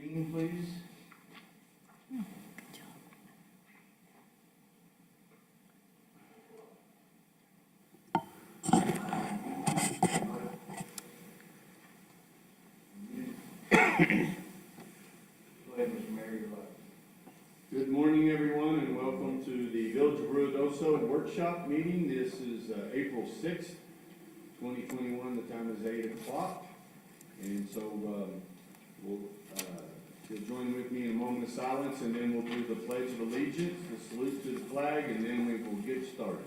Green, please. Go ahead, Mr. Mayor, you're live. Good morning, everyone, and welcome to the Village of Ruidoso Workshop Meeting. This is April 6th, 2021. The time is 8 o'clock. And so you'll join with me in a moment of silence, and then we'll do the Pledge of Allegiance, the salute to the flag, and then we will get started.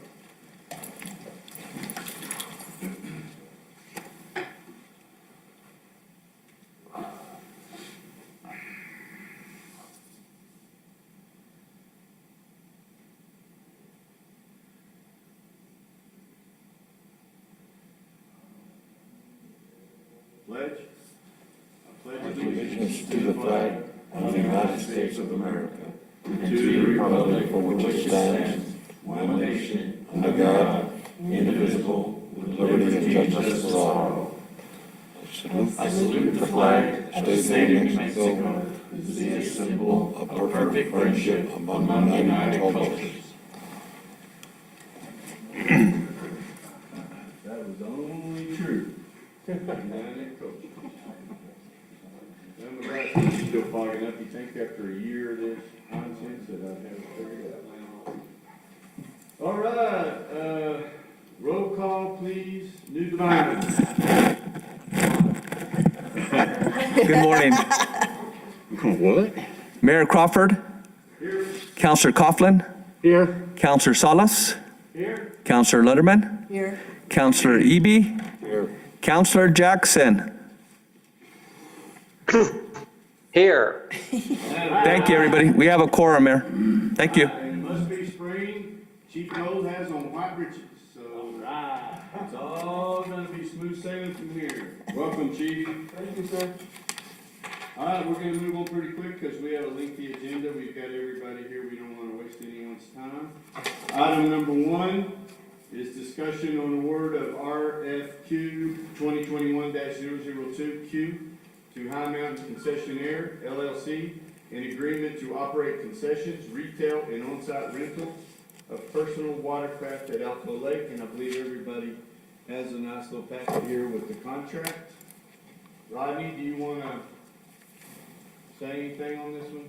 Pledge. I pledge allegiance to the flag of the United States of America, and to the republic for which it stands, one nation, under God, indivisible, with liberty and justice for all. I salute the flag of the state of Mexico, is a symbol of perfect friendship among the united cultures. That was only true. United culture. Then the rest is still fogging up. You think after a year of this nonsense that I'd have it figured out? All right, roll call, please. New development. Good morning. What? Mayor Crawford, Here. Councilor Coughlin, Here. Councilor Salas, Here. Councilor Letterman, Here. Councilor Eby, Here. Councilor Jackson. Here. Thank you, everybody. We have a quorum, Mayor. Thank you. And it must be spring. Chief Knowles has on white breeches, so it's all gonna be smooth sailing from here. Welcome, Chief. Thank you, sir. All right, we're gonna move on pretty quick because we have a lengthy agenda. We've got everybody here. We don't want to waste anyone's time. Item number 1 is discussion on award of RFQ 2021-002Q to High Mountain Concessionaire LLC in agreement to operate concessions, retail, and on-site rental of personal watercraft at Alco Lake. And I believe everybody has a nice little packet here with the contract. Rodney, do you want to say anything on this one?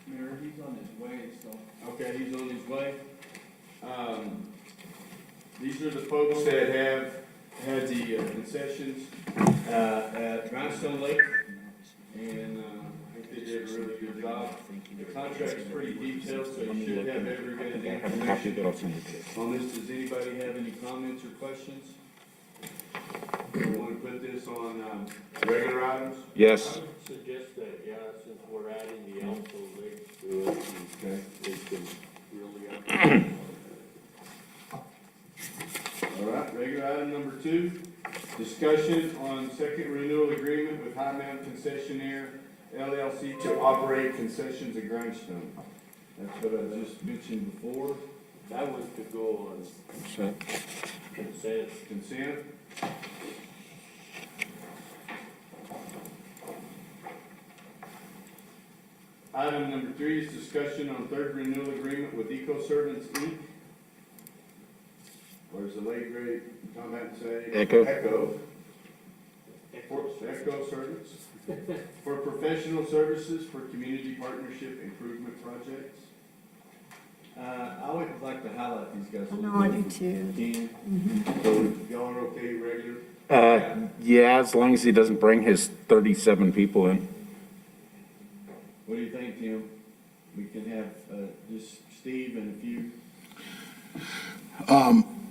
Mayor, he's on his way, so. Okay, he's on his way. These are the folks that have had the concessions at Grindstone Lake, and I think they did a really good job. The contract is pretty detailed, so you should have every bit of information on this. Does anybody have any comments or questions? We want to put this on regular items? Yes. I would suggest that, yeah, since we're adding the Alpha Lake to it, Okay. we can really All right, regular item number 2, discussion on second renewal agreement with High Mountain Concessionaire LLC to operate concessions at Grindstone. That's what I just mentioned before. that was to go on consent. Consent. Item number 3 is discussion on third renewal agreement with Eco Servants Inc. Or as the late great Tom had to say, Echo. Echo Servants for professional services for community partnership improvement projects. I would like to highlight these guys. No, I do too. So y'all are okay, regular? Yeah, as long as he doesn't bring his 37 people in. What do you think, Tim? We can have just Steve and a few.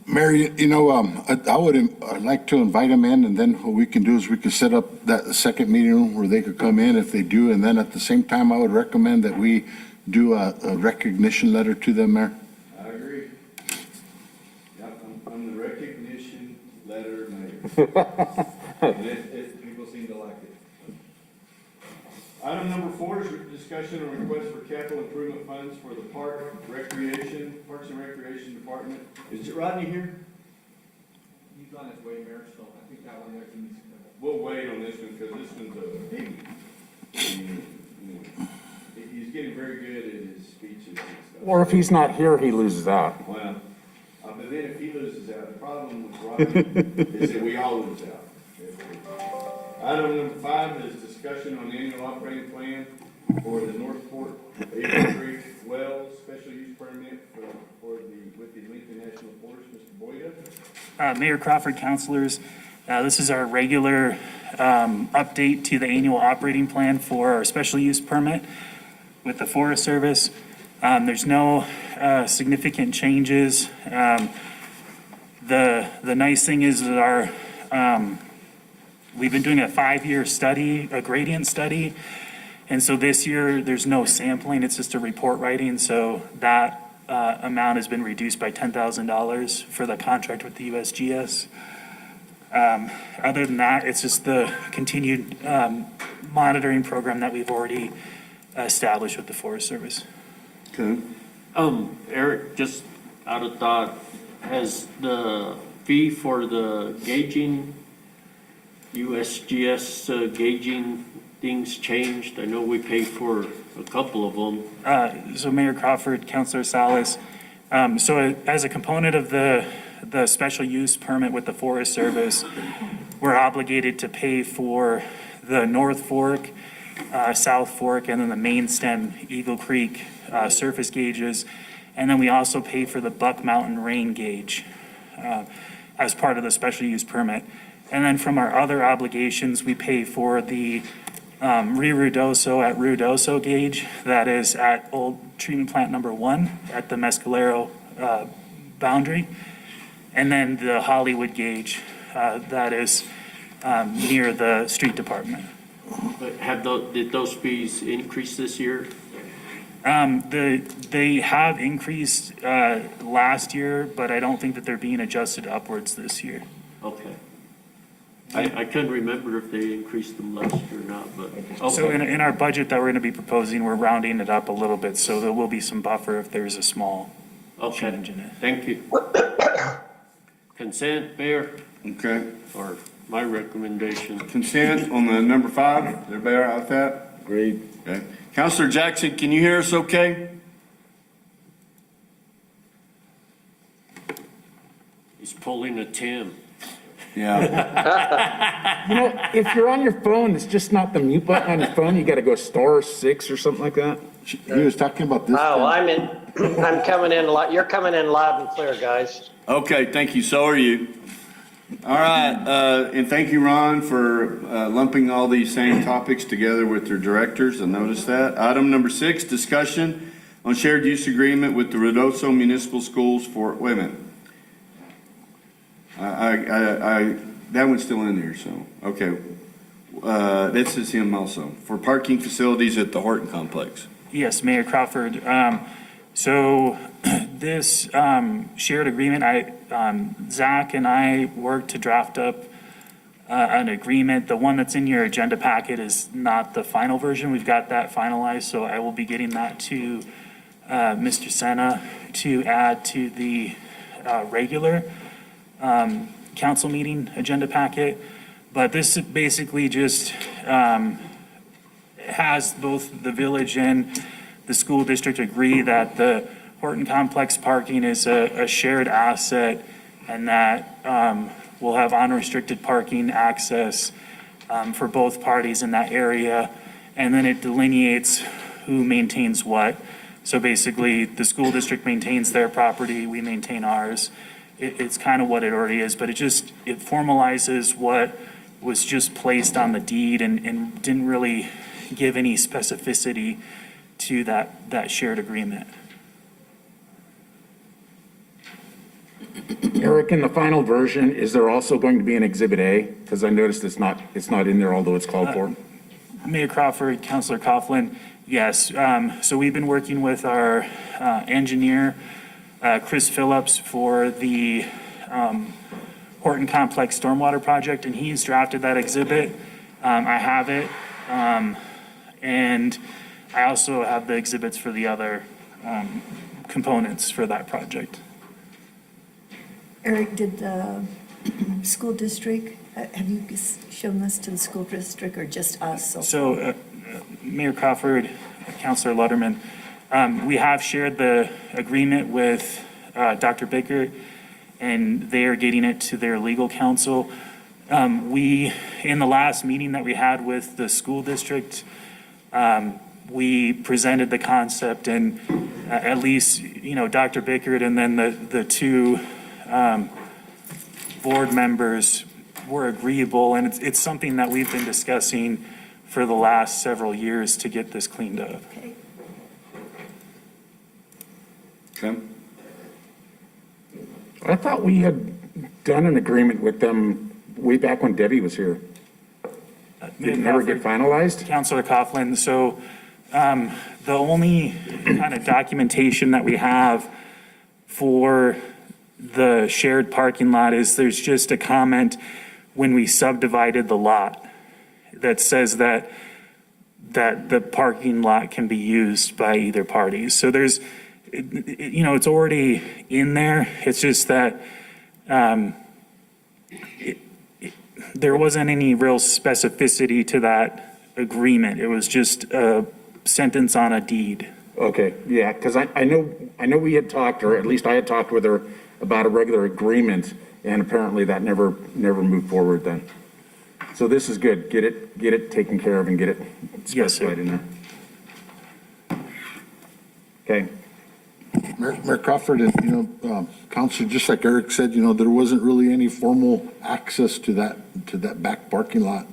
Mary, I'd like to invite them in, and then what we can do is we can set up that second meeting room where they could come in if they do, and then at the same time, I would recommend that we do a recognition letter to them, Mayor. I agree. Yep, I'm the recognition letter maker. And people seem to like it. Item number 4 is discussion on request for capital improvement funds for the Parks and Recreation Department. Is Rodney here? He's on his way, Mayor, so I think that one there needs to. We'll wait on this one because this one's a big one. He's getting very good at his speeches and stuff. Or if he's not here, he loses out. Well, but then if he loses out, the problem with Robbie is that we all lose out. Item number 5 is discussion on the annual operating plan for the North Fork Eagle Creek Wells special use permit with the Lincoln National Forest. Mr. Boyda? Mayor Crawford, councilors, this is our regular update to the annual operating plan for our special use permit with the Forest Service. There's no significant changes. The nice thing is that we've been doing a 5-year study, a gradient study. And so this year, there's no sampling, it's just a report writing. So that amount has been reduced by $10,000 for the contract with the USGS. Other than that, it's just the continued monitoring program that we've already established with the Forest Service. Okay. Eric, just out of thought, has the fee for the gauging, USGS gauging things changed? I know we pay for a couple of them. So Mayor Crawford, Councilor Salas, so as a component of the special use permit with the Forest Service, we're obligated to pay for the North Fork, South Fork, and then the main stem Eagle Creek surface gauges. And then we also pay for the Buck Mountain rain gauge as part of the special use permit. And then from our other obligations, we pay for the Ruidoso at Ruidoso gauge that is at Old Treatment Plant number 1 at the Mescalero boundary. And then the Hollywood gauge that is near the street department. But did those fees increase this year? They have increased last year, but I don't think that they're being adjusted upwards this year. Okay. I couldn't remember if they increased them last year or not, but, So okay. in our budget that we're going to be proposing, we're rounding it up a little bit, so there will be some buffer if there's a small Okay, change in it. thank you. Consent, Mayor, Okay. or my recommendation. Consent on the number 5. Everybody all right with that? Agreed. Okay. Counselor Jackson, can you hear us okay? He's pulling a Tim. Yeah. You know, if you're on your phone, it's just not the mute button on your phone. You got to go *6 or something like that. He was talking about this. Oh, I'm coming in, you're coming in loud and clear, guys. Okay, thank you. So are you. All right, and thank you, Ron, for lumping all these same topics together with your directors. I noticed that. Item number 6, discussion on shared use agreement with the Ruidoso Municipal Schools for women. That one's still in there, so, okay. This is him also, for parking facilities at the Horton Complex. Yes, Mayor Crawford. So this shared agreement, Zach and I worked to draft up an agreement. The one that's in your agenda packet is not the final version. We've got that finalized, so I will be getting that to Mr. Senna to add to the regular council meeting agenda packet. But this basically just has both the village and the school district agree that the Horton Complex parking is a shared asset and that we'll have unrestricted parking access for both parties in that area. And then it delineates who maintains what. So basically, the school district maintains their property, we maintain ours. It's kind of what it already is, but it formalizes what was just placed on the deed and didn't really give any specificity to that shared agreement. Eric, in the final version, is there also going to be an Exhibit A? Because I noticed it's not in there, although it's called for. Mayor Crawford, Councilor Coughlin, yes. So we've been working with our engineer, Chris Phillips, for the Horton Complex Stormwater Project, and he's drafted that exhibit. I have it. And I also have the exhibits for the other components for that project. Eric, did the school district, have you shown this to the school district or just us? So Mayor Crawford, Councilor Lutterman, we have shared the agreement with Dr. Baker, and they are getting it to their legal counsel. We, in the last meeting that we had with the school district, we presented the concept, and at least, Dr. Bickert and then the two board members were agreeable, and it's something that we've been discussing for the last several years to get this cleaned up. Okay. Okay. I thought we had done an agreement with them way back when Debbie was here. Did it never get finalized? Councilor Coughlin, so the only kind of documentation that we have for the shared parking lot is there's just a comment when we subdivided the lot that says that the parking lot can be used by either party. So there's, it's already in there. It's just that there wasn't any real specificity to that agreement. It was just a sentence on a deed. Okay, yeah, because I know we had talked, or at least I had talked with her about a regular agreement, and apparently that never moved forward then. So this is good. Get it taken care of and get it Yes, sir. specified in there. Okay. Mayor Crawford, and, Counselor, just like Eric said, there wasn't really any formal access to that back parking lot.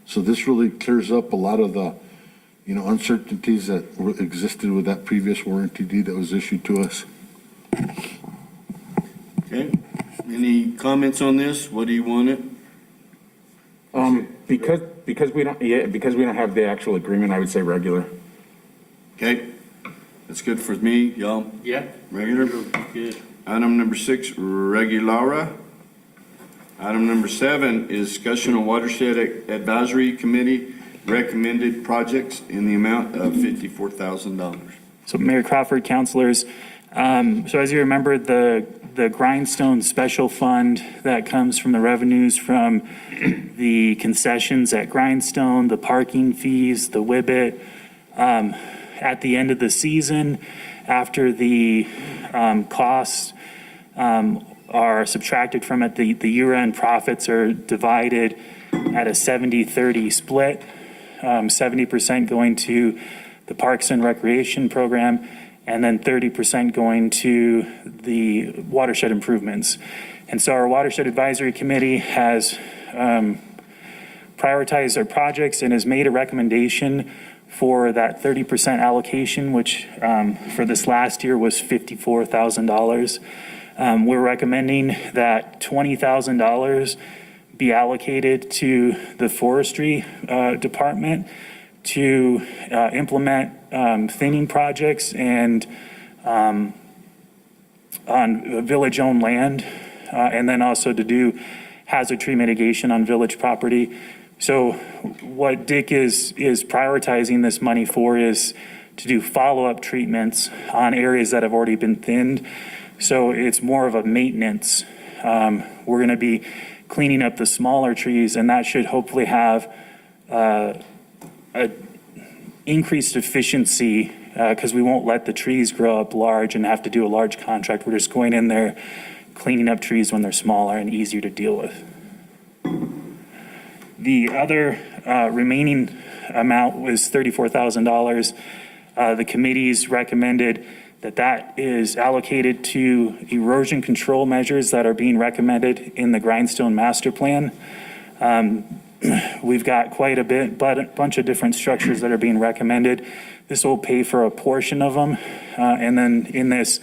So this really clears up a lot of the, uncertainties that existed with that previous warranty deed that was issued to us. Okay. Any comments on this? What do you want it? Because we don't have the actual agreement, I would say regular. Okay. That's good for me, y'all. Yeah. Regular. Good. Item number 6, regulara. Item number 7 is discussion on watershed advisory committee recommended projects in the amount of $54,000. So Mayor Crawford, councilors, so as you remember, the Grindstone Special Fund that comes from the revenues from the concessions at Grindstone, the parking fees, the WIBIT, at the end of the season, after the costs are subtracted from it, the year-end profits are divided at a 70-30 split, 70% going to the Parks and Recreation Program, and then 30% going to the watershed improvements. And so our Watershed Advisory Committee has prioritized their projects and has made a recommendation for that 30% allocation, which for this last year was $54,000. We're recommending that $20,000 be allocated to the forestry department to implement thinning projects and on village-owned land, and then also to do hazard tree mitigation on village property. So what Dick is prioritizing this money for is to do follow-up treatments on areas that have already been thinned. So it's more of a maintenance. We're going to be cleaning up the smaller trees, and that should hopefully have a increased efficiency because we won't let the trees grow up large and have to do a large contract. We're just going in there, cleaning up trees when they're smaller and easier to deal with. The other remaining amount was $34,000. The committee's recommended that is allocated to erosion control measures that are being recommended in the Grindstone Master Plan. We've got quite a bunch of different structures that are being recommended. This will pay for a portion of them. And then in this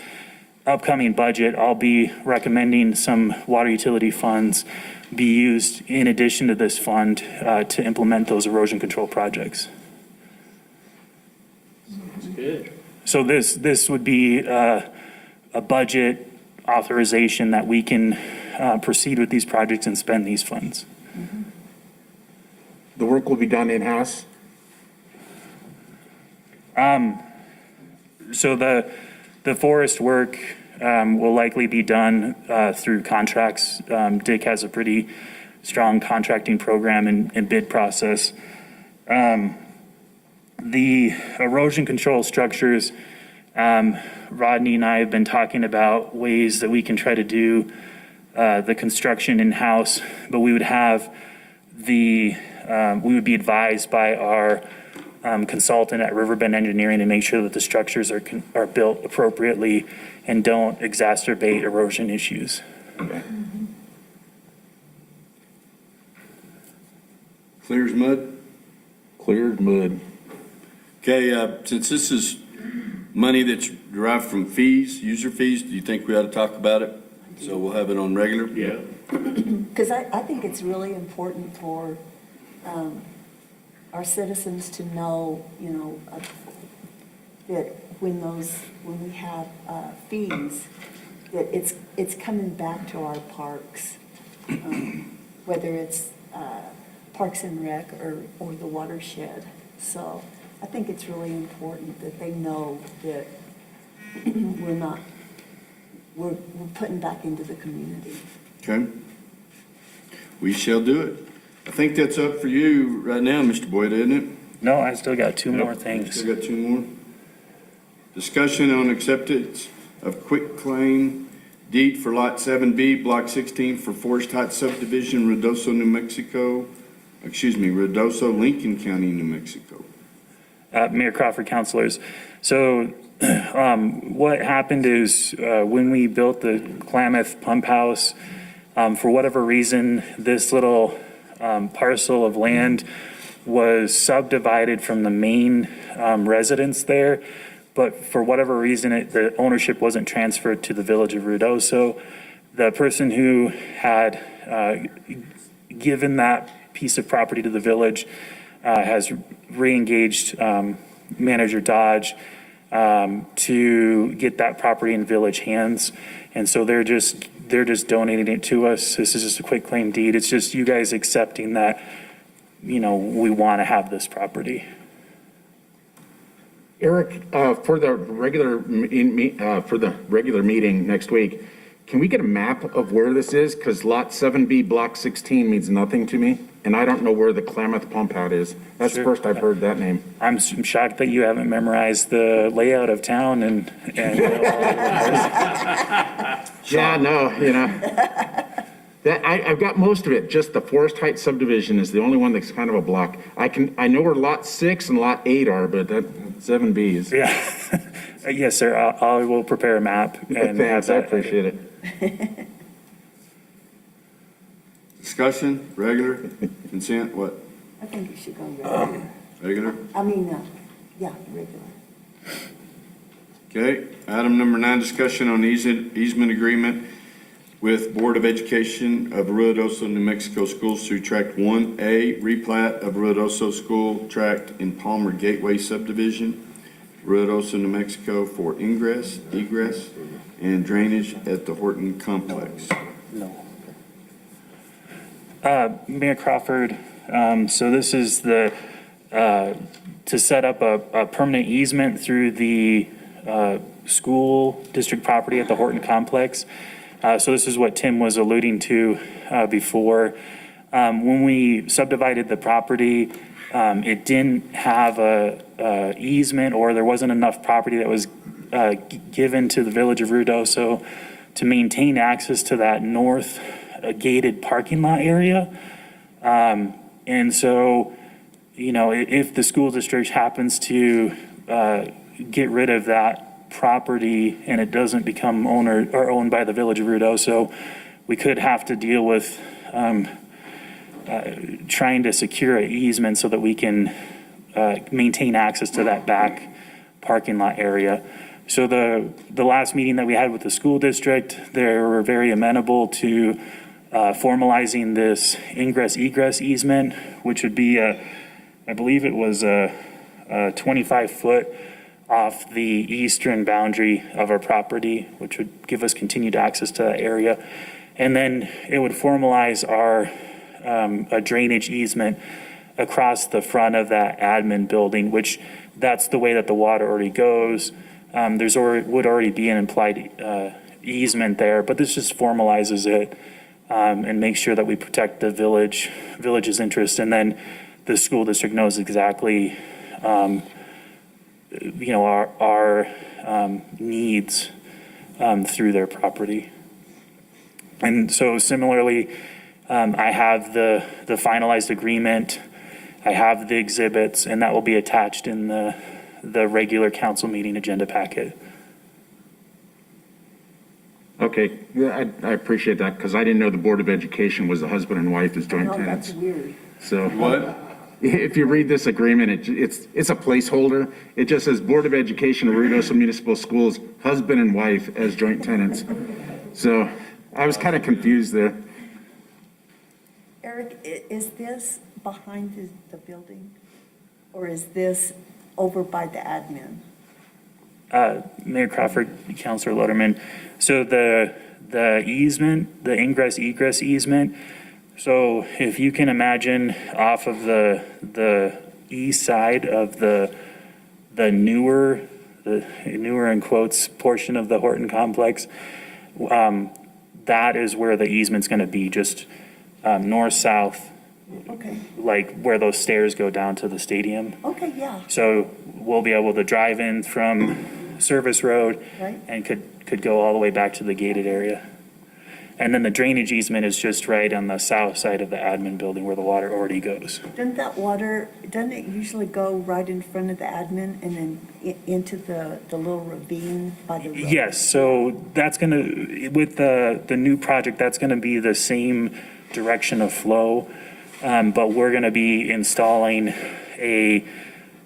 upcoming budget, I'll be recommending some water utility funds be used in addition to this fund to implement those erosion control projects. That's good. So this would be a budget authorization that we can proceed with these projects and spend these funds. The work will be done in-house? So the forest work will likely be done through contracts. Dick has a pretty strong contracting program and bid process. The erosion control structures, Rodney and I have been talking about ways that we can try to do the construction in-house, but we would have we would be advised by our consultant at Riverbend Engineering to make sure that the structures are built appropriately and don't exacerbate erosion issues. Clear as mud? Cleared mud. Okay, since this is money that's derived from fees, user fees, do you think we ought to talk about it? So we'll have it on regular? Yeah. Because I think it's really important for our citizens to know, that when we have fees, that it's coming back to our parks, whether it's Parks and Rec or the watershed. So I think it's really important that they know that we're putting back into the community. Okay. We shall do it. I think that's up for you right now, Mr. Boyd, isn't it? No, I still got two more things. Still got two more. Discussion on acceptance of quitclaim deed for Lot 7B, Block 16 for Forest Heights subdivision, Ruidoso, New Mexico. Ruidoso, Lincoln County, New Mexico. Mayor Crawford, councilors. So what happened is when we built the Klamath Pump House, for whatever reason, this little parcel of land was subdivided from the main residence there. But for whatever reason, the ownership wasn't transferred to the village of Ruidoso. The person who had given that piece of property to the village has re-engaged Manager Dodge to get that property in village hands. And so they're just donating it to us. This is just a quick claim deed. It's just you guys accepting that, we want to have this property. Eric, for the regular meeting next week, can we get a map of where this is? Because Lot 7B, Block 16 means nothing to me, and I don't know where the Klamath Pump Out is. That's the Sure. first I've heard that name. I'm shocked that you haven't memorized the layout of town and Yeah, no, that, I've got most of it, just the Forest Heights subdivision is the only one that's kind of a block. I know where Lot 6 and Lot 8 are, but that 7B is. yeah. Yes, sir. I will prepare a map and have Thanks, I that. appreciate it. Discussion, regular, consent, what? I think you should go regular. Regular? Regular. Okay, item number 9, discussion on easement agreement with Board of Education of Ruidoso, New Mexico Schools through Tract 1A, replat of Ruidoso School Tract in Palmer Gateway Subdivision, Ruidoso, New Mexico for ingress, egress, and drainage at the Horton Complex. No. Mayor Crawford, so this is to set up a permanent easement through the school district property at the Horton Complex. So this is what Tim was alluding to before. When we subdivided the property, it didn't have a easement, or there wasn't enough property that was given to the village of Ruidoso to maintain access to that north gated parking lot area. And so, if the school district happens to get rid of that property and it doesn't become owned by the village of Ruidoso, we could have to deal with trying to secure an easement so that we can maintain access to that back parking lot area. So the last meeting that we had with the school district, they were very amenable to formalizing this ingress egress easement, which would be I believe it was a 25-foot off the eastern boundary of our property, which would give us continued access to that area. And then it would formalize our a drainage easement across the front of that admin building, which that's the way that the water already goes. Would already be an implied easement there, but this just formalizes it and makes sure that we protect the village's interest. And then the school district knows exactly our needs through their property. And so similarly, I have the finalized agreement, I have the exhibits, and that will be attached in the regular council meeting agenda packet. Okay, yeah, I appreciate that, because I didn't know the Board of Education was the husband and wife as joint No, tenants. that's weird. So What? if you read this agreement, it's a placeholder. It just says Board of Education of Ruidoso Municipal Schools, husband and wife as joint tenants. So I was kind of confused there. Eric, is this behind the building? Or is this over by the admin? Mayor Crawford, Councilor Lutterman. So the easement, the ingress egress easement, so if you can imagine off of the east side of the newer in quotes portion of the Horton complex, that is where the easement's gonna be, just north-south, Okay, like where those stairs go down to the stadium. okay, yeah, So we'll be able to drive in from Service Road right. and could go all the way back to the gated area. And then the drainage easement is just right on the south side of the admin building where the water already goes. Doesn't it usually go right in front of the admin and then into the little ravine by the road? Yes, so that's gonna, with the new project, that's gonna be the same direction of flow. But we're gonna be installing a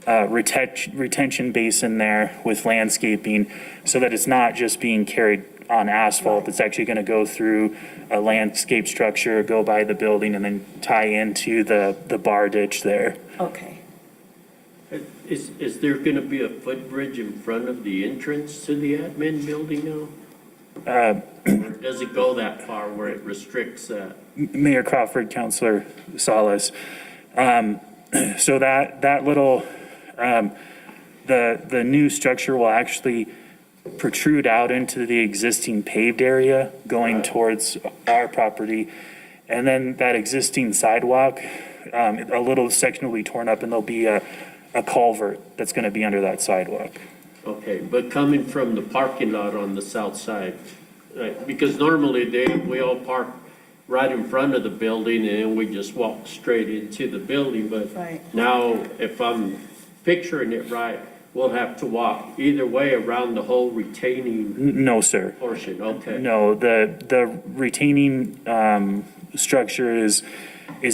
retention basin there with landscaping so that it's not just being carried on asphalt. It's actually going to go through a landscape structure, go by the building, and then tie into the bar ditch there. Okay, Is there gonna be a footbridge in front of the entrance to the admin building now? Or does it go that far where it restricts that? Mayor Crawford, Councilor Salas. So that little, the new structure will actually protrude out into the existing paved area going towards our property. And then that existing sidewalk, a little section will be torn up and there'll be a culvert that's gonna be under that sidewalk. Okay, but coming from the parking lot on the south side, right? Because normally we all park right in front of the building and we just walk straight into the building. But Right. now, if I'm picturing it right, we'll have to walk either way around the whole retaining No, sir. portion, okay? No, the retaining structure is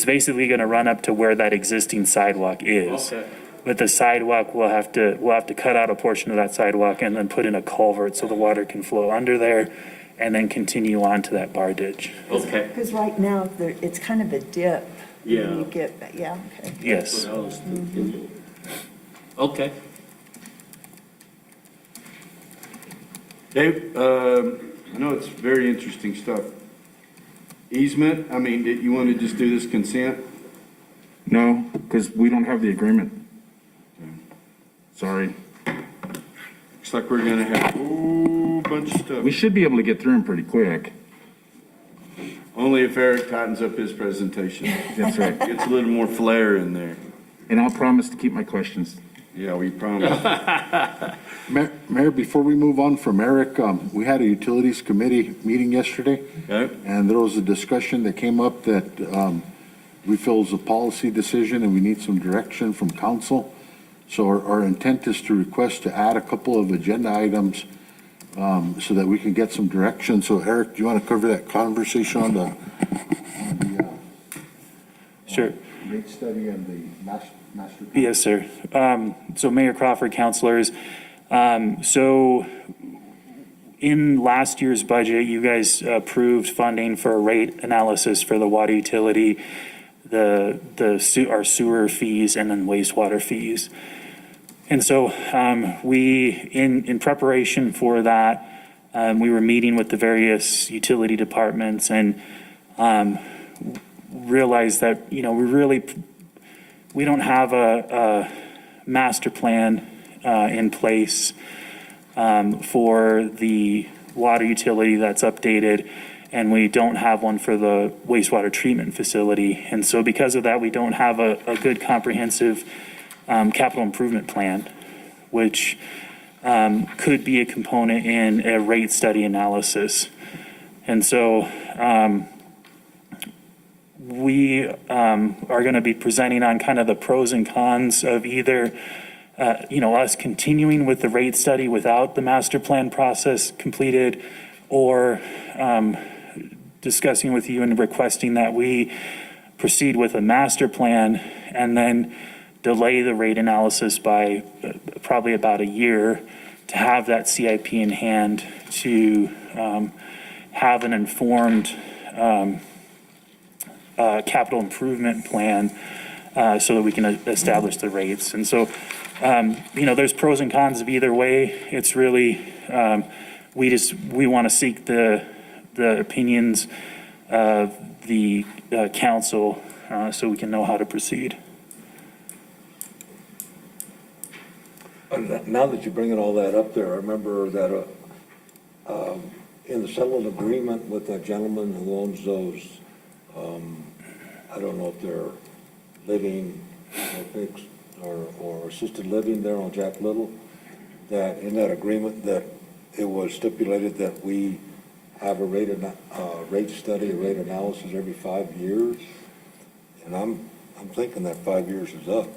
basically gonna run up to where that existing sidewalk is. Okay, But the sidewalk, we'll have to cut out a portion of that sidewalk and then put in a culvert so the water can flow under there and then continue on to that bar ditch. okay. because right now, it's kind of a dip. when Yeah. You get, yeah, okay. Yes. That's what I was thinking. Okay. Dave, I know it's very interesting stuff. Easement, I mean, did you want to just do this consent? No, because we don't have the agreement. Sorry. Looks like we're gonna have a whole bunch of stuff. We should be able to get through them pretty quick. Only if Eric tightens up his presentation. That's right. Gets a little more flair in there. And I'll promise to keep my questions. Yeah, we promise. Mayor, before we move on from Eric, we had a utilities committee meeting yesterday, Okay? and there was a discussion that came up that we feel is a policy decision and we need some direction from council. So our intent is to request to add a couple of agenda items so that we can get some direction. So Eric, do you want to cover that conversation on the Sure. rate study and the master plan? Yes, sir. So Mayor Crawford, councilors, so in last year's budget, you guys approved funding for a rate analysis for the water utility, our sewer fees, and then wastewater fees. And so in preparation for that, we were meeting with the various utility departments and realized that, we don't have a master plan in place for the water utility that's updated, and we don't have one for the wastewater treatment facility. And so because of that, we don't have a good comprehensive capital improvement plan, which could be a component in a rate study analysis. And so we are going to be presenting on kind of the pros and cons of either, us continuing with the rate study without the master plan process completed, or discussing with you and requesting that we proceed with a master plan and then delay the rate analysis by probably about a year to have that CIP in hand to have an informed capital improvement plan so that we can establish the rates. And so, there's pros and cons of either way. It's really, we want to seek the opinions of the council so we can know how to proceed. Now that you're bringing all that up there, I remember that in the settlement agreement with that gentleman who owns those, I don't know if they're living or fixed or assisted living there on Jack Little, that in that agreement that it was stipulated that we have a rate study, a rate analysis every 5 years. And I'm thinking that 5 years is up.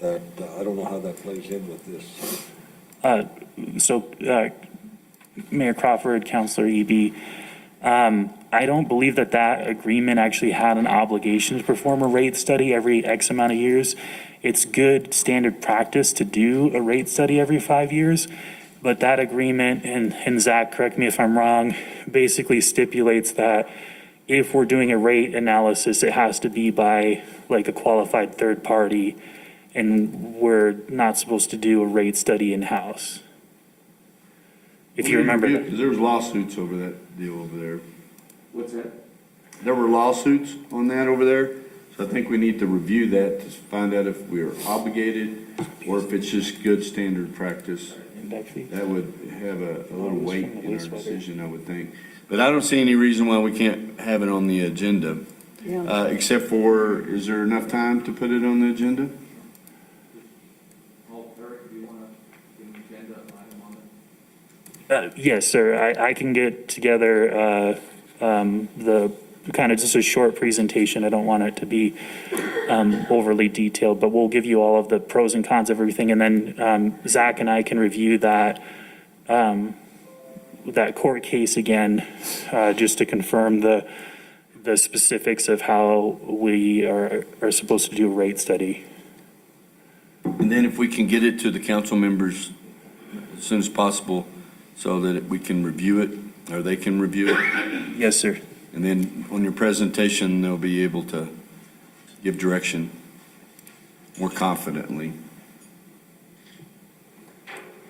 That, I don't know how that plays in with this. Mayor Crawford, Councilor Eby, I don't believe that agreement actually had an obligation to perform a rate study every X amount of years. It's good standard practice to do a rate study every 5 years, but that agreement, and Zach, correct me if I'm wrong, basically stipulates that if we're doing a rate analysis, it has to be by like a qualified third party, and we're not supposed to do a rate study in-house. If you remember that. Because there was lawsuits over that deal over there. What's that? There were lawsuits on that over there, so I think we need to review that to find out if we're obligated or if it's just good standard practice. That would have a little weight in our decision, I would think. But I don't see any reason why we can't have it on the agenda. Yeah. Except for, is there enough time to put it on the agenda? Eric, do you want to give an agenda item on it? Yes, sir. I can get together the kind of just a short presentation. I don't want it to be overly detailed, but we'll give you all of the pros and cons of everything. And then Zach and I can review that court case again, just to confirm the specifics of how we are supposed to do a rate study. And then if we can get it to the council members as soon as possible so that we can review it, or they can review it. Yes, sir. And then on your presentation, they'll be able to give direction more confidently.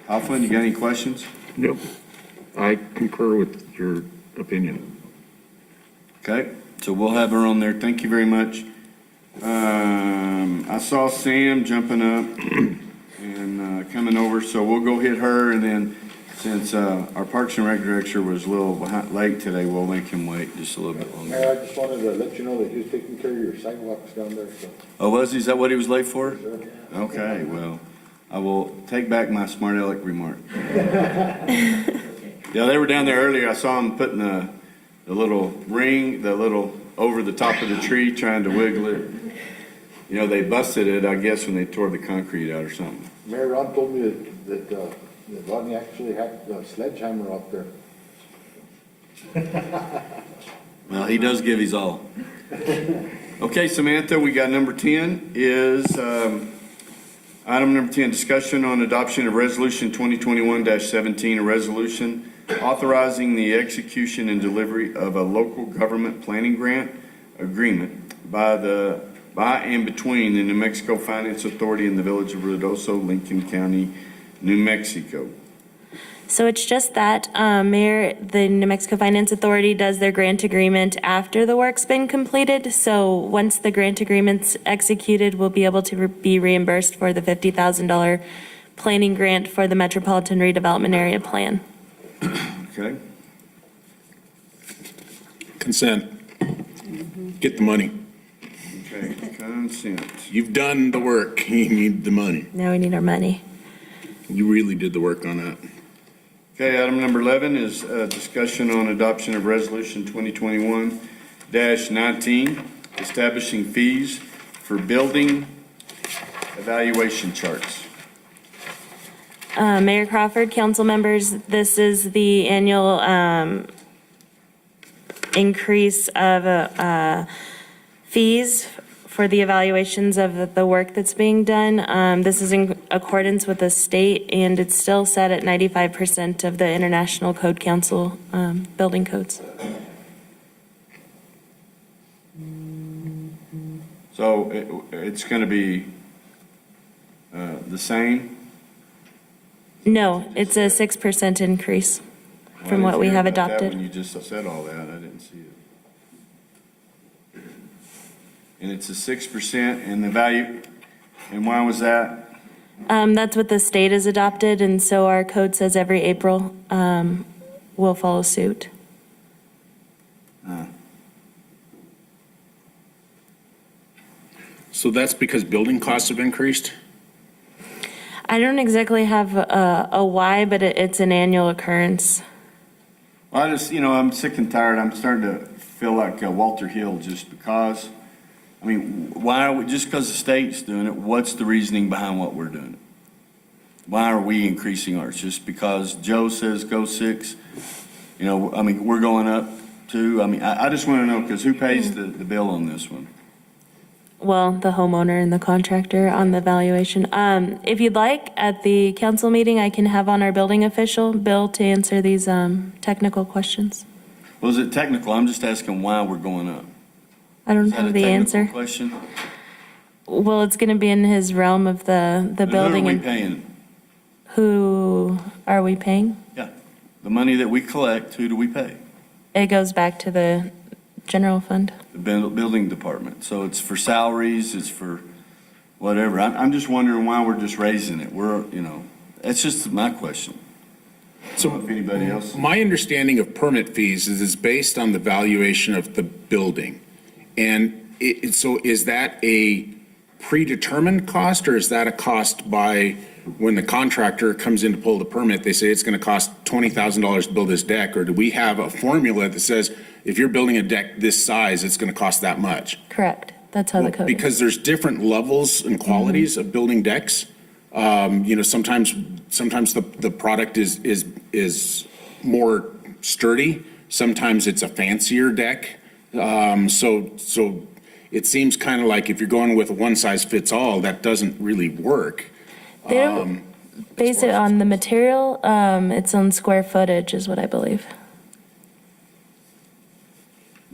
Alpha, you got any questions? Nope. I concur with your opinion. Okay, so we'll have her on there. Thank you very much. I saw Sam jumping up and coming over, so we'll go hit her, and then since our Parks and Rec director was a little late today, we'll make him wait just a little bit longer. Mayor, I just wanted to let you know that he was taking care of your sidewalks down there, so. Oh, was he? Is that what he was late for? Sure. Okay, well, I will take back my smart aleck remark. Yeah, they were down there earlier. I saw them putting the little ring, over the top of the tree, trying to wiggle it. You know, they busted it, I guess, when they tore the concrete out or something. Mayor Ron told me that Rodney actually had a sledgehammer up there. Well, he does give his all. Okay, Samantha, we got number 10 is item number 10, discussion on adoption of resolution 2021-17, a resolution authorizing the execution and delivery of a local government planning grant agreement by and between the New Mexico Finance Authority and the Village of Ruidoso, Lincoln County, New Mexico. So it's just that, Mayor, the New Mexico Finance Authority does their grant agreement after the work's been completed. So once the grant agreement's executed, we'll be able to be reimbursed for the $50,000 planning grant for the Metropolitan Redevelopment Area Plan. Okay. Consent. Get the money. Okay. Okay, consent. You've done the work. You need the money. Now we need our money. You really did the work on that. Okay, item number 11 is discussion on adoption of resolution 2021-19, establishing fees for building evaluation charts. Mayor Crawford, council members, this is the annual increase of fees for the evaluations of the work that's being done. This is in accordance with the state, and it's still set at 95% of the International Code Council building codes. So it's going to be the same? No, it's a 6% increase from Well, I what we didn't have hear about that adopted. When you just said all that, I didn't see it. And it's a 6% and the value, and why was that? That's what the state has adopted, and so our code says every April we'll follow suit. So that's because building costs have increased? I don't exactly have a why, but it's an annual occurrence. Well, I just, I'm sick and tired. I'm starting to feel like Walter Hill just because. I mean, why are we, just because the state's doing it, what's the reasoning behind what we're doing? Why are we increasing ours? Just because Joe says go 6? I mean, we're going up too. I mean, I just want to know, because who pays the bill on this one? Well, the homeowner and the contractor on the valuation. If you'd like, at the council meeting, I can have on our building official, Bill, to answer these technical questions. Well, is it technical? I'm just asking why we're going up. I don't Is that have a the technical answer. question? Well, it's going to be in his realm of the building. Who are we and paying? Who are we paying? Yeah. The money that we collect, who do we pay? It goes back to the general fund. The building department. So it's for salaries, it's for whatever. I'm just wondering why we're just raising it. That's just my question. So If anybody else? my understanding of permit fees is it's based on the valuation of the building. And so is that a predetermined cost, or is that a cost by when the contractor comes in to pull the permit, they say it's going to cost $20,000 to build this deck? Or do we have a formula that says if you're building a deck this size, it's going to cost that much? Correct. That's how the code is. Because there's different levels and qualities of building decks. Sometimes the product is more sturdy. Sometimes it's a fancier deck. So it seems kind of like if you're going with a one size fits all, that doesn't really work. They don't base it on the material. It's on square footage is what I believe.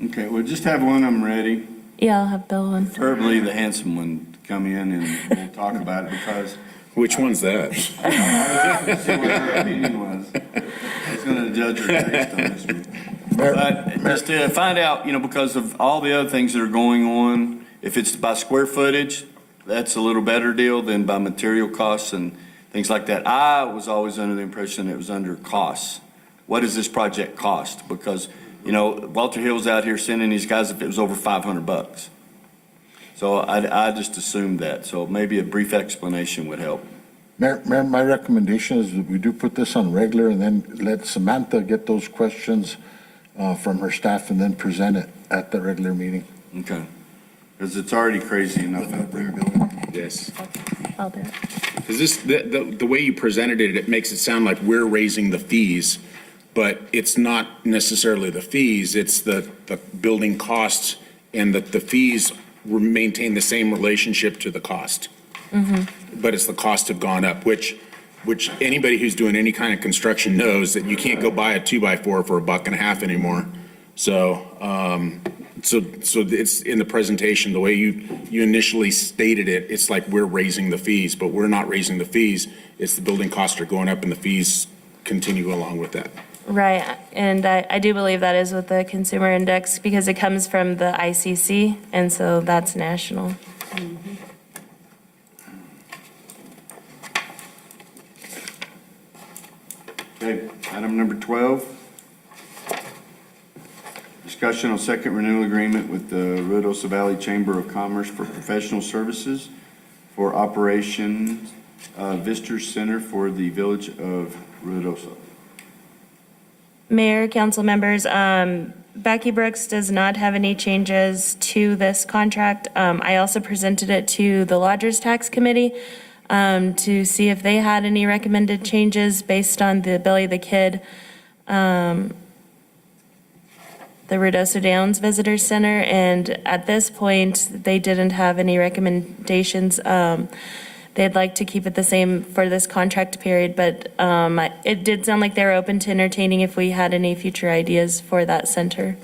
Okay, well, just have one of them ready. Yeah, I'll have Bill on. Preferably the handsome one to come in and we'll talk about it because Which one's that? I was see what her opinion was. I was going to judge her taste on this one. But just to find out, because of all the other things that are going on, if it's by square footage, that's a little better deal than by material costs and things like that. I was always under the impression it was under costs. What does this project cost? Because, Walter Hill's out here sending these guys if it was over $500. So I just assumed that. So maybe a brief explanation would help. Mayor, my recommendation is that we do put this on regular and then let Samantha get those questions from her staff and then present it at the regular meeting. Okay. Because it's already crazy enough out there. Yes. I'll do it. Because the way you presented it, it makes it sound like we're raising the fees, but it's not necessarily the fees, it's the building costs, and that the fees maintain the same relationship to the cost. But it's the cost have gone up, which anybody who's doing any kind of construction knows that you can't go buy a 2x4 for $1.50 anymore. So it's in the presentation, the way you initially stated it, it's like we're raising the fees, but we're not raising the fees. It's the building costs are going up and the fees continue along with that. Right, and I do believe that is with the consumer index because it comes from the ICC, and so that's national. Okay, item number 12. discussion on second renewal agreement with the Ruidoso Valley Chamber of Commerce for professional services for Operation Visitor Center for the Village of Ruidoso. Mayor, council members, Becky Brooks does not have any changes to this contract. I also presented it to the Lodgers Tax Committee to see if they had any recommended changes based on the Billy the Kid, the Ruidoso Downs Visitor Center, and at this point, they didn't have any recommendations. They'd like to keep it the same for this contract period, but it did sound like they were open to entertaining if we had any future ideas for that center.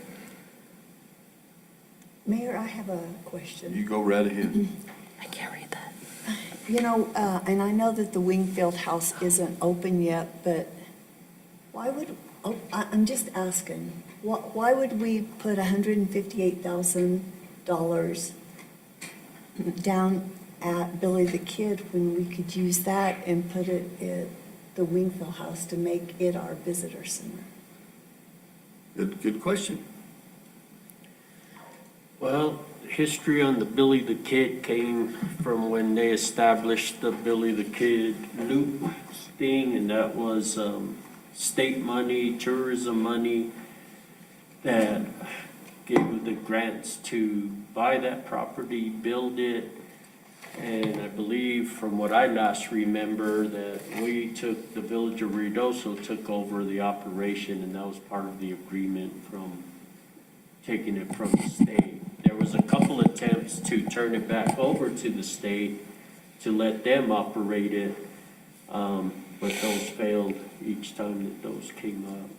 Mayor, I have a question. You go right ahead. I can't read that. You know, and I know that the Wingfield House isn't open yet, but why would, I'm just asking, why would we put $158,000 down at Billy the Kid when we could use that and put it at the Wingfield House to make it our visitor center? Good question. Well, history on the Billy the Kid came from when they established the Billy the Kid loop thing, and that was state money, tourism money that gave the grants to buy that property, build it. And I believe, from what I last remember, that the Village of Ruidoso took over the operation, and that was part of the agreement from taking it from the state. There was a couple attempts to turn it back over to the state to let them operate it, but those failed each time that those came up.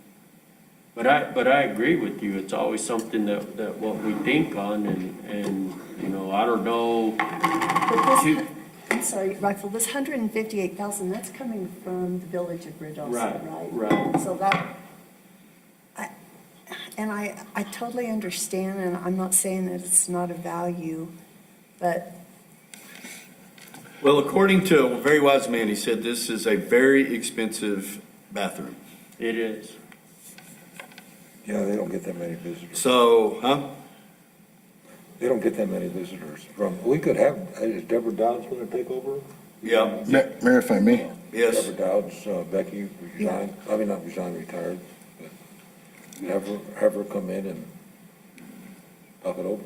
But I agree with you. It's always something that what we think on, and you know, I don't know. But this, I'm sorry, Rifle, this $158,000, that's coming from the Village of Ruidoso, right? Right. So that, I totally understand, and I'm not saying that it's not a value, but Well, according to a very wise man, he said this is a very expensive bathroom. It is. Yeah, they don't get that many visitors. So, huh? They don't get that many visitors we could have, is Deborah Dowds going to take over? Yeah. Mayor, if I may, Yes. Deborah Dowds, Becky resigned, I mean, not resigned, retired, but have her come in and talk it over.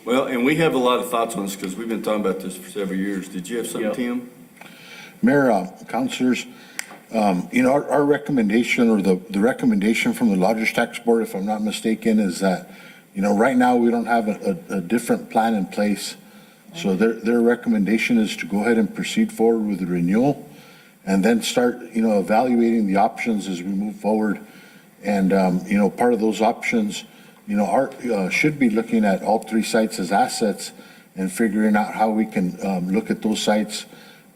Well, and we have a lot of thoughts on this because we've been talking about this for several years. Did you have something, Yep. Tim? Mayor, councilors, you know, our recommendation, or the recommendation from the Lodgers Tax Board, if I'm not mistaken, is that, you know, right now we don't have a different plan in place. So their recommendation is to go ahead and proceed forward with the renewal and then start, you know, evaluating the options as we move forward. And, you know, part of those options, you know, should be looking at all three sites as assets and figuring out how we can look at those sites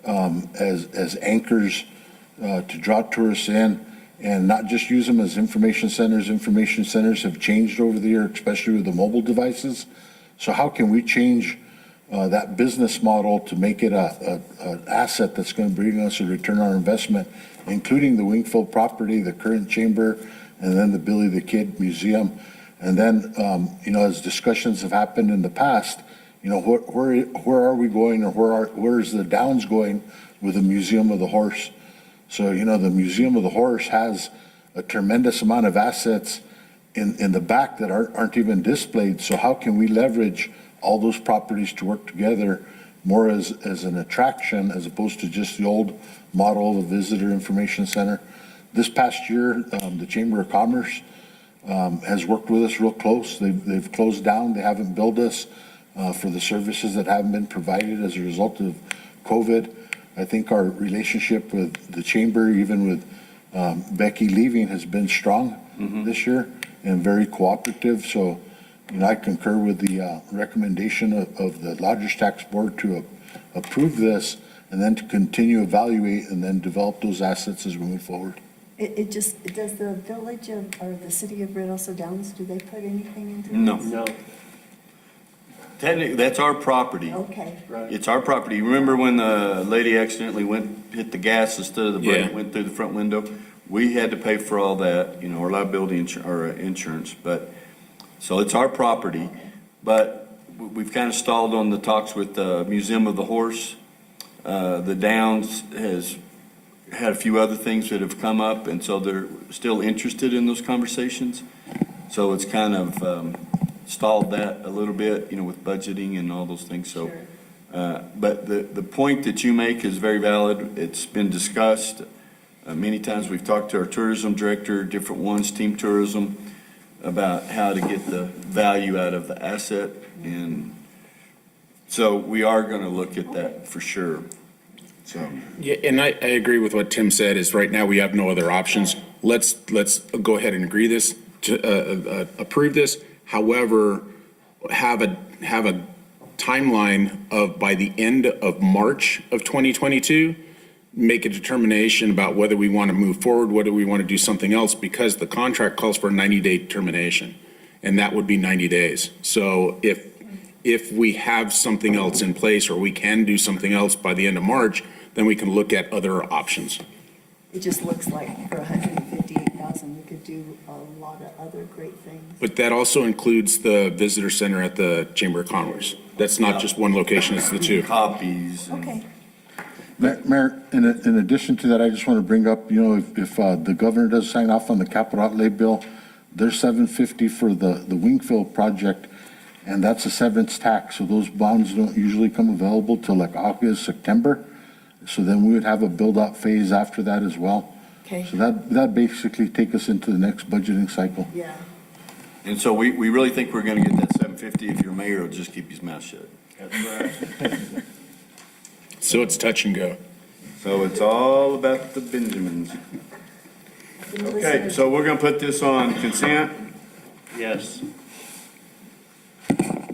as anchors to draw tourists in, and not just use them as information centers. Information centers have changed over the year, especially with the mobile devices. So how can we change that business model to make it an asset that's going to bring us a return on our investment, including the Wingfield property, the current chamber, and then the Billy the Kid Museum. And then, you know, as discussions have happened in the past, you know, where are we going, or where's the Downs going with the Museum of the Horse? So, you know, the Museum of the Horse has a tremendous amount of assets in the back that aren't even displayed. So how can we leverage all those properties to work together more as an attraction, as opposed to just the old model of a visitor information center? This past year, the Chamber of Commerce has worked with us real close. They've closed down. They haven't billed us for the services that haven't been provided as a result of COVID. I think our relationship with the chamber, even with Becky leaving, has been strong this year and very cooperative. So, you know, I concur with the recommendation of the Lodgers Tax Board to approve this, and then to continue evaluate and then develop those assets as we move forward. does the village or the city of Ruidoso Downs, do they put anything into this? No. Technically, that's our property. Okay. Right. It's our property. You remember when the lady accidentally hit the gas instead of the brake, went through the front window? We had to pay for all that, you know, our liability insurance, but So it's our property, but we've kind of stalled on the talks with the Museum of the Horse. The Downs has had a few other things that have come up, and so they're still interested in those conversations. So it's kind of stalled that a little bit, with budgeting and all those things, so. But the point that you make is very valid. It's been discussed. Many times we've talked to our tourism director, different ones, Team Tourism, about how to get the value out of the asset. And so we are going to look at that for sure. So. Yeah, and I agree with what Tim said, is right now we have no other options. Let's go ahead and agree this, to approve this. However, have a timeline of by the end of March of 2022, make a determination about whether we want to move forward, whether we want to do something else, because the contract calls for a 90-day termination, and that would be 90 days. So if we have something else in place, or we can do something else by the end of March, then we can look at other options. It just looks like for 158,000, we could do a lot of other great things. But that also includes the visitor center at the Chamber of Commerce. That's not just one location, it's the two. Copies. Okay. Mayor, in addition to that, I just want to bring up, if the governor does sign off on the capital outlay bill, there's $750 for the Wingfield project, and that's a severance tax. So those bonds don't usually come available till like August, September. So then we would have a build-out phase after that as well. Okay. So that basically take us into the next budgeting cycle. Yeah. And so we really think we're going to get that 750 if your mayor will just keep his mouth shut. That's right. So it's touch and go. So it's all about the Benjamins. Okay, so we're going to put this on consent. Yes.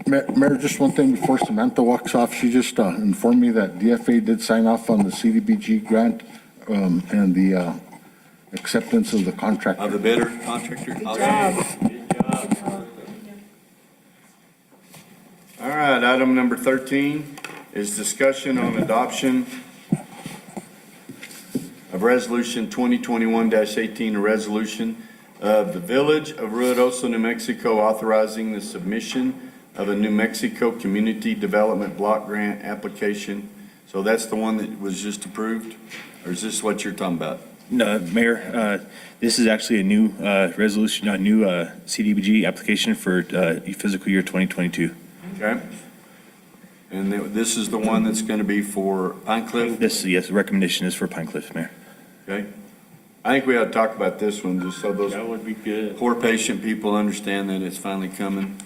Mayor, just one thing before Samantha walks off. She just informed me that DFA did sign off on the CDBG grant and the acceptance of the contract. Of the bidder, contractor. Good job. All right, item number 13 is discussion on adoption of Resolution 2021-18, a resolution of the Village of Ruidoso, New Mexico, authorizing the submission of a New Mexico Community Development Block Grant application. So that's the one that was just approved? Or is this what you're talking about? No, Mayor, this is actually a new resolution, a new CDBG application for fiscal year 2022. Okay. And this is the one that's going to be for Pine Cliff? This, yes, the recommendation is for Pine Cliff, Mayor. Okay. I think we ought to talk about this one, just so those That would be good. poor patient people understand that it's finally coming.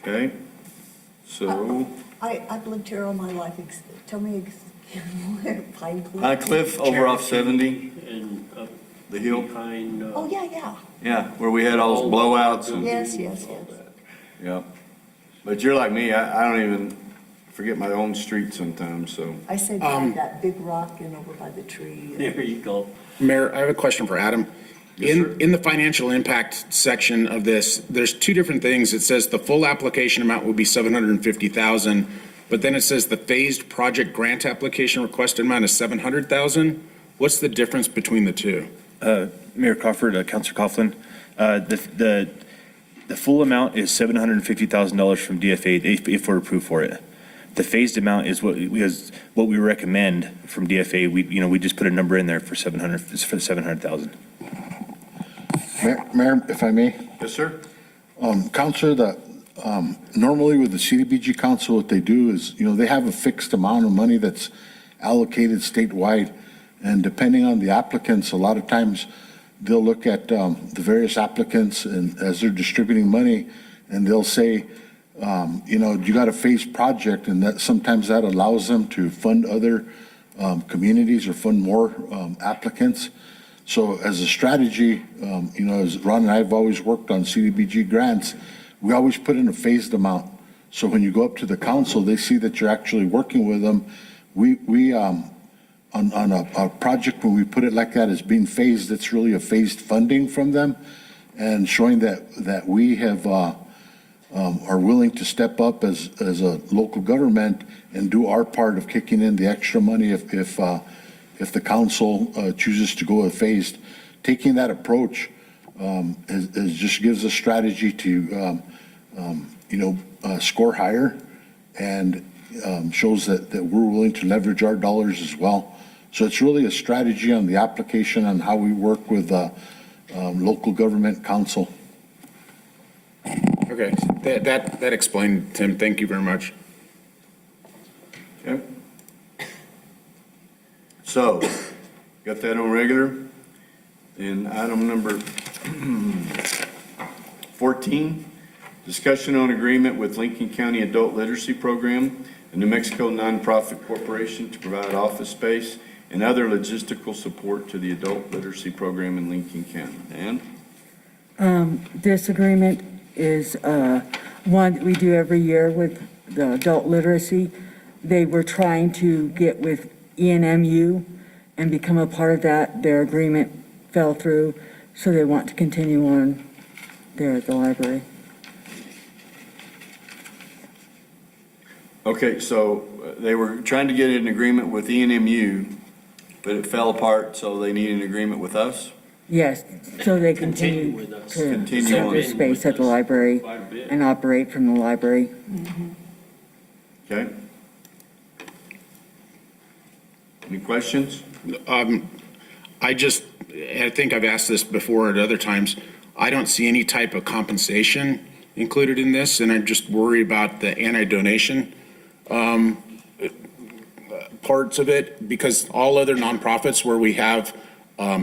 Okay? So, I've lived here all my life. Tell me where Pine Cliff. Pine Cliff over off 70, And up the hill. behind, Oh, yeah. Yeah, where we had all those blowouts and, Yes. yeah. But you're like me, I don't even forget my own street sometimes, so. I say by that big rock and over by the tree. there you go. Mayor, I have a question for Adam. Yes, sir. In the financial impact section of this, there's two different things. It says the full application amount will be $750,000, but then it says the phased project grant application requested amount is $700,000. What's the difference between the two? Mayor Crawford, Councilor Coughlin, the full amount is $750,000 from DFA if we're approved for it. The phased amount is what we recommend from DFA. We just put a number in there for 700,000. Mayor, if I may. Yes, sir. Counselor, normally with the CDBG council, what they do is, they have a fixed amount of money that's allocated statewide. And depending on the applicants, a lot of times they'll look at the various applicants and as they're distributing money, and they'll say, you got a phased project, and that sometimes that allows them to fund other communities or fund more applicants. So as a strategy, as Ron and I have always worked on CDBG grants, we always put in a phased amount. So when you go up to the council, they see that you're actually working with them. We on a project, when we put it like that as being phased, it's really a phased funding from them, and showing that we have are willing to step up as a local government and do our part of kicking in the extra money if the council chooses to go with phased. Taking that approach, just gives a strategy to, score higher and shows that we're willing to leverage our dollars as well. So it's really a strategy on the application on how we work with local government council. Okay, that explained, Tim. Thank you very much. Okay. So, got that on regular? And item number 14, discussion on agreement with Lincoln County Adult Literacy Program, a New Mexico nonprofit corporation to provide office space and other logistical support to the adult literacy program in Lincoln County. And This agreement is one that we do every year with the adult literacy. They were trying to get with ENMU and become a part of that. Their agreement fell through, so they want to continue on there at the library. okay, so they were trying to get an agreement with ENMU, but it fell apart, so they need an agreement with us? Yes, so they Continue continue with us. to Continue serve on. their space at the library Quite a bit. and operate from the library. Okay. Any questions? I think I've asked this before at other times. I don't see any type of compensation included in this, and I'm just worried about the anti-donation parts of it, because all other nonprofits where we have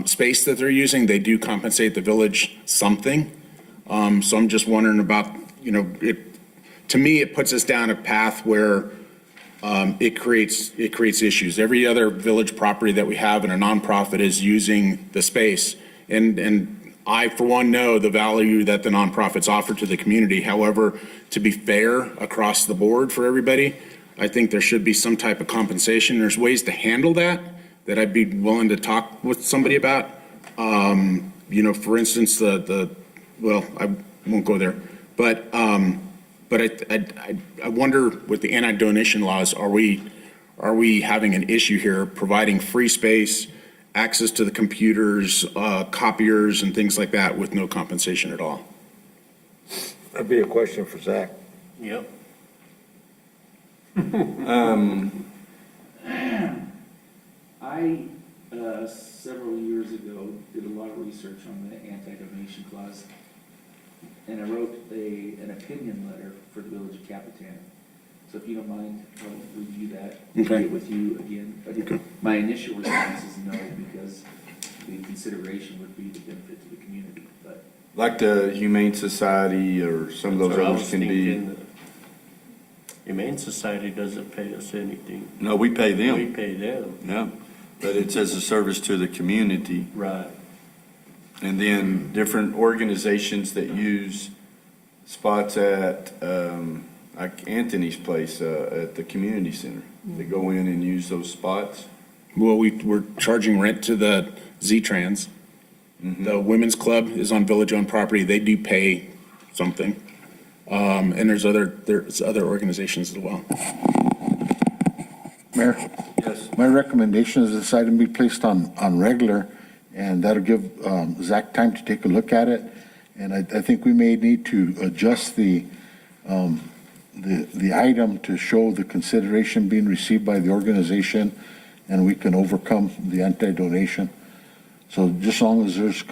space that they're using, they do compensate the village something. So I'm just wondering about, to me, it puts us down a path where it creates issues. Every other village property that we have in a nonprofit is using the space. And I, for one, know the value that the nonprofits offer to the community. However, to be fair across the board for everybody, I think there should be some type of compensation. There's ways to handle that I'd be willing to talk with somebody about. For instance, well, I won't go there, but I wonder with the anti-donation laws, are we having an issue here providing free space, access to the computers, copiers and things like that with no compensation at all? That'd be a question for Zach. Yep. I, several years ago, did a lot of research on the anti-donation clause, and I wrote an opinion letter for the village of Capitan. So if you don't mind, I'll review that, Okay. get with you again. But my initial response is no, because the consideration would be the benefit to the community, but. Like the Humane Society or some of those That's what I others was can be? thinking. Humane Society doesn't pay us anything. No, we pay We them, pay them. yeah. But it's as a service to the community. Right. And then different organizations that use spots at, like Anthony's place, at the community center. They go in and use those spots. Well, we're charging rent to the Z-Trans. The Women's Club is on village-owned property. They do pay something. And there's other organizations as well. Mayor, Yes. my recommendation is this item be placed on regular, and that'll give Zach time to take a look at it. And I think we may need to adjust the item to show the consideration being received by the organization, and we can overcome the anti-donation. So just as long as there's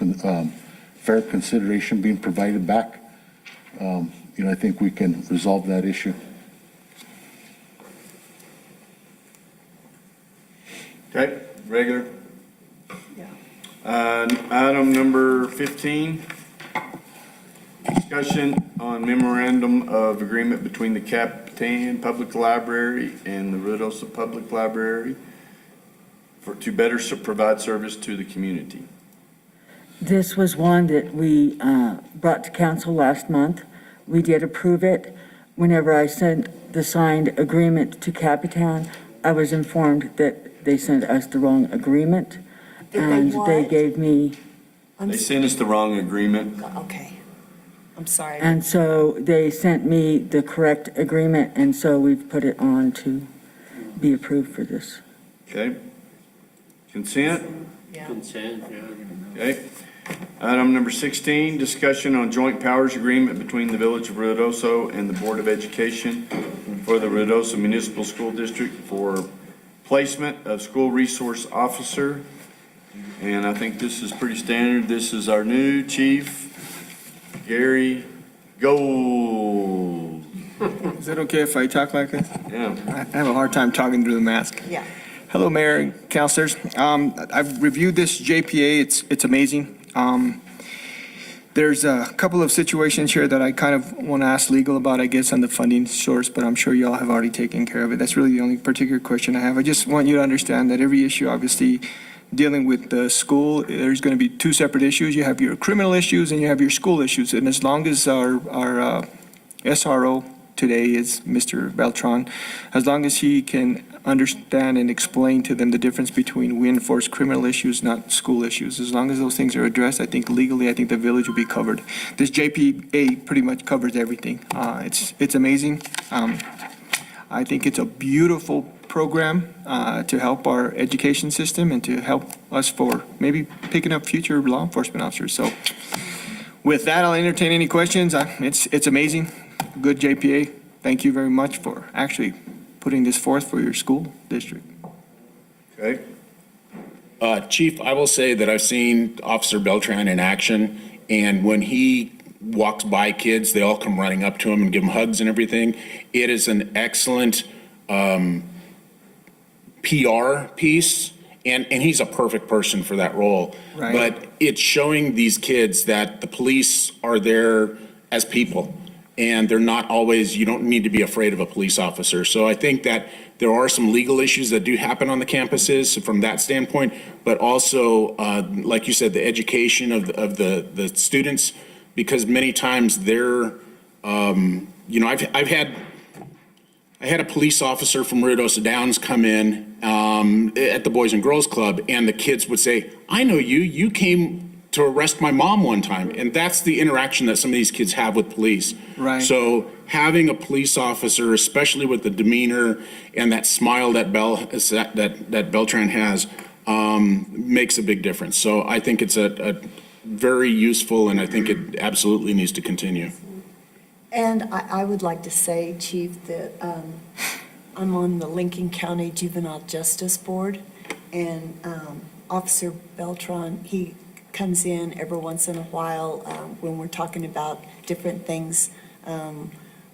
fair consideration being provided back, I think we can resolve that issue. Okay, regular. Yeah. Item number 15, discussion on memorandum of agreement between the Capitan Public Library and the Ruidoso Public Library to better provide service to the community. This was one that we brought to council last month. We did approve it. Whenever I sent the signed agreement to Capitan, I was informed that they sent us the wrong agreement. Did they And they what? gave me, They sent us the wrong agreement. Okay, I'm sorry. and so they sent me the correct agreement, and so we've put it on to be approved for this. Okay. Consent? Yeah. Consent, yeah. Okay. Item number 16, discussion on joint powers agreement between the Village of Ruidoso and the Board of Education for the Ruidoso Municipal School District for placement of school resource officer. And I think this is pretty standard. This is our new chief, Gary Gold. Is it okay if I talk like this? Yeah. I have a hard time talking through the mask. Yeah. Hello, Mayor and councilors. I've reviewed this JPA. It's amazing. There's a couple of situations here that I kind of want to ask legal about, I guess, on the funding source, but I'm sure y'all have already taken care of it. That's really the only particular question I have. I just want you to understand that every issue, obviously, dealing with the school, there's going to be two separate issues. You have your criminal issues and you have your school issues. And as long as our SRO today is Mr. Beltran, as long as he can understand and explain to them the difference between we enforce criminal issues, not school issues. As long as those things are addressed, I think legally, I think the village will be covered. This JPA pretty much covers everything. It's amazing. I think it's a beautiful program to help our education system and to help us for maybe picking up future law enforcement officers. So with that, I'll entertain any questions. It's amazing. Good JPA. Thank you very much for actually putting this forth for your school district. Okay. Chief, I will say that I've seen Officer Beltran in action, and when he walks by kids, they all come running up to him and give him hugs and everything. It is an excellent PR piece, and he's a perfect person for that role. Right. But it's showing these kids that the police are there as people, and they're not always, you don't need to be afraid of a police officer. So I think that there are some legal issues that do happen on the campuses from that standpoint, but also, like you said, the education of the students, because many times they're, I had a police officer from Ruidoso Downs come in at the Boys and Girls Club, and the kids would say, I know you came to arrest my mom one time. And that's the interaction that some of these kids have with police. Right. So having a police officer, especially with the demeanor and that smile that Beltran has, makes a big difference. So I think it's a very useful, and I think it absolutely needs to continue. And I would like to say, Chief, that I'm on the Lincoln County Juvenile Justice Board, and Officer Beltran, he comes in every once in a while when we're talking about different things,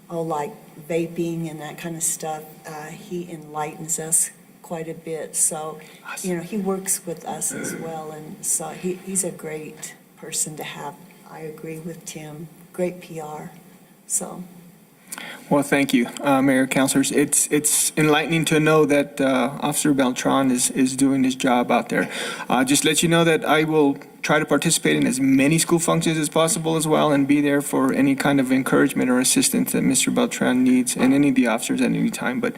like vaping and that kind of stuff. He enlightens us quite a bit. So, he works with us as well, and so he's a great person to have. I agree with Tim. Great PR. So. Well, thank you, Mayor, councilors. It's enlightening to know that Officer Beltran is doing his job out there. Just let you know that I will try to participate in as many school functions as possible as well, and be there for any kind of encouragement or assistance that Mr. Beltran needs, and any of the officers at any time. But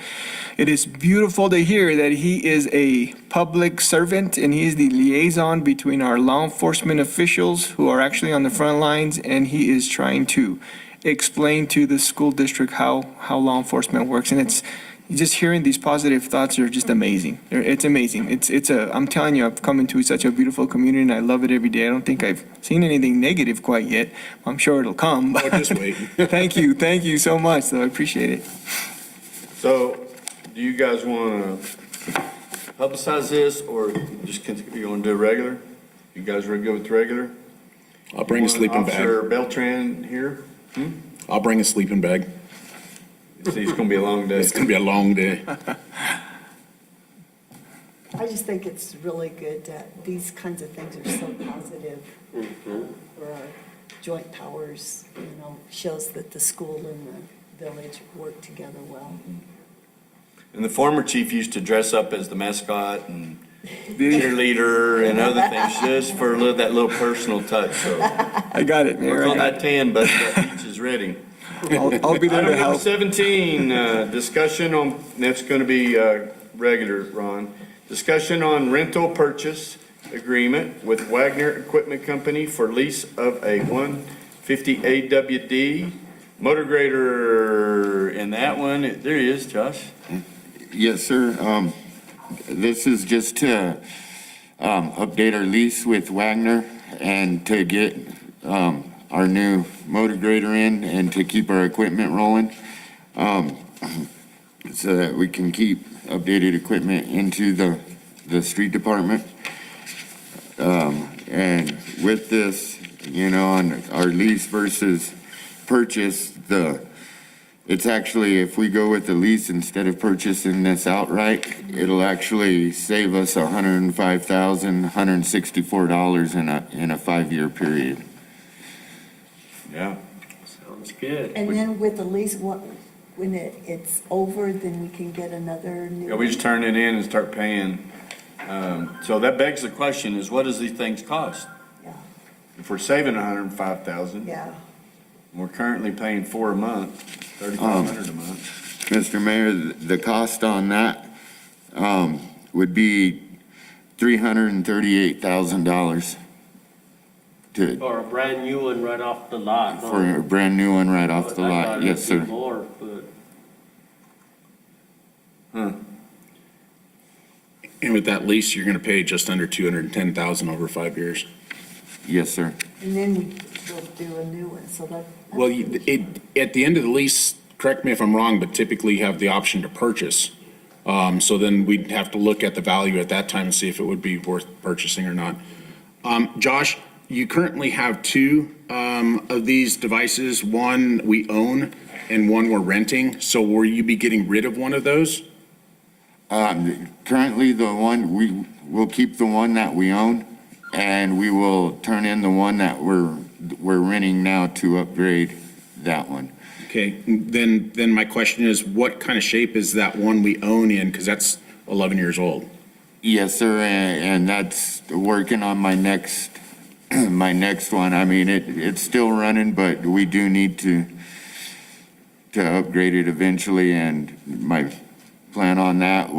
it is beautiful to hear that he is a public servant, and he is the liaison between our law enforcement officials who are actually on the front lines, and he is trying to explain to the school district how law enforcement works. And it's just hearing these positive thoughts are just amazing. It's amazing. I'm telling you, I've come into such a beautiful community, and I love it every day. I don't think I've seen anything negative quite yet. I'm sure it'll come. Oh, just wait. Thank you so much, though. I appreciate it. So, do you guys want to publicize this, or just continue, you want to do regular? You guys are good with regular? I'll bring a sleeping bag. Officer Beltran here? I'll bring a sleeping bag. It's going to be a long day. It's going to be a long day. I just think it's really good that these kinds of things are so positive for our joint powers, shows that the school and the village work together well. And the former chief used to dress up as the mascot and cheerleader and other things, just for that little personal touch. So I got it, Mayor. work on that tan, but that beach is ready. I'll be there to Item number help. 17, discussion on, that's going to be regular, Ron. Discussion on rental purchase agreement with Wagner Equipment Company for lease of a 150 AWD motor grader. And that one, there he is, Josh. Yes, sir. This is just to update our lease with Wagner. and to get our new motor grader in and to keep our equipment rolling, so that we can keep updated equipment into the street department. And with this, on our lease versus purchase, it's actually, if we go with the lease instead of purchasing this outright, it'll actually save us $105,164 in a 5-year period. Yeah. Sounds good. And then with the lease, when it's over, then we can get another new. Yeah, we just turn it in and start paying. So that begs the question is, what does these things cost? Yeah. If we're saving $105,000, Yeah. we're currently paying $4 a month, $3,500 a month. Mr. Mayor, the cost on that would be $338,000 Or a brand new one right off the lot. for a brand new one right off the I lot. thought Yes, it'd be sir. more, but And with that lease, you're going to pay just under $210,000 over 5 years. Yes, sir. And then we'll do a new one, so that. Well, at the end of the lease, correct me if I'm wrong, but typically you have the option to purchase. So then we'd have to look at the value at that time and see if it would be worth purchasing or not. Josh, you currently have two of these devices. One we own and one we're renting. So will you be getting rid of one of those? Currently, we will keep the one that we own, and we will turn in the one that we're renting now to upgrade that one. Okay, then my question is, what kind of shape is that one we own in? Because that's 11 years old. Yes, sir, and that's working on my next one. I mean, it's still running, but we do need to upgrade it eventually, and my plan on that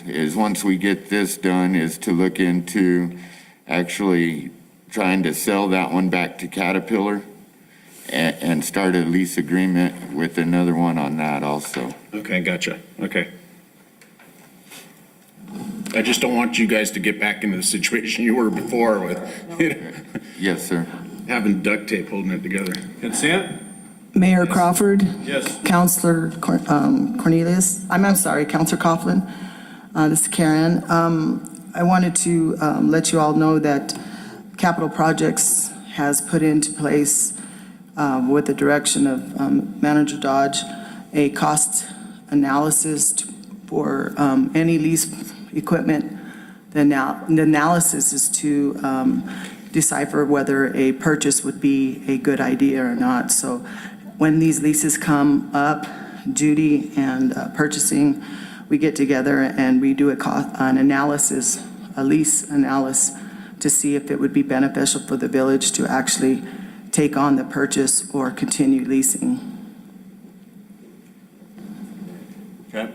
is once we get this done, is to look into actually trying to sell that one back to Caterpillar and start a lease agreement with another one on that also. Okay, gotcha. Okay. I just don't want you guys to get back into the situation you were before with Yes, sir. having duct tape holding it together. Consent? Mayor Crawford, Yes. Counselor Cornelius, I'm sorry, Counselor Coughlin, this is Karen. I wanted to let you all know that Capital Projects has put into place, with the direction of Manager Dodge, a cost analysis for any lease equipment. The analysis is to decipher whether a purchase would be a good idea or not. So when these leases come up, Judy and purchasing, we get together and we do an analysis, a lease analysis, to see if it would be beneficial for the village to actually take on the purchase or continue leasing. Okay.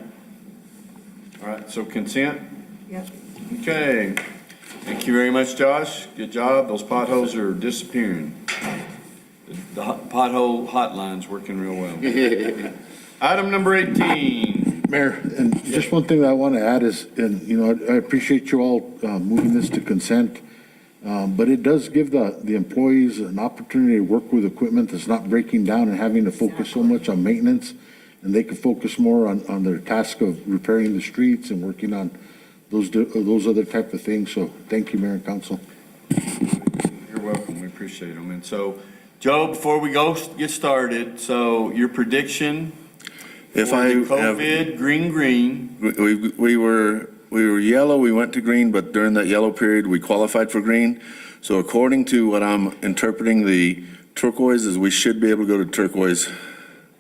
All right, so consent? Yep. Okay. Thank you very much, Josh. Good job. Those potholes are disappearing. The pothole hotline's working real well. Item number 18. Mayor, and just one thing that I want to add is, and, I appreciate you all moving this to consent, but it does give the employees an opportunity to work with equipment that's not breaking down and having to focus so much on maintenance, and they can focus more on their task of repairing the streets and working on those other type of things. So thank you, Mayor and Council. You're welcome. We appreciate them. And so, Joe, before we get started, so your prediction If for I the have, COVID green. we were yellow, we went to green, but during that yellow period, we qualified for green. So according to what I'm interpreting, the turquoise is we should be able to go to turquoise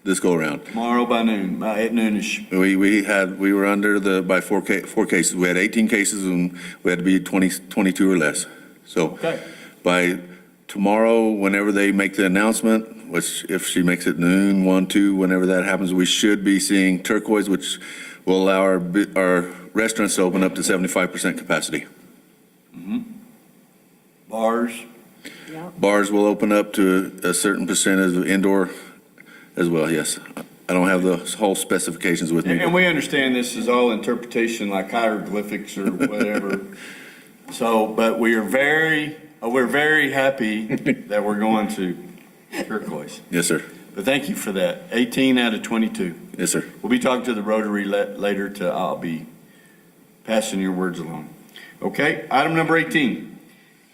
this go around. Tomorrow by noon, at noonish. We were under by four cases. We had 18 cases and we had to be 22 or less. So Okay. by tomorrow, whenever they make the announcement, which if she makes it noon, 1, 2, whenever that happens, we should be seeing turquoise, which will allow our restaurants to open up to 75% capacity. Bars. Bars will open up to a certain percentage of indoor as well, yes. I don't have the whole specifications with me. And we understand this is all interpretation like hieroglyphics or whatever. So, but we are very we're very happy that we're going to turquoise. Yes, sir. But thank you for that. 18 out of 22. Yes, sir. We'll be talking to the Rotary later I'll be passing your words along. Okay, item number 18.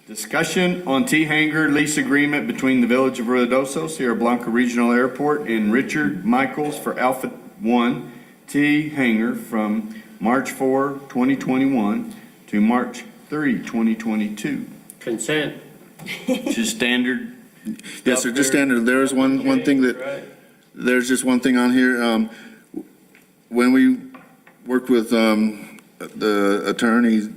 Discussion on T-Hanger lease agreement between the Village of Ruidoso, Sierra Blanca Regional Airport, and Richard Michaels for Alpha 1 T-Hanger from March 4, 2021 to March 3, 2022. Consent. Just standard. Yes, sir, just standard. There's one thing that, there's just one thing on here. When we worked with the attorney,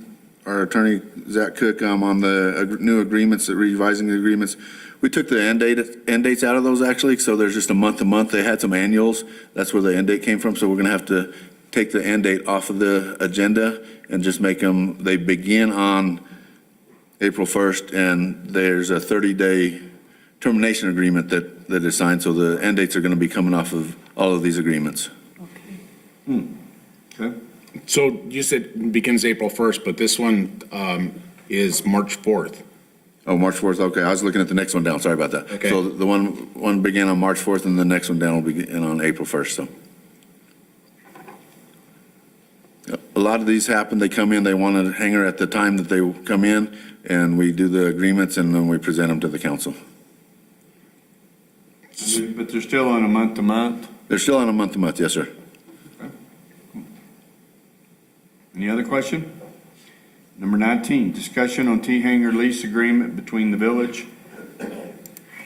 our attorney Zach Cook, on the new agreements, the revising the agreements, we took the end dates out of those actually, so there's just a month to month. They had some annuals. That's where the end date came from, so we're gonna have to take the end date off of the agenda and just make them, they begin on April 1st, and there's a 30-day termination agreement that is signed, so the end dates are going to be coming off of all of these agreements. Okay. So you said it begins April 1st, but this one is March 4th. Oh, March 4th, okay, I was looking at the next one down, sorry about that. Okay. So the one began on March 4th, and the next one down will begin on April 1st, so. A lot of these happen, they come in, they want a hanger at the time that they come in, and we do the agreements, and then we present them to the council. But they're still on a month-to-month? They're still on a month-to-month, yes, sir. Any other question? Number 19, discussion on T-Hanger lease agreement between the Village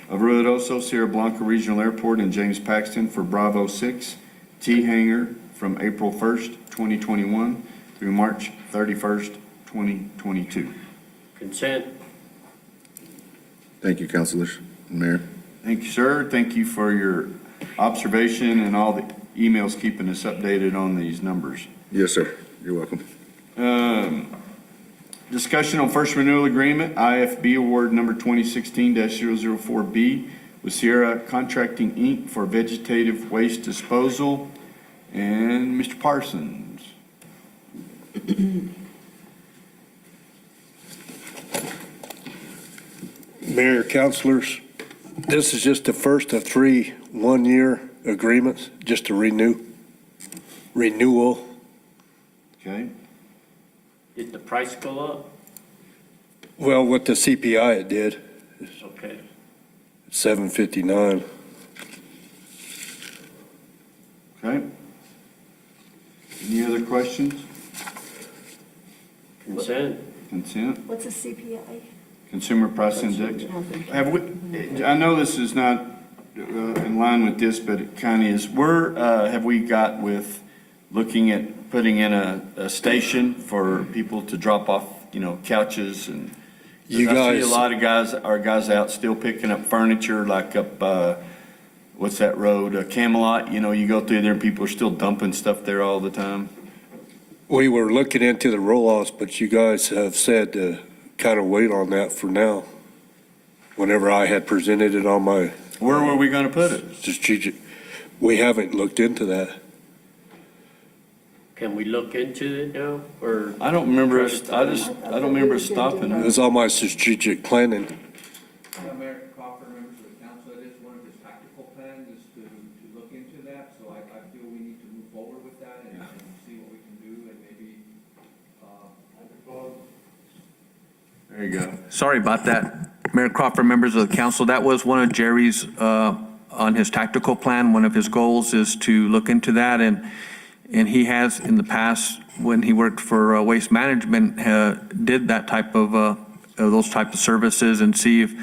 of Ruidoso, Sierra Blanca Regional Airport, and James Paxton for Bravo 6 T-Hanger from April 1st, 2021 through March 31st, 2022. Consent. Thank you, councilors and mayor. Thank you, sir. Thank you for your observation and all the emails keeping us updated on these numbers. Yes, sir, you're welcome. Discussion on first renewal agreement, IFB award number 2016-004B with Sierra Contracting, Inc. for vegetative waste disposal. And Mr. Parsons. Mayor, councilors, this is just the first of 3 one-year agreements, just a renewal. Okay. Did the price go up? Well, with the CPI, it did, Okay. $7.59. Okay. Any other questions? Consent. Consent? What's a CPI? Consumer Price Index. Have we, I know this is not in line with this, but it kind of is. Have we got with looking at putting in a station for people to drop off, couches and? You I guys. see a lot of our guys out still picking up furniture, like up, what's that road, Camelot, you go through there and people are still dumping stuff there all the time. We were looking into the roll-offs, but you guys have said to kind of wait on that for now. Whenever I had presented it on my Where were we gonna put it? strategic, we haven't looked into that. Can we look into it now, or? I don't remember us, I don't remember us stopping It it. was on my strategic planning. Mayor Crawford, members of the council, that is one of his tactical plans, is to look into that, so I feel we need to move forward with that and see what we can do, and maybe, There you go. Sorry about that. Mayor Crawford, members of the council, that was one of Jerry's, on his tactical plan. One of his goals is to look into that, and he has in the past, when he worked for Waste Management, did that type of, those type of services, and see if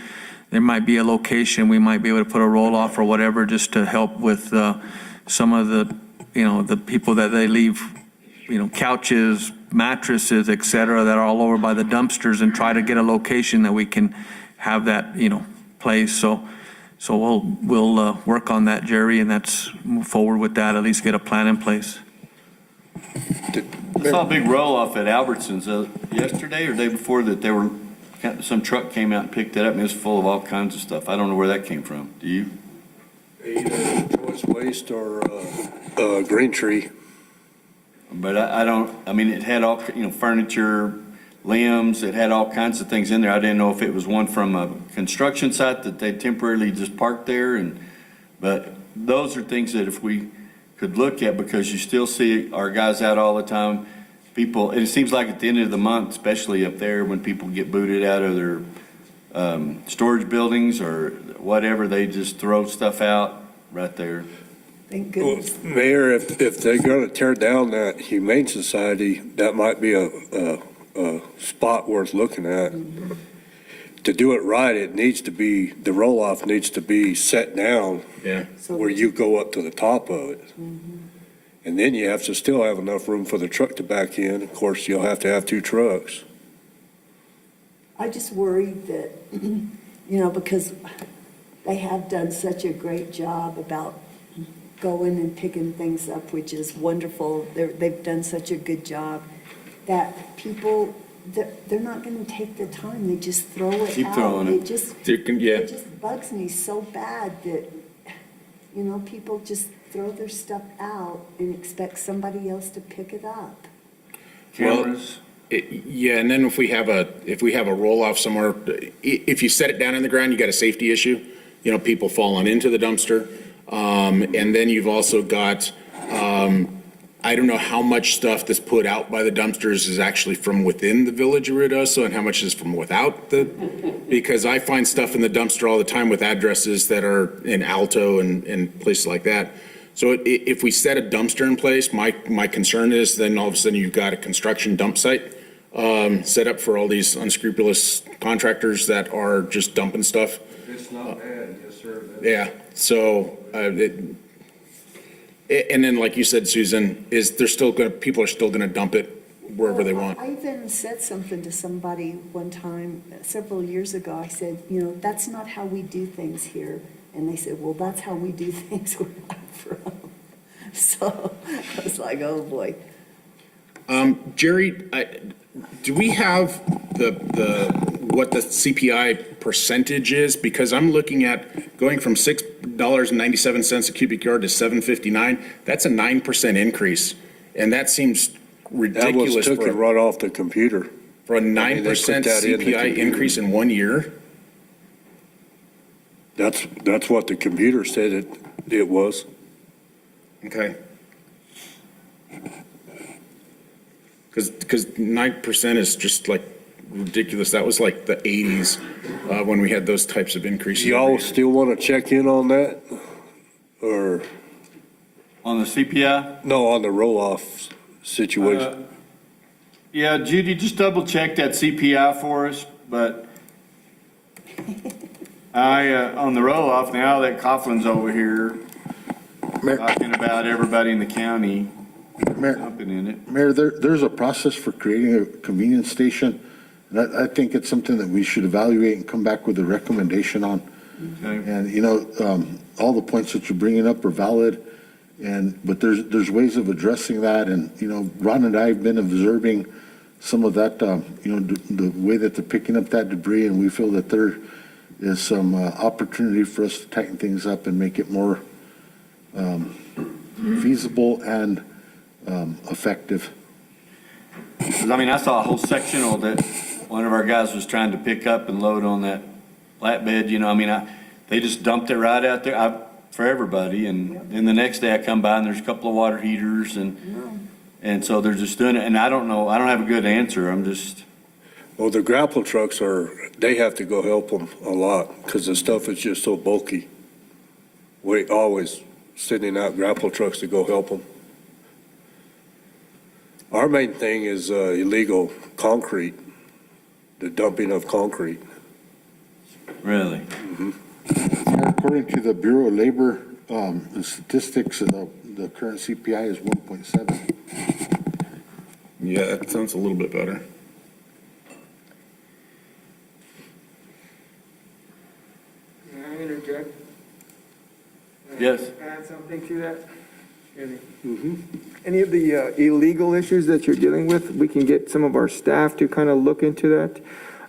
there might be a location, we might be able to put a roll-off or whatever, just to help with some of the, the people that they leave, couches, mattresses, et cetera, that are all over by the dumpsters, and try to get a location that we can have that, place. So we'll work on that, Jerry, and that's move forward with that, at least get a plan in place. I saw a big roll-off at Albertsons yesterday or day before that some truck came out and picked it up and it was full of all kinds of stuff. I don't know where that came from. Do you? Either Choice Waste or Green Tree. But I don't, it had all, furniture, limbs. It had all kinds of things in there. I didn't know if it was one from a construction site that they temporarily just parked there. But those are things that if we could look at, because you still see our guys out all the time. People, and it seems like at the end of the month, especially up there, when people get booted out of their storage buildings or whatever, they just throw stuff out right there. Thank goodness. Mayor, if they're going to tear down that Humane Society, that might be a spot worth looking at. To do it right, it needs to be, the roll-off needs to be set down where you go up to the top of it. And then you have to still have enough room for the truck to back in. Of course, you'll have to have 2 trucks. I just worry that, because they have done such a great job about going and picking things up, which is wonderful. They've done such a good job that people, they're not going to take the time. They just throw it out. Keep throwing it. It just bugs me so bad that, people just throw their stuff out and expect somebody else to pick it up. Cameras. Yeah, and then if we have a roll-off somewhere, if you set it down in the ground, you got a safety issue. People falling into the dumpster. And then you've also got, I don't know how much stuff that's put out by the dumpsters is actually from within the village of Ruidoso and how much is from without because I find stuff in the dumpster all the time with addresses that are in Alto and places like that. So if we set a dumpster in place, my concern is then all of a sudden you've got a construction dump site set up for all these unscrupulous contractors that are just dumping stuff. It's not bad, yes, sir. Yeah, so, and then like you said, Susan, people are still gonna dump it wherever they want. I even said something to somebody one time, several years ago. I said, that's not how we do things here. And they said, well, that's how we do things where I'm from. So I was like, oh, boy. Jerry, do we have what the CPI percentage is? Because I'm looking at going from $6.97 a cubic yard to $7.59. That's a 9% increase. And that seems ridiculous. That was taken right off the computer. For a 9% CPI increase in 1 year? That's what the computer said it was. Okay. Because 9% is just like ridiculous. That was like the 80s when we had those types of increases. Y'all still want to check in on that? Or? On the CPI? No, on the roll-off situation. Yeah, Judy, just double check that CPI for us, but on the roll-off now that Coughlin's over here talking about everybody in the county dumping in it. Mayor, there's a process for creating a convenience station, and I think it's something that we should evaluate and come back with a recommendation on. Okay. And, all the points that you're bringing up are valid, but there's ways of addressing that, and, Ron and I have been observing some of that, the way that they're picking up that debris, and we feel that there is some opportunity for us to tighten things up and make it more feasible and effective. I saw a whole sectional that one of our guys was trying to pick up and load on that flatbed, they just dumped it right out there for everybody. And then the next day I come by and there's a couple of water heaters and so they're just doing it. And I don't know, I don't have a good answer. Well, the grapple trucks they have to go help them a lot because the stuff is just so bulky. We always sending out grapple trucks to go help them. Our main thing is illegal concrete, the dumping of concrete. Really? Mm-hmm. According to the Bureau of Labor, the statistics, the current CPI is 1.7. Yeah, that sounds a little bit better. Can I interject? Yes. Add something to that? Any of the illegal issues that you're dealing with, we can get some of our staff to kind of look into that.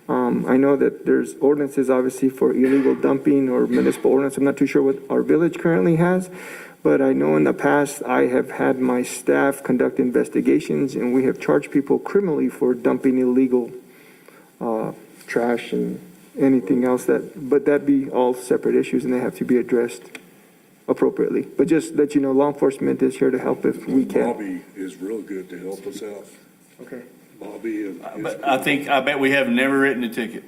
I know that there's ordinances obviously for illegal dumping or municipal ordinance. I'm not too sure what our village currently has, but I know in the past I have had my staff conduct investigations and we have charged people criminally for dumping illegal trash and anything else but that'd be all separate issues and they have to be addressed appropriately. But just let you know, law enforcement is here to help if we can. Bobby is real good to help us out. Okay. Bobby is. But I bet we have never written a ticket.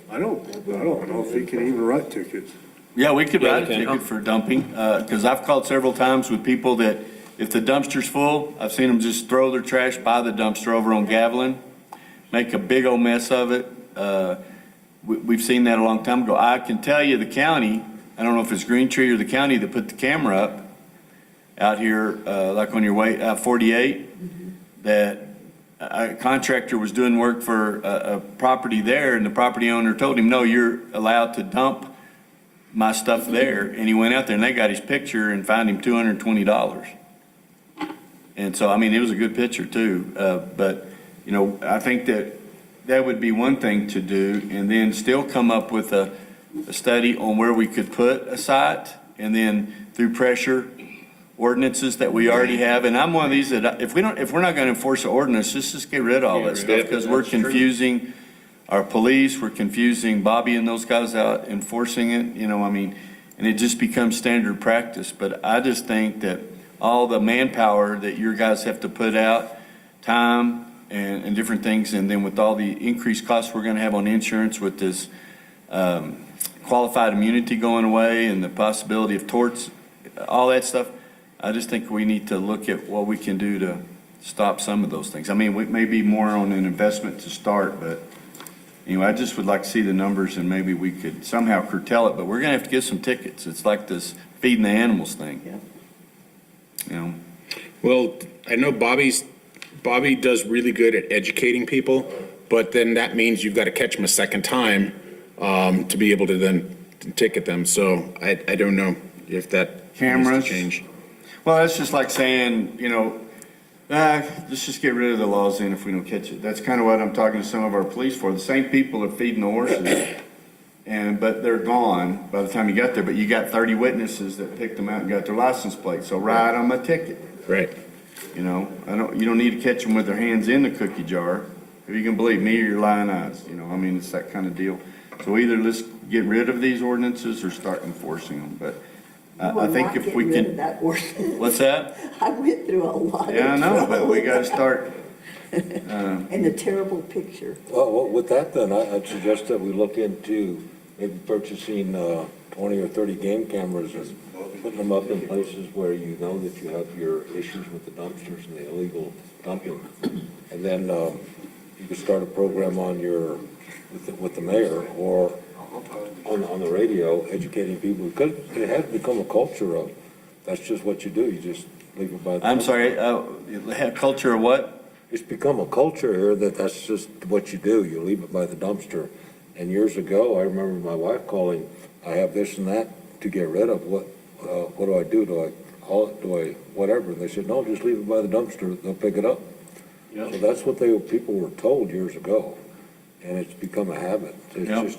I don't know if he can even write tickets. Yeah, we could Yeah, write a we can. ticket for dumping, because I've called several times with people that if the dumpster's full, I've seen them just throw their trash by the dumpster over on Gavilan, make a big old mess of it. We've seen that a long time ago. I can tell you the county, I don't know if it's Green Tree or the county that put the camera up out here, like on your way, 48, that a contractor was doing work for a property there, and the property owner told him, no, you're allowed to dump my stuff there. And he went out there and they got his picture and fined him $220. And so, I mean, it was a good picture too. But, you know, I think that would be one thing to do, and then still come up with a study on where we could put a site, and then through pressure ordinances that we already have. And I'm one of these that if we're not going to enforce the ordinance, just get rid of all that stuff, because we're confusing our police, we're confusing Bobby and those guys out enforcing it, you know, I mean, and it just becomes standard practice. But I just think that all the manpower that your guys have to put out, time and different things, and then with all the increased costs we're going to have on insurance with this qualified immunity going away and the possibility of torts, all that stuff, I just think we need to look at what we can do to stop some of those things. I mean, we may be more on an investment to start, but anyway, I just would like to see the numbers, and maybe we could somehow curtail it, but we're going to have to get some tickets. It's like this feeding the animals thing. Yeah. You know? Well, I know Bobby does really good at educating people, but then that means you've got to catch them a second time to be able to then ticket them. So I don't know if that Cameras. needs to change. Well, that's just like saying, you know, let's just get rid of the laws then if we don't catch it. That's kind of what I'm talking to some of our police for. The same people are feeding the horses, but they're gone by the time you got there. But you got 30 witnesses that picked them out and got their license plate. So write them a ticket. Right. You know, you don't need to catch them with their hands in the cookie jar. If you can believe me or your lying eyes, you know, I mean, it's that kind of deal. So either let's get rid of these ordinances or start enforcing them. But I think if we can. What's that? I went through a lot of Yeah, I know, but trouble. we got to start. And a terrible picture. Well, with that then, I'd suggest that we look into maybe purchasing 20 or 30 game cameras and putting them up in places where you know that you have your issues with the dumpsters and the illegal dumping. And then you could start a program on with the mayor or on the radio, educating people, because it has become a culture of, that's just what you do, you just leave it by the I'm dumpster. sorry, culture of what? It's become a culture here that's just what you do, you leave it by the dumpster. And years ago, I remember my wife calling, I have this and that to get rid of, what do I do? Do I haul it, do I, whatever? And they said, no, just leave it by the dumpster, they'll pick it up. Yep. So that's what people were told years ago, and it's become a habit. It's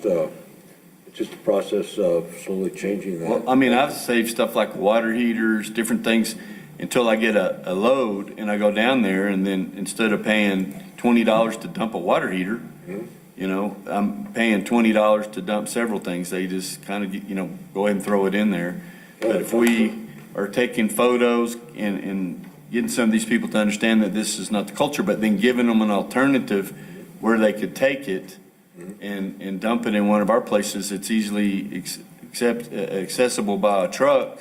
just a process of slowly changing that. Well, I mean, I've saved stuff like water heaters, different things, until I get a load and I go down there, and then instead of paying $20 to dump a water heater, you know, I'm paying $20 to dump several things. They just kind of, you know, go ahead and throw it in there. But if we are taking photos and getting some of these people to understand that this is not the culture, but then giving them an alternative where they could take it and dump it in one of our places, it's easily accessible by a truck.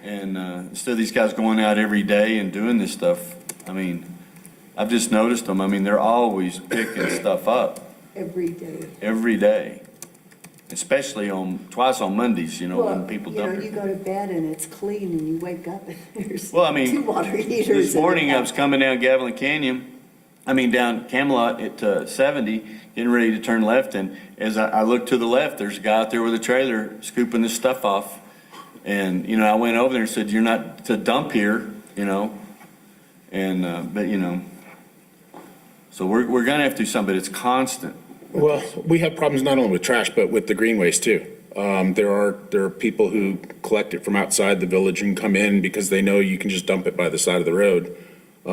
And instead of these guys going out every day and doing this stuff, I mean, I've just noticed them. I mean, they're always picking stuff up. Every day. Every day. Especially twice on Mondays, you know, when people dump You it. go to bed and it's clean and you wake up and there's Well, I mean, two water heaters. this in morning the I was coming down Gavilan Canyon, down Camelot at 70, getting ready to turn left, and as I looked to the left, there's a guy out there with a trailer scooping this stuff off. And, you know, I went over there and said, you're not to dump here, you know, and, but, you know, so we're going to have to do something, but it's constant. Well, we have problems not only with trash, but with the greenways too. There are people who collect it from outside the village and come in because they know you can just dump it by the side of the road.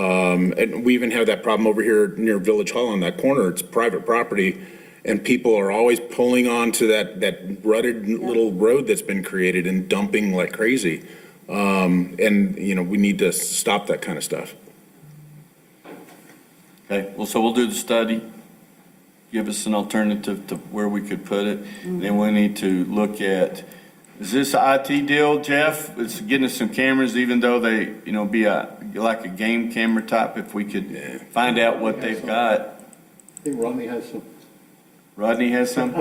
And we even have that problem over here near Village Hall on that corner. It's private property. And people are always pulling onto that rutted little road that's been created and dumping like crazy. And, you know, we need to stop that kind of stuff. Okay, well, so we'll do the study, give us an alternative to where we could put it. Then we need to look at, is this an IT deal, Jeff? It's getting us some cameras, even though they, you know, be like a game camera type, if we could find out what they've got. I think Rodney has some. Rodney has some?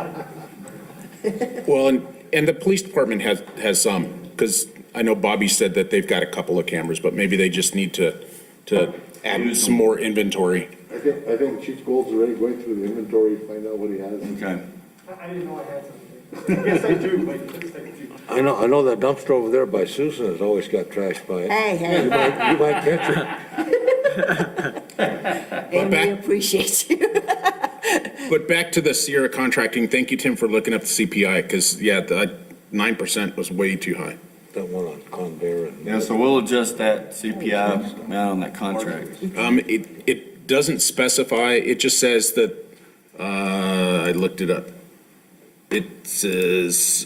Well, and the police department has some, because I know Bobby said that they've got a couple of cameras, but maybe they just need to add some more inventory. I think Chief Gold's already going through the inventory, to find out what he has. Okay. I didn't know I had something. Yes, I do, but yes, I do. I know that dumpster over there by Susan has always got trashed by it. Hey, You might catch it. and we appreciate you. But back to the Sierra contracting, thank you, Tim, for looking up the CPI, because, yeah, the 9% was way too high. That one on Convair and. Yeah, so we'll adjust that CPI amount on that contract. It doesn't specify, it just says that, I looked it up. It says,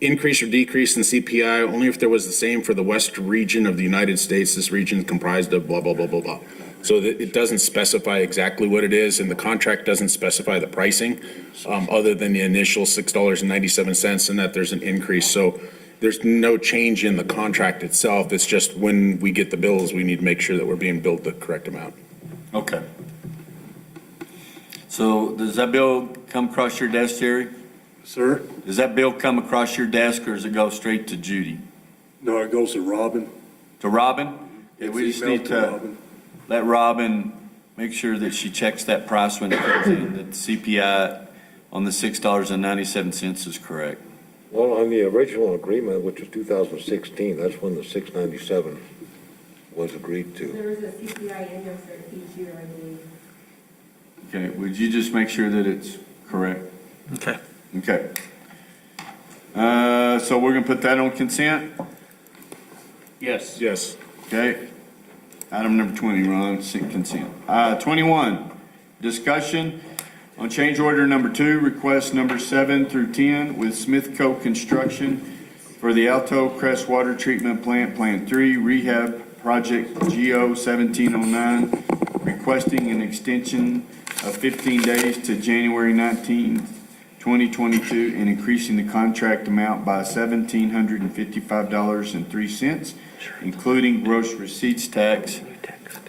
increase or decrease in CPI only if there was the same for the west region of the United States. This region is comprised of blah, blah, blah, blah, blah. So that it doesn't specify exactly what it is, and the contract doesn't specify the pricing, other than the initial $6.97, and that there's an increase. So there's no change in the contract itself. It's just when we get the bills, we need to make sure that we're being billed the correct amount. Okay. So does that bill come across your desk, Jerry? Sir? Does that bill come across your desk, or does it go straight to Judy? No, it goes to Robin. To Robin? Okay, we It's just need emailed to Robin. let Robin make sure that she checks that price when it comes in, that the CPI on the $6.97 is correct. Well, on the original agreement, which was 2016, that's when the 697 was agreed to. There was a CPI in there for each year, I believe. Okay, would you just make sure that it's correct? Okay. Okay. So we're gonna put that on consent? Yes. Yes. Okay. Item number 20, Ron, consent. 21, discussion on change order number 2, request number 7 through 10 with Smith Co. Construction for the Alto Crest Water Treatment Plant, Plant 3, Rehab Project GO 1709, requesting an extension of 15 days to January 19, 2022, and increasing the contract amount by $1,755.03, including gross receipts tax.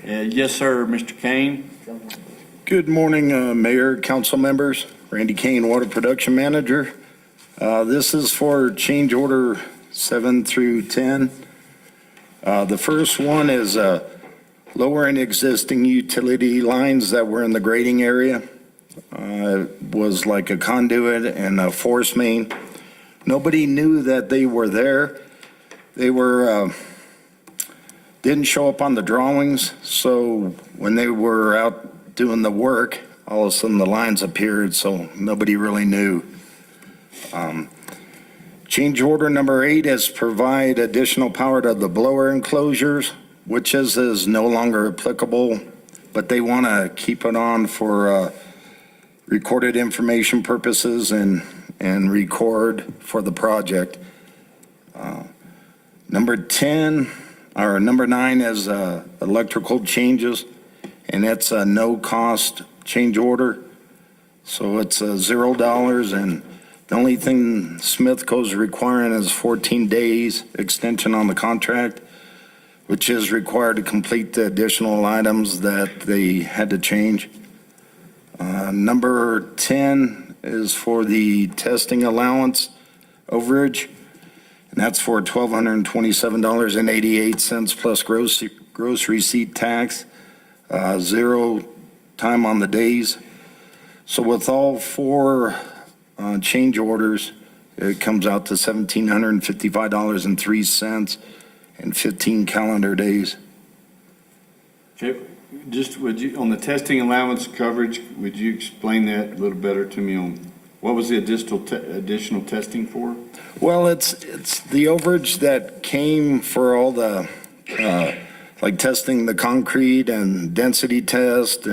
Yes, sir, Mr. Kane. Good morning, Mayor, council members. Randy Kane, Water Production Manager. This is for change order 7 through 10. The first one is lowering existing utility lines that were in the grading area. Was like a conduit and a force main. Nobody knew that they were there. They were didn't show up on the drawings, so when they were out doing the work, all of a sudden the lines appeared, so nobody really knew. Change order number 8 is provide additional power to the blower enclosures, which is no longer applicable, but they want to keep it on for recorded information purposes and record for the project. Number 9 is electrical changes, and it's a no-cost change order. So it's $0, and the only thing Smithco's requiring is 14 days extension on the contract, which is required to complete the additional items that they had to change. Number 10 is for the testing allowance overage, and that's for $1,227.88 plus gross receipt tax, 0 time on the days. So with all 4 change orders, it comes out to $1,755.03 and 15 calendar days. Okay, just would you, on the testing allowance coverage, would you explain that a little better to me on what was the additional testing for? Well, it's the overage that came for all the like testing the concrete and density test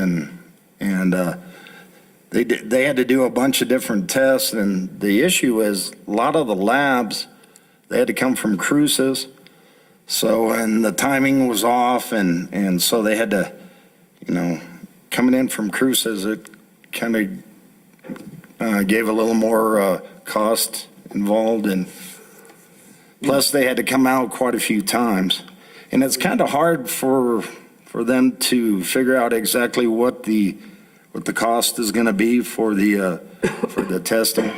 they had to do a bunch of different tests, and the issue is a lot of the labs, they had to come from cruises. So, and the timing was off, and so they had to, coming in from cruises, it kind of gave a little more cost involved, and plus they had to come out quite a few times. And it's kind of hard for them to figure out exactly what the cost is going to be for the testing.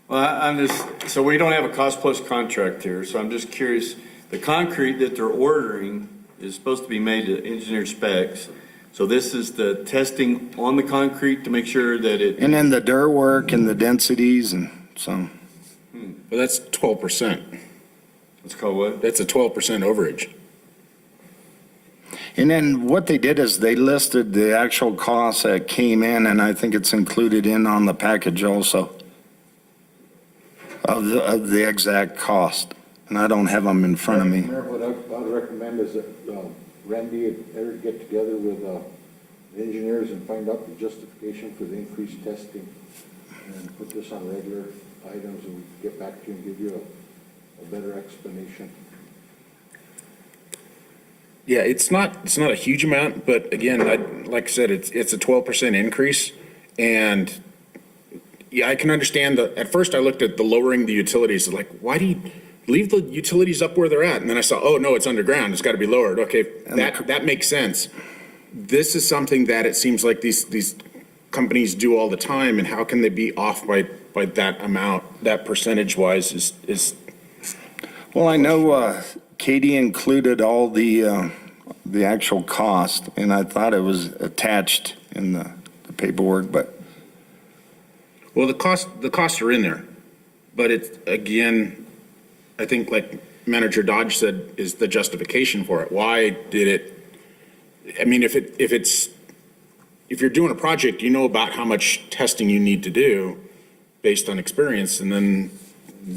Well, so we don't have a cost plus contract here, so I'm just curious, the concrete that they're ordering is supposed to be made to engineered specs. So this is the testing on the concrete to make sure that it. And then the dirt work and the densities and so. Well, that's 12%. It's called what? That's a 12% overage. And then what they did is they listed the actual costs that came in, and I think it's included in on the package also of the exact cost. And I don't have them in front of me. Mayor, what I'd recommend is that Randy and Eric get together with the engineers and find out the justification for the increased testing and put this on regular items, and we can get back to you and give you a better explanation. Yeah, it's not a huge amount, but again, like I said, it's a 12% increase. And yeah, I can understand at first I looked at the lowering the utilities, like, why do you leave the utilities up where they're at? And then I saw, oh no, it's underground, it's gotta be lowered. Okay, that makes sense. This is something that it seems like these companies do all the time, and how can they be off by that amount, that percentage wise is. Well, I know Katie included all the actual cost, and I thought it was attached in the paperwork, but. Well, the costs are in there, but it's, again, I think like Manager Dodge said, is the justification for it. Why did it, I mean, if you're doing a project, you know about how much testing you need to do based on experience, and then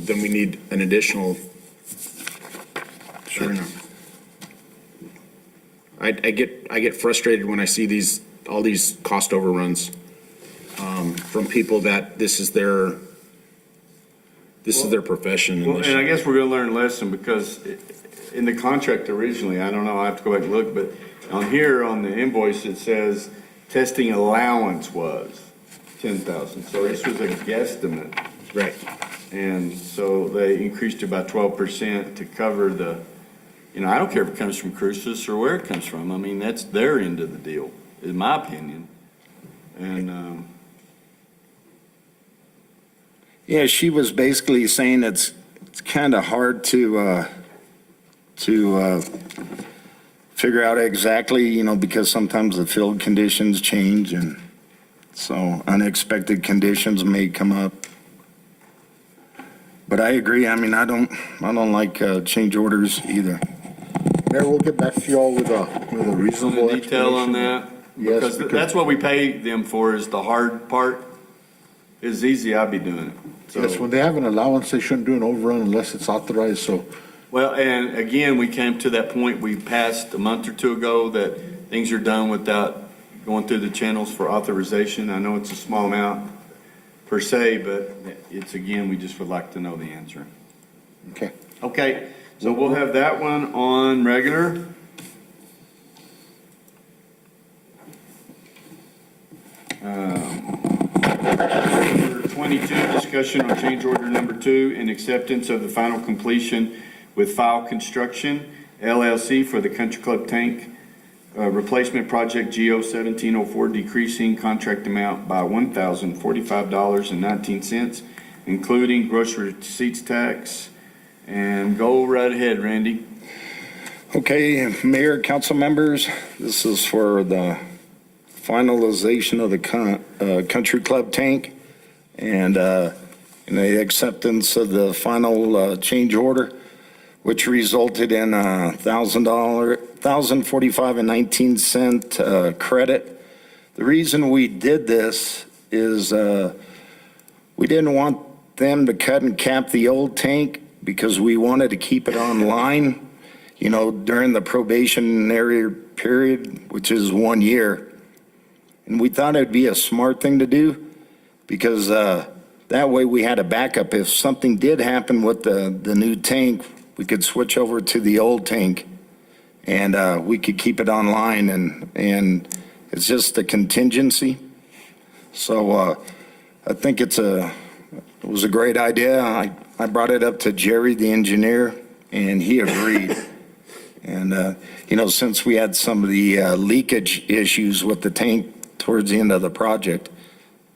we need an additional. Sure enough. I get frustrated when I see all these cost overruns from people that this is their profession. Well, and I guess we're gonna learn a lesson, because in the contract originally, I don't know, I have to go back and look, but on here, on the invoice, it says testing allowance was 10,000. So this was a guesstimate. Right. And so they increased it by 12% to cover the, I don't care if it comes from Crucis or where it comes from. I mean, that's their end of the deal, in my opinion. And, Yeah, she was basically saying it's kind of hard to figure out exactly, because sometimes the field conditions change, and so unexpected conditions may come up. But I agree. I mean, I don't like change orders either. Mayor, we'll get back to you all with a reasonable some detail on that. Yes, Because that's what we pay them for, is the hard part. It's easy, I'd be doing it. So. Yes, when they have an allowance, they shouldn't do an overrun unless it's authorized, so. Well, and again, we came to that point we passed a month or two ago that things are done without going through the channels for authorization. I know it's a small amount per se, but it's, again, we just would like to know the answer. Okay. Okay, so we'll have that one on regular. Number 22, discussion on change order number 2 and acceptance of the final completion with File Construction LLC for the Country Club tank replacement project GO 1704, decreasing contract amount by $1,045.19, including grocery receipts tax. And go right ahead, Randy. Okay, Mayor, council members, this is for the finalization of the Country Club tank and the acceptance of the final change order, which resulted in $1,045.19 credit. The reason we did this is we didn't want them to cut and cap the old tank because we wanted to keep it online. during the probationary period, which is 1 year. And we thought it'd be a smart thing to do because that way we had a backup. If something did happen with the new tank, we could switch over to the old tank and we could keep it online and it's just a contingency. So I think it was a great idea. I brought it up to Jerry, the engineer, and he agreed. And, since we had some of the leakage issues with the tank towards the end of the project,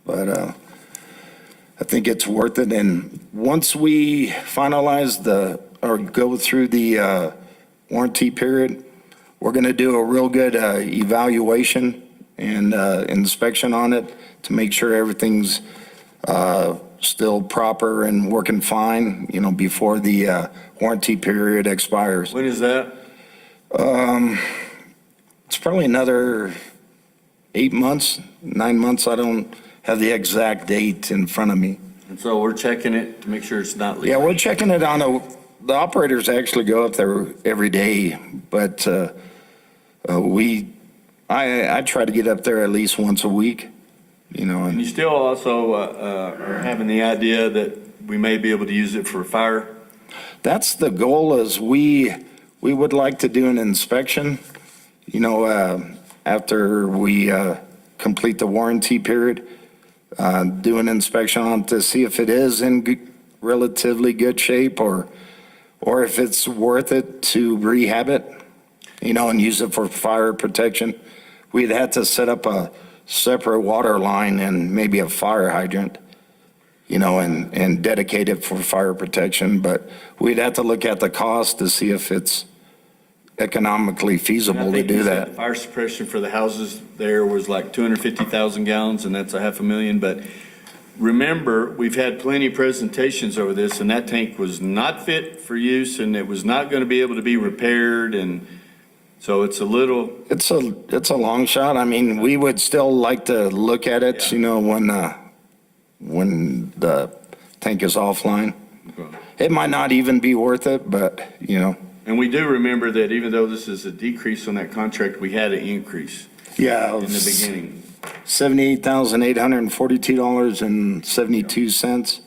but I think it's worth it. And once we finalize or go through the warranty period, we're going to do a real good evaluation and inspection on it to make sure everything's still proper and working fine, before the warranty period expires. When is that? It's probably another 8 months, 9 months. I don't have the exact date in front of me. And so we're checking it to make sure it's not leaking. Yeah, we're checking it on the operators actually go up there every day, but I try to get up there at least once a week, And you still also are having the idea that we may be able to use it for fire? That's the goal. Is we would like to do an inspection, after we complete the warranty period, do an inspection on it to see if it is in relatively good shape or if it's worth it to rehab it, and use it for fire protection. We'd have to set up a separate water line and maybe a fire hydrant, and dedicate it for fire protection. But we'd have to look at the cost to see if it's economically feasible to do that. Fire suppression for the houses there was like 250,000 gallons, and that's $500,000. But remember, we've had plenty of presentations over this, and that tank was not fit for use, and it was not going to be able to be repaired, and so it's a little. It's a long shot. I mean, we would still like to look at it, when the tank is offline. It might not even be worth it, but. And we do remember that even though this is a decrease on that contract, we had an increase. Yeah. In the beginning. $78,842.72,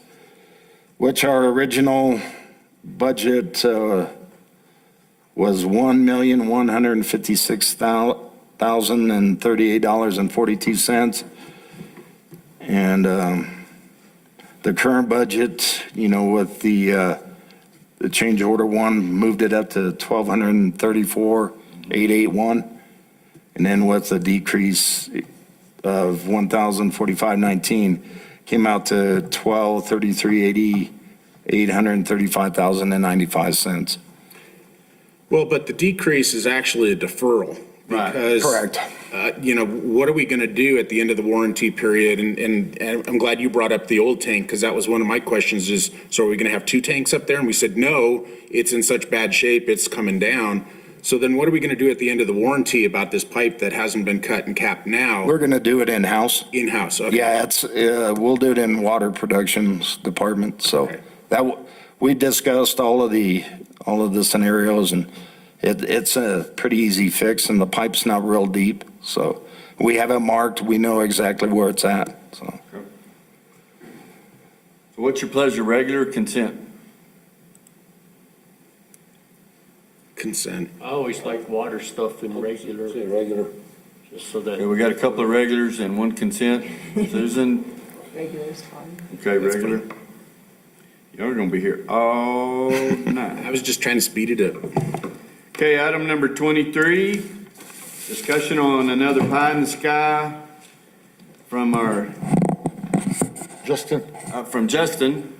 which our original budget was $1,156,038.42. And the current budget, with the change order one, moved it up to $1,234,881. And then with the decrease of $1,045.19, came out to $1,233.80, $835,095. Well, but the decrease is actually a deferral. Because, correct. What are we going to do at the end of the warranty period? And I'm glad you brought up the old tank, because that was one of my questions is, so are we going to have two tanks up there? And we said, no, it's in such bad shape, it's coming down. So then what are we going to do at the end of the warranty about this pipe that hasn't been cut and capped now? We're going to do it in-house. In-house, okay. Yeah, we'll do it in water productions department. So we discussed all of the scenarios, and it's a pretty easy fix, and the pipe's not real deep. So we have it marked. We know exactly where it's at. So what's your pleasure, regular or consent? Consent. I always like water stuff in regular. Regular. Just so that. Okay, we got a couple of regulars and one consent. Susan? Regular's fine. Okay, regular. You're gonna be here all night. I was just trying to speed it up. Okay, item number 23, discussion on another pie in the sky from our. Justin? From Justin.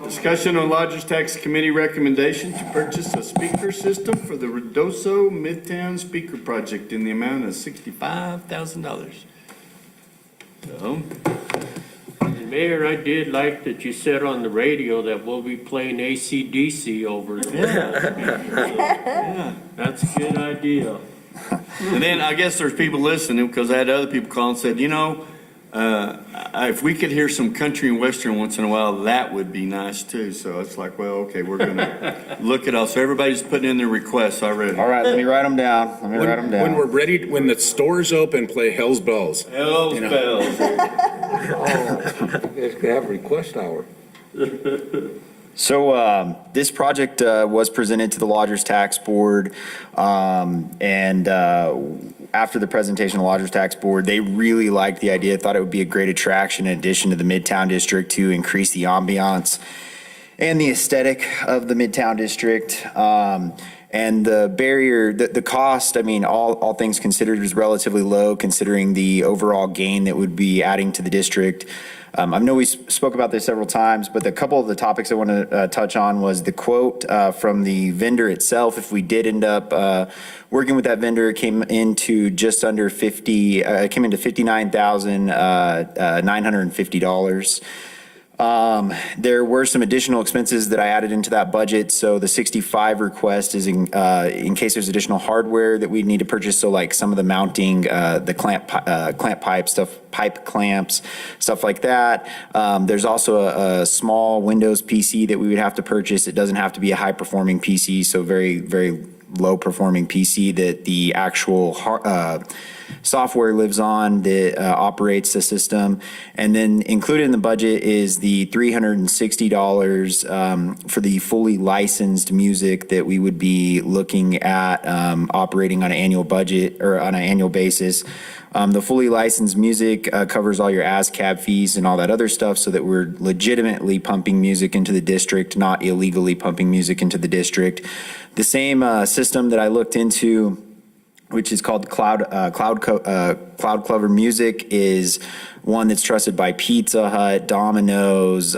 Discussion on Lodgers Tax Committee recommendation to purchase a speaker system for the Redoso Midtown Speaker Project in the amount of $65,000. So, Mayor, I did like that you said on the radio that we'll be playing AC/DC over there. yeah. That's a good idea. And then I guess there's people listening because I had other people call and said, If we could hear some country and western once in a while, that would be nice too. So it's like, well, okay, we're gonna look at all. So everybody's putting in their requests already. All right, let me write them down. When we're ready, when the stores open, play Hell's Bells. Hell's bells. You guys could have a request hour. So this project was presented to the Lodgers Tax Board, and after the presentation of the Lodgers Tax Board, they really liked the idea, thought it would be a great attraction in addition to the Midtown District to increase the ambiance and the aesthetic of the Midtown District. And the barrier, the cost, I mean, all things considered, is relatively low considering the overall gain that would be adding to the district. I know we spoke about this several times, but a couple of the topics I want to touch on was the quote from the vendor itself. If we did end up working with that vendor, it came into just under $59,950. There were some additional expenses that I added into that budget. So the 65 request is in case there's additional hardware that we need to purchase. So like some of the mounting, the clamp pipe stuff, pipe clamps, stuff like that. There's also a small Windows PC that we would have to purchase. It doesn't have to be a high performing PC. So very, very low performing PC that the actual software lives on that operates the system. And then included in the budget is the $360 for the fully licensed music that we would be looking at operating on an annual budget or on an annual basis. The fully licensed music covers all your ASCAP fees and all that other stuff so that we're legitimately pumping music into the district, not illegally pumping music into the district. The same system that I looked into, which is called Cloud Clover Music, is one that's trusted by Pizza Hut, Domino's,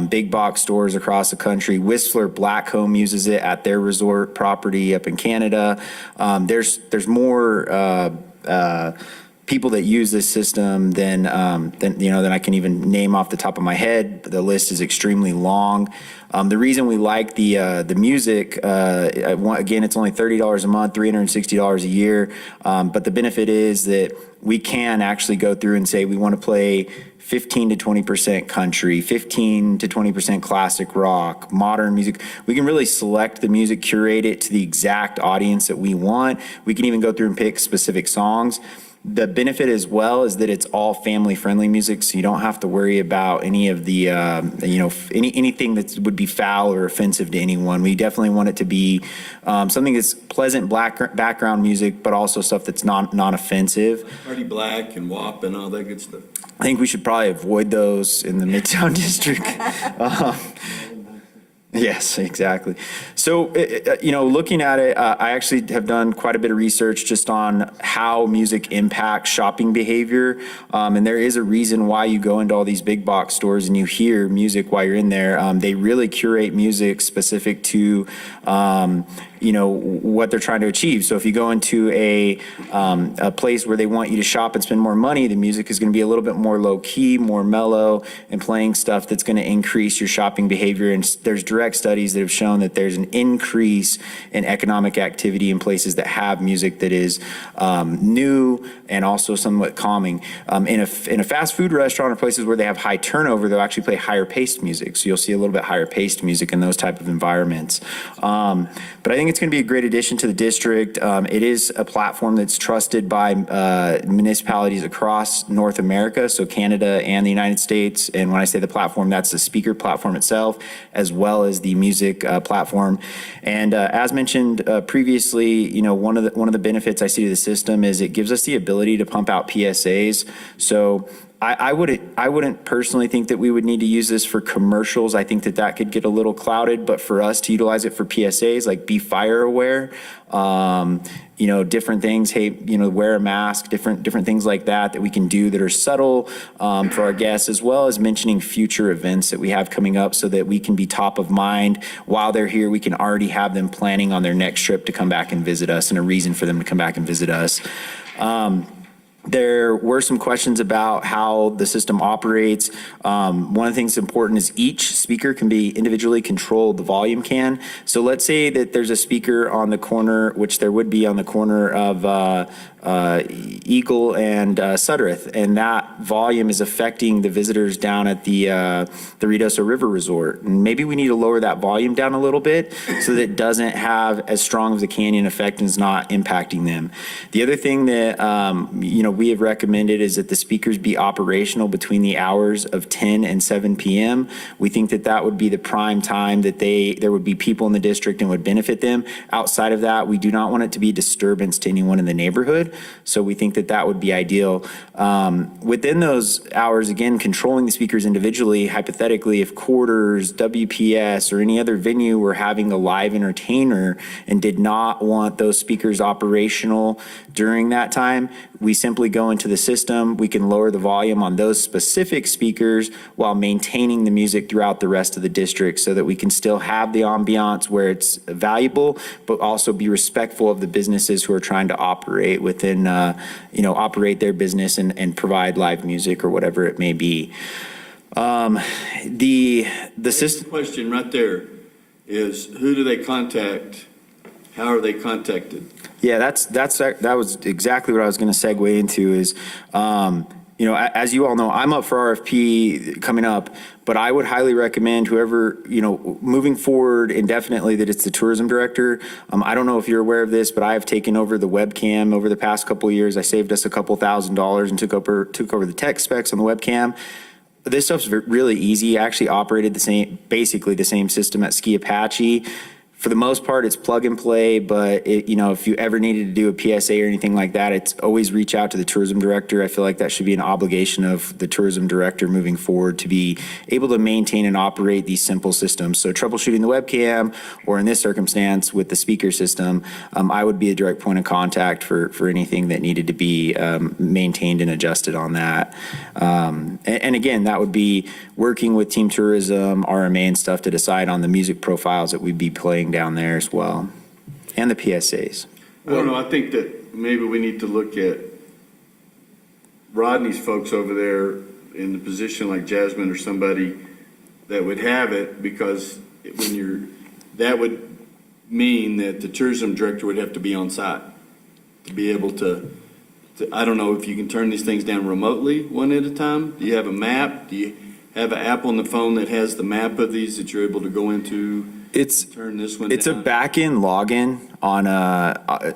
big box stores across the country. Whistler Blackcomb uses it at their resort property up in Canada. There's more people that use this system than I can even name off the top of my head. The list is extremely long. The reason we like the music, again, it's only $30 a month, $360 a year. But the benefit is that we can actually go through and say we want to play 15 to 20% country, 15 to 20% classic rock, modern music. We can really select the music, curate it to the exact audience that we want. We can even go through and pick specific songs. The benefit as well is that it's all family-friendly music, so you don't have to worry about any of the, anything that would be foul or offensive to anyone. We definitely want it to be something that's pleasant background music, but also stuff that's non-offensive. Party Black and WAP and all that good stuff. I think we should probably avoid those in the Midtown District. Yes, exactly. So, looking at it, I actually have done quite a bit of research just on how music impacts shopping behavior. And there is a reason why you go into all these big box stores and you hear music while you're in there. They really curate music specific to, what they're trying to achieve. So if you go into a place where they want you to shop and spend more money, the music is going to be a little bit more low key, more mellow, and playing stuff that's going to increase your shopping behavior. And there's direct studies that have shown that there's an increase in economic activity in places that have music that is new and also somewhat calming. In a fast food restaurant or places where they have high turnover, they'll actually play higher paced music. So you'll see a little bit higher paced music in those type of environments. But I think it's going to be a great addition to the district. It is a platform that's trusted by municipalities across North America, so Canada and the United States. And when I say the platform, that's the speaker platform itself, as well as the music platform. And as mentioned previously, one of the benefits I see to the system is it gives us the ability to pump out PSAs. So I wouldn't personally think that we would need to use this for commercials. I think that could get a little clouded, but for us to utilize it for PSAs, like be fire aware, different things, hey, wear a mask, different things like that we can do that are subtle for our guests, as well as mentioning future events that we have coming up so that we can be top of mind while they're here. We can already have them planning on their next trip to come back and visit us and a reason for them to come back and visit us. There were some questions about how the system operates. One of the things important is each speaker can be individually controlled, the volume can. So let's say that there's a speaker on the corner, which there would be on the corner of Eagle and Sudworth, and that volume is affecting the visitors down at the Ruidoso River Resort. And maybe we need to lower that volume down a little bit so that it doesn't have as strong of the canyon effect and is not impacting them. The other thing that we have recommended is that the speakers be operational between the hours of 10 and 7 p.m. We think that that would be the prime time that there would be people in the district and would benefit them. Outside of that, we do not want it to be a disturbance to anyone in the neighborhood. So we think that that would be ideal. Within those hours, again, controlling the speakers individually, hypothetically, if Quarters, WPS, or any other venue were having a live entertainer and did not want those speakers operational during that time, we simply go into the system. We can lower the volume on those specific speakers while maintaining the music throughout the rest of the district so that we can still have the ambiance where it's valuable, but also be respectful of the businesses who are trying to operate within, operate their business and provide live music or whatever it may be. The system question right there is, who do they contact? How are they contacted? Yeah, that was exactly what I was going to segue into is, as you all know, I'm up for RFP coming up, but I would highly recommend whoever, moving forward indefinitely, that it's the tourism director. I don't know if you're aware of this, but I have taken over the webcam over the past couple of years. I saved us a couple $1,000s and took over the tech specs on the webcam. This stuff's really easy. I actually operated basically the same system at Ski Apache. For the most part, it's plug and play, but if you ever needed to do a PSA or anything like that, it's always reach out to the tourism director. I feel like that should be an obligation of the tourism director moving forward to be able to maintain and operate these simple systems. So troubleshooting the webcam, or in this circumstance with the speaker system, I would be a direct point of contact for anything that needed to be maintained and adjusted on that. And again, that would be working with Team Tourism, RMA and stuff to decide on the music profiles that we'd be playing down there as well, and the PSAs. I don't know, I think that maybe we need to look at Rodney's folks over there in the position like Jasmine or somebody that would have it, because that would mean that the tourism director would have to be on site to be able to I don't know if you can turn these things down remotely one at a time. Do you have a map? Do you have an app on the phone that has the map of these that you're able to go into? Turn this one down? It's a back-end login on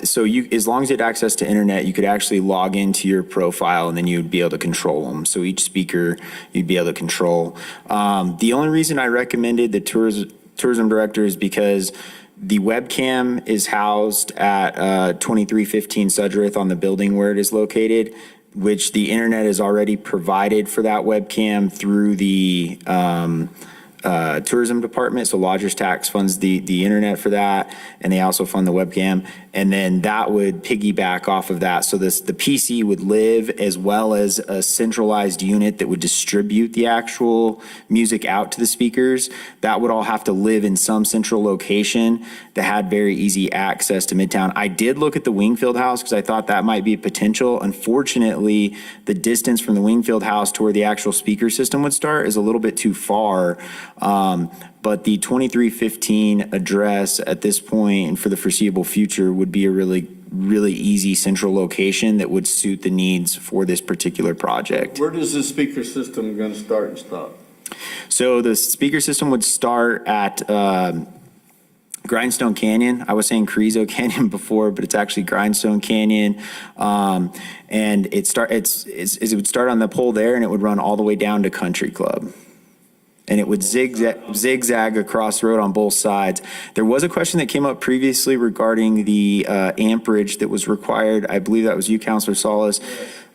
so as long as you had access to internet, you could actually log into your profile and then you'd be able to control them. So each speaker you'd be able to control. The only reason I recommended the tourism director is because the webcam is housed at 2315 Sudworth on the building where it is located, which the internet is already provided for that webcam through the tourism department. So lodgers tax funds the internet for that, and they also fund the webcam. And then that would piggyback off of that. So the PC would live as well as a centralized unit that would distribute the actual music out to the speakers. That would all have to live in some central location that had very easy access to Midtown. I did look at the Wingfield House because I thought that might be a potential. Unfortunately, the distance from the Wingfield House to where the actual speaker system would start is a little bit too far. But the 2315 address at this point and for the foreseeable future would be a really, really easy central location that would suit the needs for this particular project. Where does the speaker system going to start and stop? So the speaker system would start at Grindstone Canyon. I was saying Carrizo Canyon before, but it's actually Grindstone Canyon. And it would start on the pole there and it would run all the way down to Country Club. And it would zigzag across the road on both sides. There was a question that came up previously regarding the amperage that was required. I believe that was you, Councilor Salas.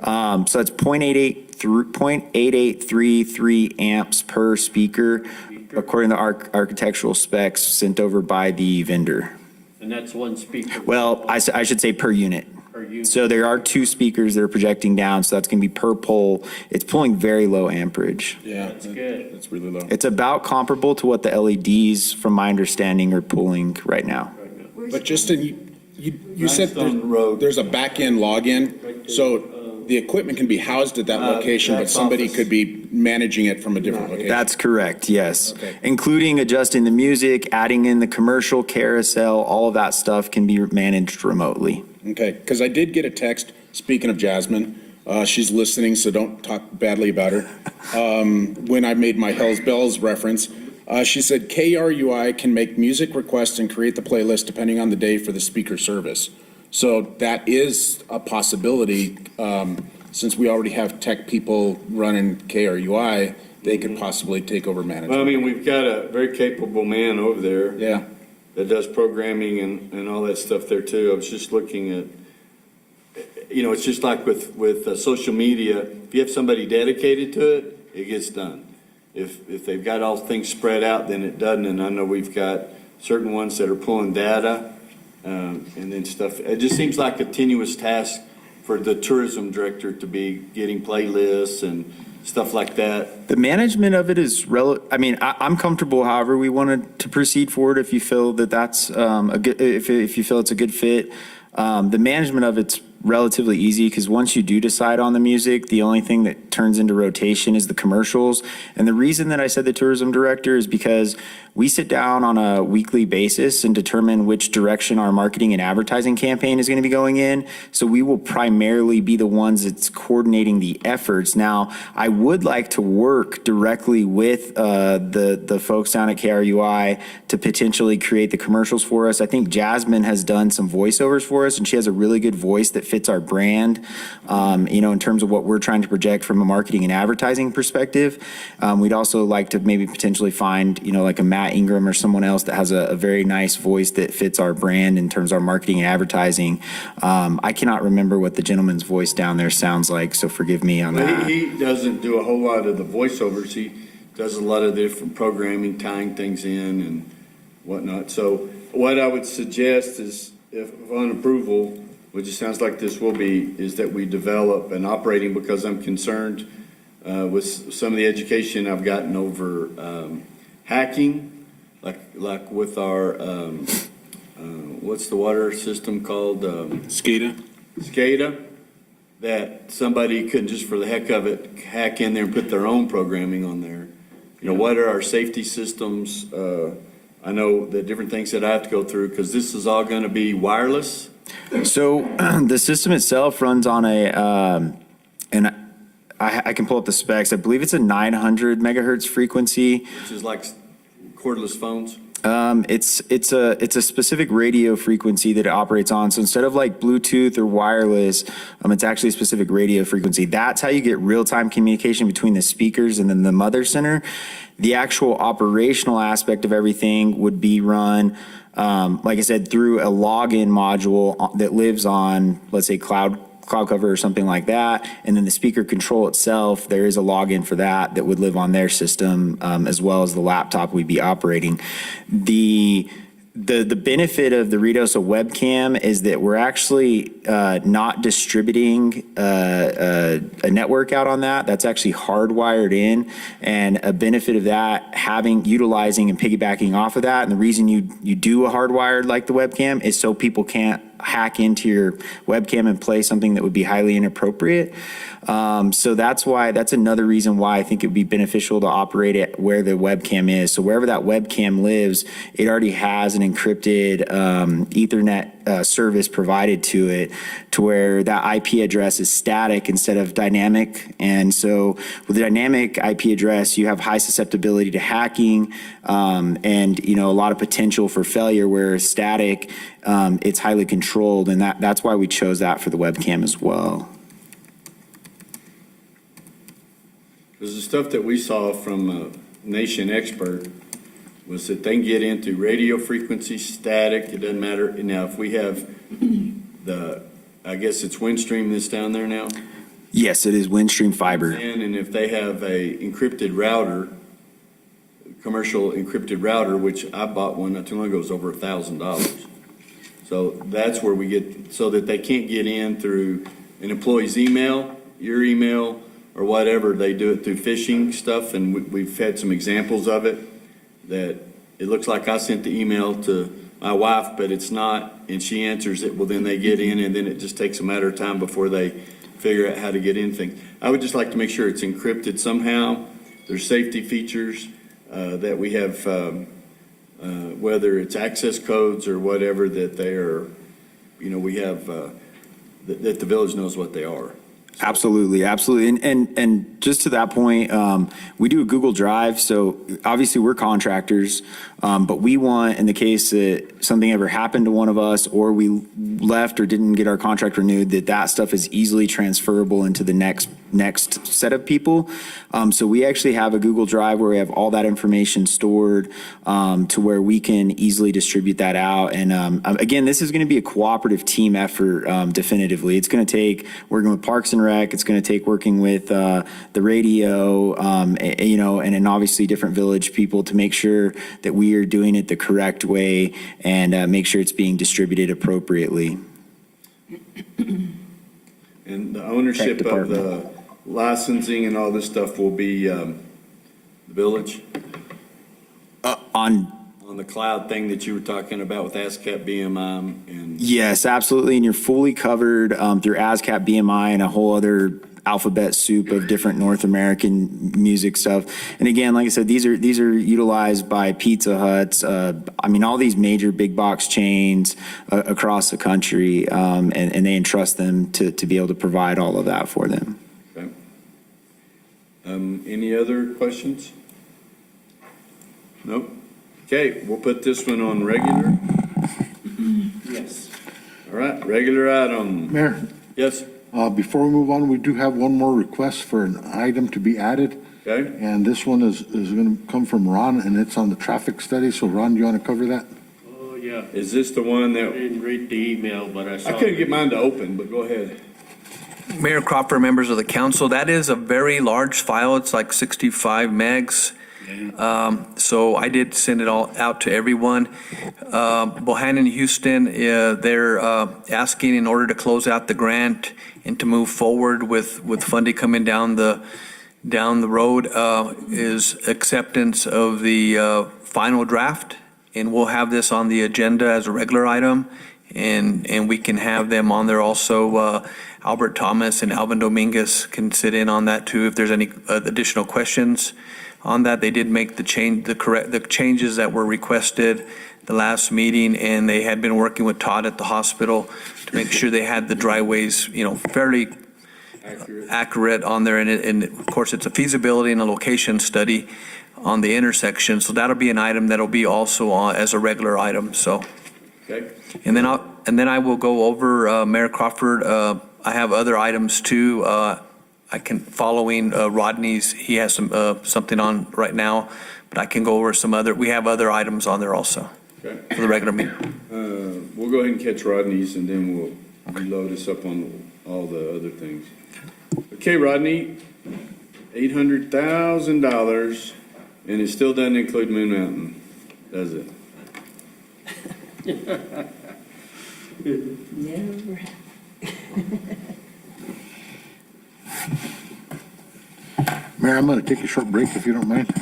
So that's 0.8833 amps per speaker, according to architectural specs sent over by the vendor. And that's one speaker. Well, I should say per unit. So there are two speakers that are projecting down, so that's going to be per pole. It's pulling very low amperage. Yeah, that's good. It's really low. It's about comparable to what the LEDs, from my understanding, are pulling right now. But Justin, you said there's a back-end login, so the equipment can be housed at that location, but that's somebody office. could be managing it from a different location? That's correct, yes. Okay. Including adjusting the music, adding in the commercial carousel, all of that stuff can be managed remotely. Okay, because I did get a text, speaking of Jasmine, she's listening, so don't talk badly about her. When I made my Hells Bells reference, she said KRUI can make music requests and create the playlist depending on the day for the speaker service. So that is a possibility, since we already have tech people running KRUI, they could possibly take over Well, I management. mean, we've got a very capable man over there. Yeah. That does programming and all that stuff there too. I was just looking at, it's just like with social media, if you have somebody dedicated to it, it gets done. If they've got all things spread out, then it doesn't. And I know we've got certain ones that are pulling data, and then stuff. It just seems like a tenuous task for the tourism director to be getting playlists and stuff like that. The management of it is I'm comfortable however we wanted to proceed forward if you feel that that's a good, if you feel it's a good fit. The management of it's relatively easy because once you do decide on the music, the only thing that turns into rotation is the commercials. And the reason that I said the tourism director is because we sit down on a weekly basis and determine which direction our marketing and advertising campaign is going to be going in. So we will primarily be the ones that's coordinating the efforts. Now, I would like to work directly with the folks down at KRUI to potentially create the commercials for us. I think Jasmine has done some voiceovers for us, and she has a really good voice that fits our brand, in terms of what we're trying to project from a marketing and advertising perspective. We'd also like to maybe potentially find, like a Matt Ingram or someone else that has a very nice voice that fits our brand in terms of our marketing and advertising. I cannot remember what the gentleman's voice down there sounds like, so forgive me on that. He doesn't do a whole lot of the voiceovers. He does a lot of different programming, tying things in and whatnot. So what I would suggest is, if on approval, which it sounds like this will be, is that we develop an operating, because I'm concerned with some of the education I've gotten over hacking, like with our, what's the water system called? SCADA, that somebody could just for the heck of it hack in there and put their own programming on there. What are our safety systems? I know the different things that I have to go through because this is all going to be wireless. So the system itself runs on and I can pull up the specs. I believe it's a 900 megahertz frequency. Which is like cordless phones. It's a specific radio frequency that it operates on. So instead of like Bluetooth or wireless, it's actually a specific radio frequency. That's how you get real-time communication between the speakers and then the mother center. The actual operational aspect of everything would be run, like I said, through a login module that lives on, let's say, cloud cover or something like that. And then the speaker control itself, there is a login for that would live on their system, as well as the laptop we'd be operating. The benefit of the Redosa webcam is that we're actually not distributing a network out on that. That's actually hardwired in, and a benefit of that, utilizing and piggybacking off of that, and the reason you do a hardwired like the webcam is so people can't hack into your webcam and play something that would be highly inappropriate. So that's another reason why I think it would be beneficial to operate it where the webcam is. So wherever that webcam lives, it already has an encrypted Ethernet service provided to it, to where that IP address is static instead of dynamic. And so with a dynamic IP address, you have high susceptibility to hacking, and a lot of potential for failure, where static, it's highly controlled, and that's why we chose that for the webcam as well. Because the stuff that we saw from Nation Expert was that they can get into radio frequency, static, it doesn't matter. Now, if we have I guess it's Windstream that's down there now? Yes, it is Windstream fiber. And if they have a encrypted router, commercial encrypted router, which I bought one not too long ago, it was over $1,000. So that's where we get, so that they can't get in through an employee's email, your email, or whatever. They do it through phishing stuff, and we've had some examples of it, that it looks like I sent the email to my wife, but it's not, and she answers it. Well, then they get in, and then it just takes a matter of time before they figure out how to get in things. I would just like to make sure it's encrypted somehow. There's safety features that we have, whether it's access codes or whatever, that they are, we have, that the village knows what they are. Absolutely, absolutely. And just to that point, we do a Google Drive, so obviously we're contractors, but we want, in the case that something ever happened to one of us, or we left or didn't get our contract renewed, that stuff is easily transferable into the next set of people. So we actually have a Google Drive where we have all that information stored, to where we can easily distribute that out. And again, this is going to be a cooperative team effort, definitively. It's going to take working with Parks and Rec. It's going to take working with the radio, and then obviously different village people to make sure that we are doing it the correct way and make sure it's being distributed appropriately. And the ownership of the licensing and all this stuff will be the village? On the cloud thing that you were talking about with ASCAP, BMI, and... Yes, absolutely, and you're fully covered through ASCAP, BMI, and a whole other alphabet soup of different North American music stuff. And again, like I said, these are utilized by Pizza Huts, all these major big box chains across the country, and they entrust them to be able to provide all of that for them. Okay. Any other questions? Nope. Okay, we'll put this one on regular. Yes. All right, regular item. Mayor? Yes? Before we move on, we do have one more request for an item to be added. Okay. And this one is going to come from Ron, and it's on the traffic study. So Ron, do you want to cover that? Oh, yeah. Is this the one I that... didn't read the email, but I saw. I couldn't get mine to open, but go ahead. Mayor Crawford, members of the council, that is a very large file. It's like 65 megs. So I did send it all out to everyone. Bohannon, Houston, they're asking in order to close out the grant and to move forward with funding coming down the road, is acceptance of the final draft. And we'll have this on the agenda as a regular item. And we can have them on there also. Albert Thomas and Alvin Dominguez can sit in on that too if there's any additional questions on that. They did make the changes that were requested the last meeting, and they had been working with Todd at the hospital to make sure they had the driveways, fairly accurate on there. And of course, it's a feasibility and a location study on the intersection. So that'll be an item that'll be also on as a regular item. So, okay. And then I will go over Mayor Crawford. I have other items too. Following Rodney's, he has something on right now, but I can go over we have other items on there also. Okay. For the regular meeting. We'll go ahead and catch Rodney's, and then we'll reload us up on all the other things. Okay, Rodney, $800,000, and it still doesn't include Moon Mountain, does it? Never happened. Mayor, I'm going to take a short break if you don't mind.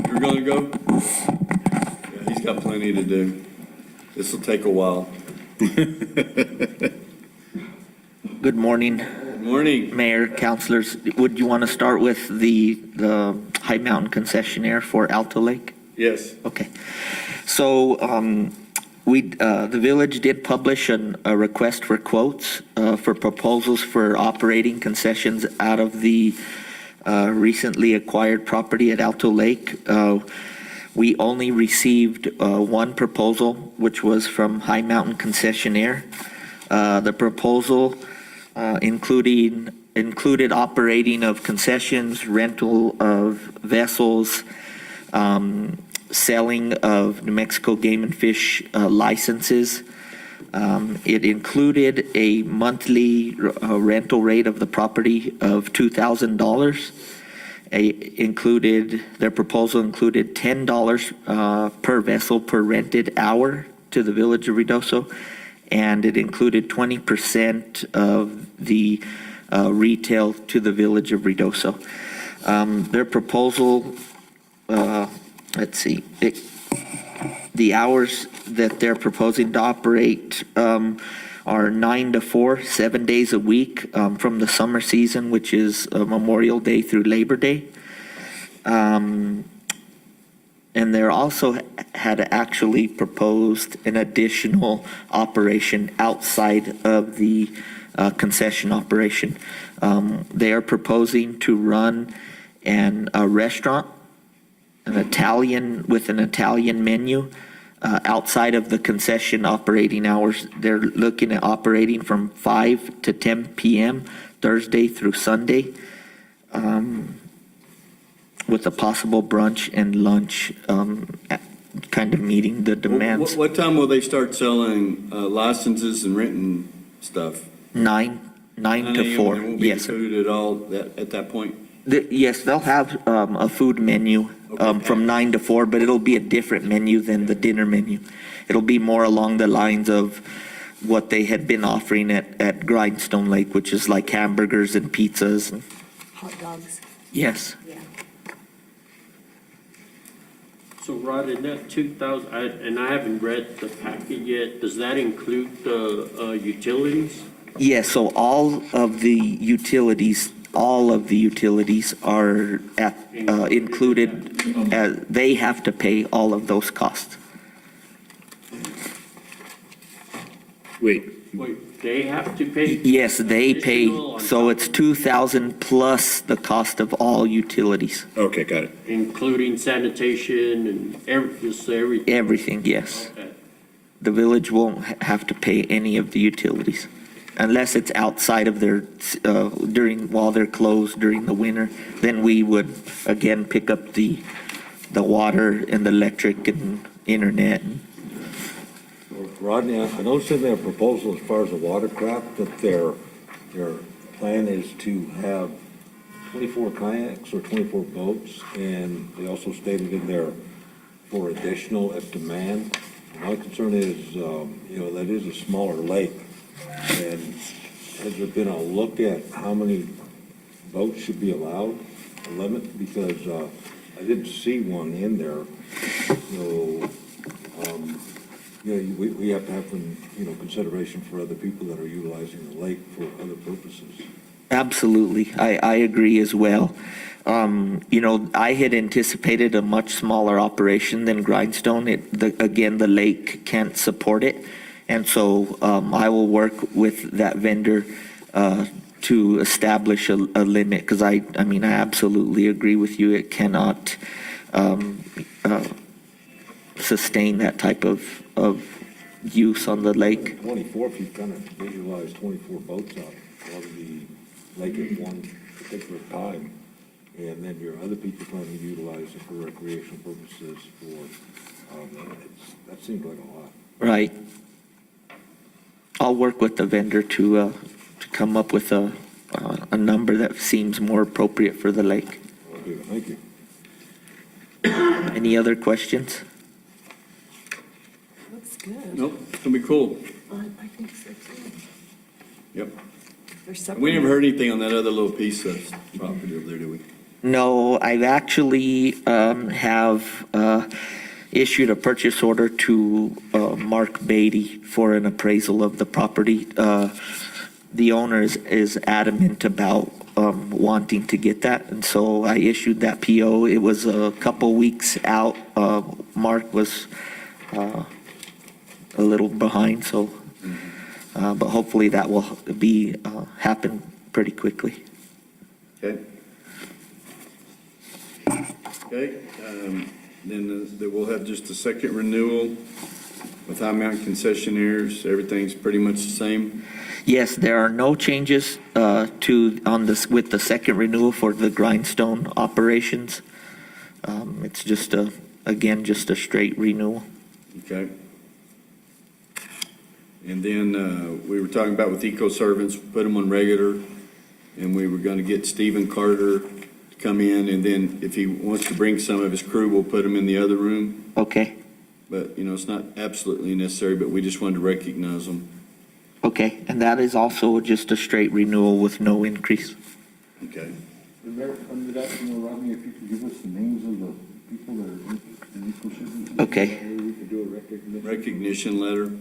You're going to go? Yeah, he's got plenty to do. This will take a while. Good morning. Good morning. Mayor, councilors. Would you want to start with the High Mountain concessionaire for Alto Lake? Yes. Okay. So the village did publish a request for quotes for proposals for operating concessions out of the recently acquired property at Alto Lake. We only received one proposal, which was from High Mountain Concessionaire. The proposal included operating of concessions, rental of vessels, selling of New Mexico Game and Fish licenses. It included a monthly rental rate of the property of $2,000. Their proposal included $10 per vessel per rented hour to the village of Ruidoso, and it included 20% of the retail to the village of Ruidoso. Their proposal, the hours that they're proposing to operate are 9 to 4, 7 days a week from the summer season, which is Memorial Day through Labor Day. And they're also had actually proposed an additional operation outside of the concession operation. They are proposing to run a restaurant, with an Italian menu outside of the concession operating hours. They're looking at operating from 5 to 10 p.m. Thursday through Sunday, with a possible brunch and lunch, kind of meeting the demands. What time will they start selling licenses and renting stuff? 9 to 4. There won't be Yes, sir. food at all at that point? Yes, they'll have a food menu from 9 to 4, but it'll be a different menu than the dinner menu. It'll be more along the lines of what they had been offering at Grindstone Lake, which is like hamburgers and pizzas. And, Hot dogs. yes. Yeah. So Rod, in that 2,000, and I haven't read the packet yet, does that include the utilities? Yes, so all of the utilities are included, they have to pay all of those costs. Wait, they have to pay? Yes, they pay, Additional on so it's 2,000 plus the cost of all utilities. Okay, got it. Including sanitation and just everything? Everything, yes. Okay. The village won't have to pay any of the utilities unless it's outside of their, while they're closed during the winter. Then we would, again, pick up the water and the electric and internet. Rodney, I noticed in their proposal as far as the watercraft, that their plan is to have 24 kayaks or 24 boats, and they also stated in there for additional at demand. My concern is, that is a smaller lake, and has there been a look at how many boats should be allowed, a limit? Because I didn't see one in there, so, we have to have some, consideration for other people that are utilizing the lake for other purposes. Absolutely. I agree as well. I had anticipated a much smaller operation than Grindstone. Again, the lake can't support it. And so I will work with that vendor to establish a limit, because I absolutely agree with you. It cannot sustain that type of use on the lake. 24, if you kind of visualize 24 boats out of the lake at one particular time, and then your other people trying to utilize it for recreational purposes that seems like a lot. Right. I'll work with the vendor to come up with a number that seems more appropriate for the lake. Okay, thank you. Any other questions? Looks good. Nope, it's gonna be cool. I think so too. Yep. There's We never heard anything on that other little piece of property over there, did we? No, I've actually have issued a purchase order to Mark Beatty for an appraisal of the property. The owner is adamant about wanting to get that, and so I issued that PO. It was a couple weeks out. Mark was a little behind, so, but hopefully that will be happen pretty quickly. Okay. Okay, then we'll have just a second renewal with High Mountain concessionaires. Everything's pretty much the same. Yes, there are no changes with the second renewal for the Grindstone operations. It's just just a straight renewal. Okay. And then we were talking about with Eco Servants, put them on regular, and we were going to get Stephen Carter to come in, and then if he wants to bring some of his crew, we'll put them in the other room. Okay. But, it's not absolutely necessary, but we just wanted to recognize them. Okay, and that is also just a straight renewal with no increase. Okay. Mayor, under that, Rodney, if you could give us the names of the people that are in Eco Servants. Okay. We could do a recognition. Recognition letter.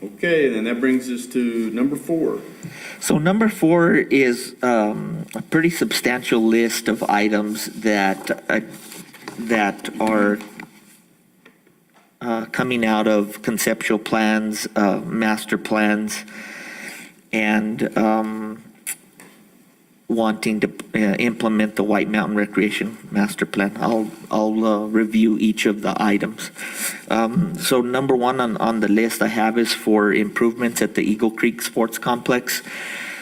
Okay, then that brings us to number 4. So number 4 is a pretty substantial list of items that are coming out of conceptual plans, master plans, and wanting to implement the White Mountain Recreation Master Plan. I'll review each of the items. So number 1 on the list I have is for improvements at the Eagle Creek Sports Complex.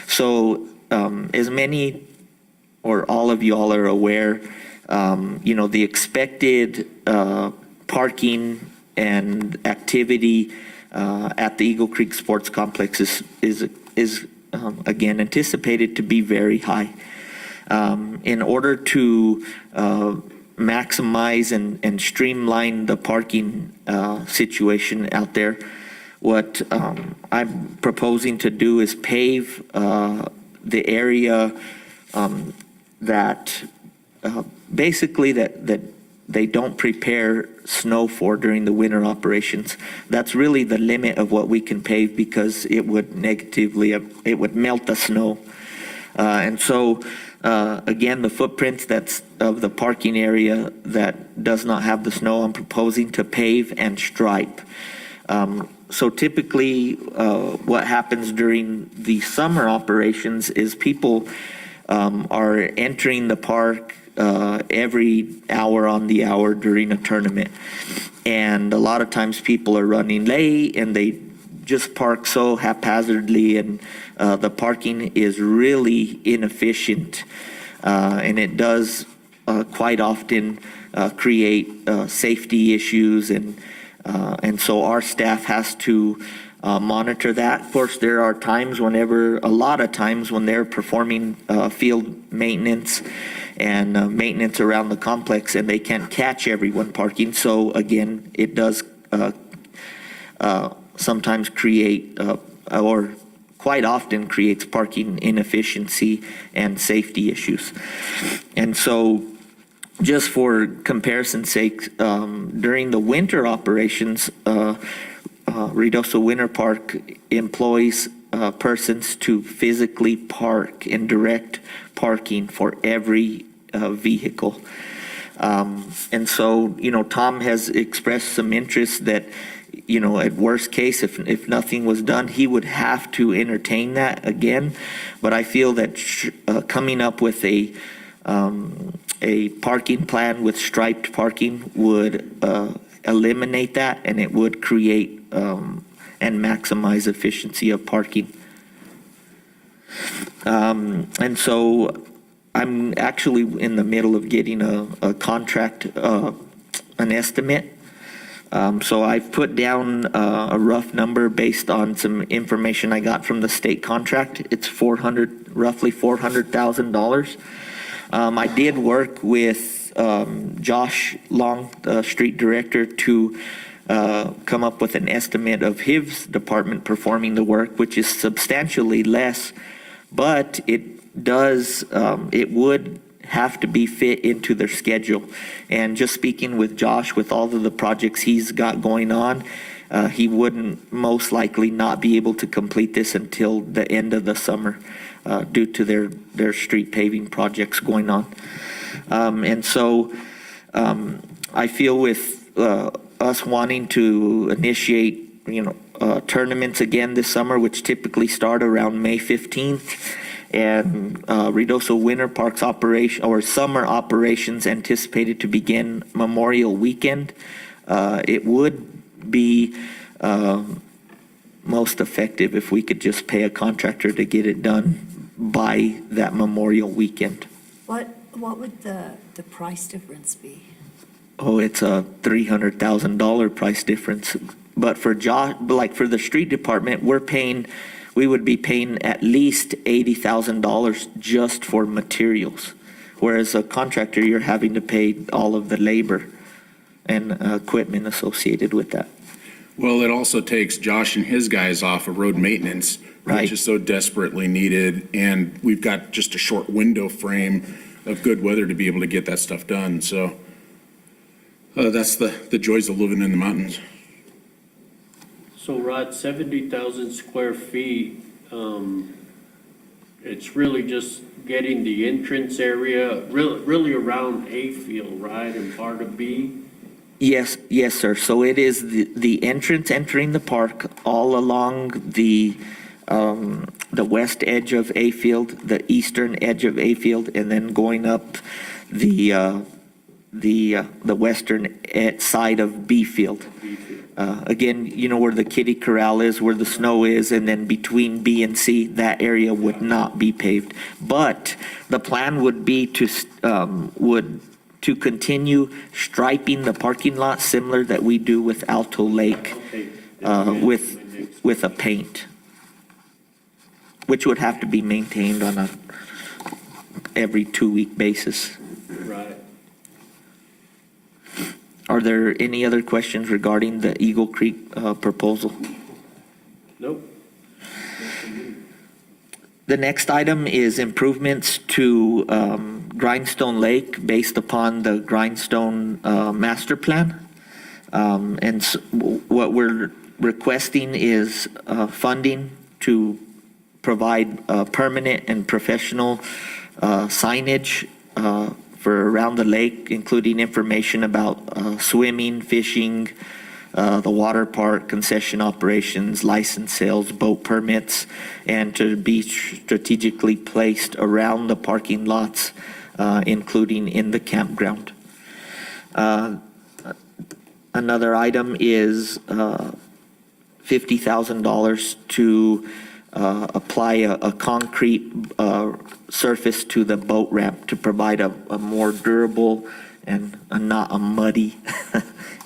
So as many or all of y'all are aware, the expected parking and activity at the Eagle Creek Sports Complex is again anticipated to be very high. In order to maximize and streamline the parking situation out there, what I'm proposing to do is pave the area that basically that they don't prepare snow for during the winter operations. That's really the limit of what we can pave because it would it would melt the snow. And so, again, the footprint that's of the parking area that does not have the snow, I'm proposing to pave and stripe. So typically, what happens during the summer operations is people are entering the park every hour on the hour during a tournament. And a lot of times people are running late and they just park so haphazardly, and the parking is really inefficient. And it does quite often create safety issues, and so our staff has to monitor that. Of course, there are times a lot of times when they're performing field maintenance and maintenance around the complex, and they can't catch everyone parking. So again, it does sometimes create, or quite often creates parking inefficiency and safety issues. And so, just for comparison's sake, during the winter operations, Ruidoso Winter Park employs persons to physically park and direct parking for every vehicle. And so, Tom has expressed some interest that, at worst case, if nothing was done, he would have to entertain that again. But I feel that coming up with a parking plan with striped parking would eliminate that, and it would create and maximize efficiency of parking. And so I'm actually in the middle of getting a contract, an estimate. So I've put down a rough number based on some information I got from the state contract. It's roughly $400,000. I did work with Josh Long, the street director, to come up with an estimate of his department performing the work, which is substantially less, but it would have to be fit into their schedule. And just speaking with Josh, with all of the projects he's got going on, he wouldn't most likely not be able to complete this until the end of the summer due to their street paving projects going on. And so I feel with us wanting to initiate, tournaments again this summer, which typically start around May 15th, and Ruidoso Winter Park's operation or summer operations anticipated to begin Memorial Weekend. It would be most effective if we could just pay a contractor to get it done by that Memorial Weekend. What would the price difference be? Oh, it's a $300,000 price difference. But for for the street department, we would be paying at least $80,000 just for materials. Whereas a contractor, you're having to pay all of the labor and equipment associated with that. Well, it also takes Josh and his guys off of road maintenance, Right. which is so desperately needed. And we've got just a short window frame of good weather to be able to get that stuff done. So that's the joys of living in the mountains. So Rod, 70,000 square feet, it's really just getting the entrance area, really around A field, right, and part of B? Yes, yes, sir. So it is the entrance entering the park all along the west edge of A field, the eastern edge of A field, and then going up the western side of B field. Again, you know where the kiddie corral is, where the snow is, and then between B and C, that area would not be paved. But the plan would be to continue striping the parking lot similar that we do with Alto Lake, with a paint, which would have to be maintained on a every 2-week basis. Right. Are there any other questions regarding the Eagle Creek proposal? Nope. The next item is improvements to Grindstone Lake based upon the Grindstone master plan. What we're requesting is funding to provide permanent and professional signage for around the lake, including information about swimming, fishing, the water park, concession operations, license sales, boat permits, and to be strategically placed around the parking lots, including in the campground. Another item is $50,000 to apply a concrete surface to the boat ramp to provide a more durable and not a muddy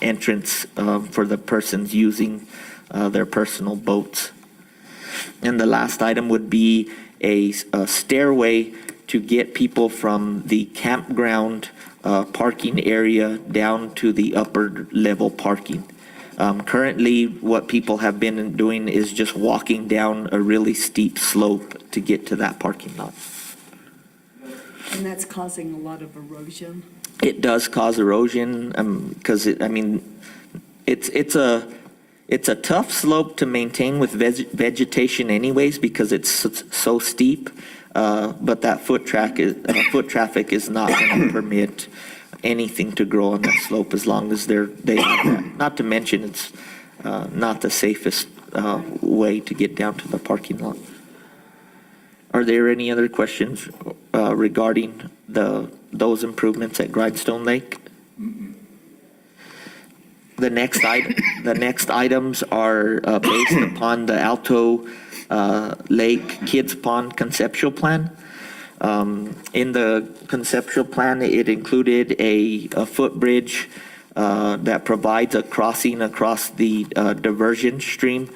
entrance for the persons using their personal boats. And the last item would be a stairway to get people from the campground parking area down to the upper level parking. Currently, what people have been doing is just walking down a really steep slope to get to that parking lot. And that's causing a lot of erosion. It does cause erosion, because it's a tough slope to maintain with vegetation anyways, because it's so steep. But that foot traffic is not going to permit anything to grow on that slope as long as they have that. Not to mention it's not the safest way to get down to the parking lot. Are there any other questions regarding those improvements at Grindstone Lake? The next items are based upon the Alto Lake Kids Pond conceptual plan. In the conceptual plan, it included a footbridge that provides a crossing across the diversion stream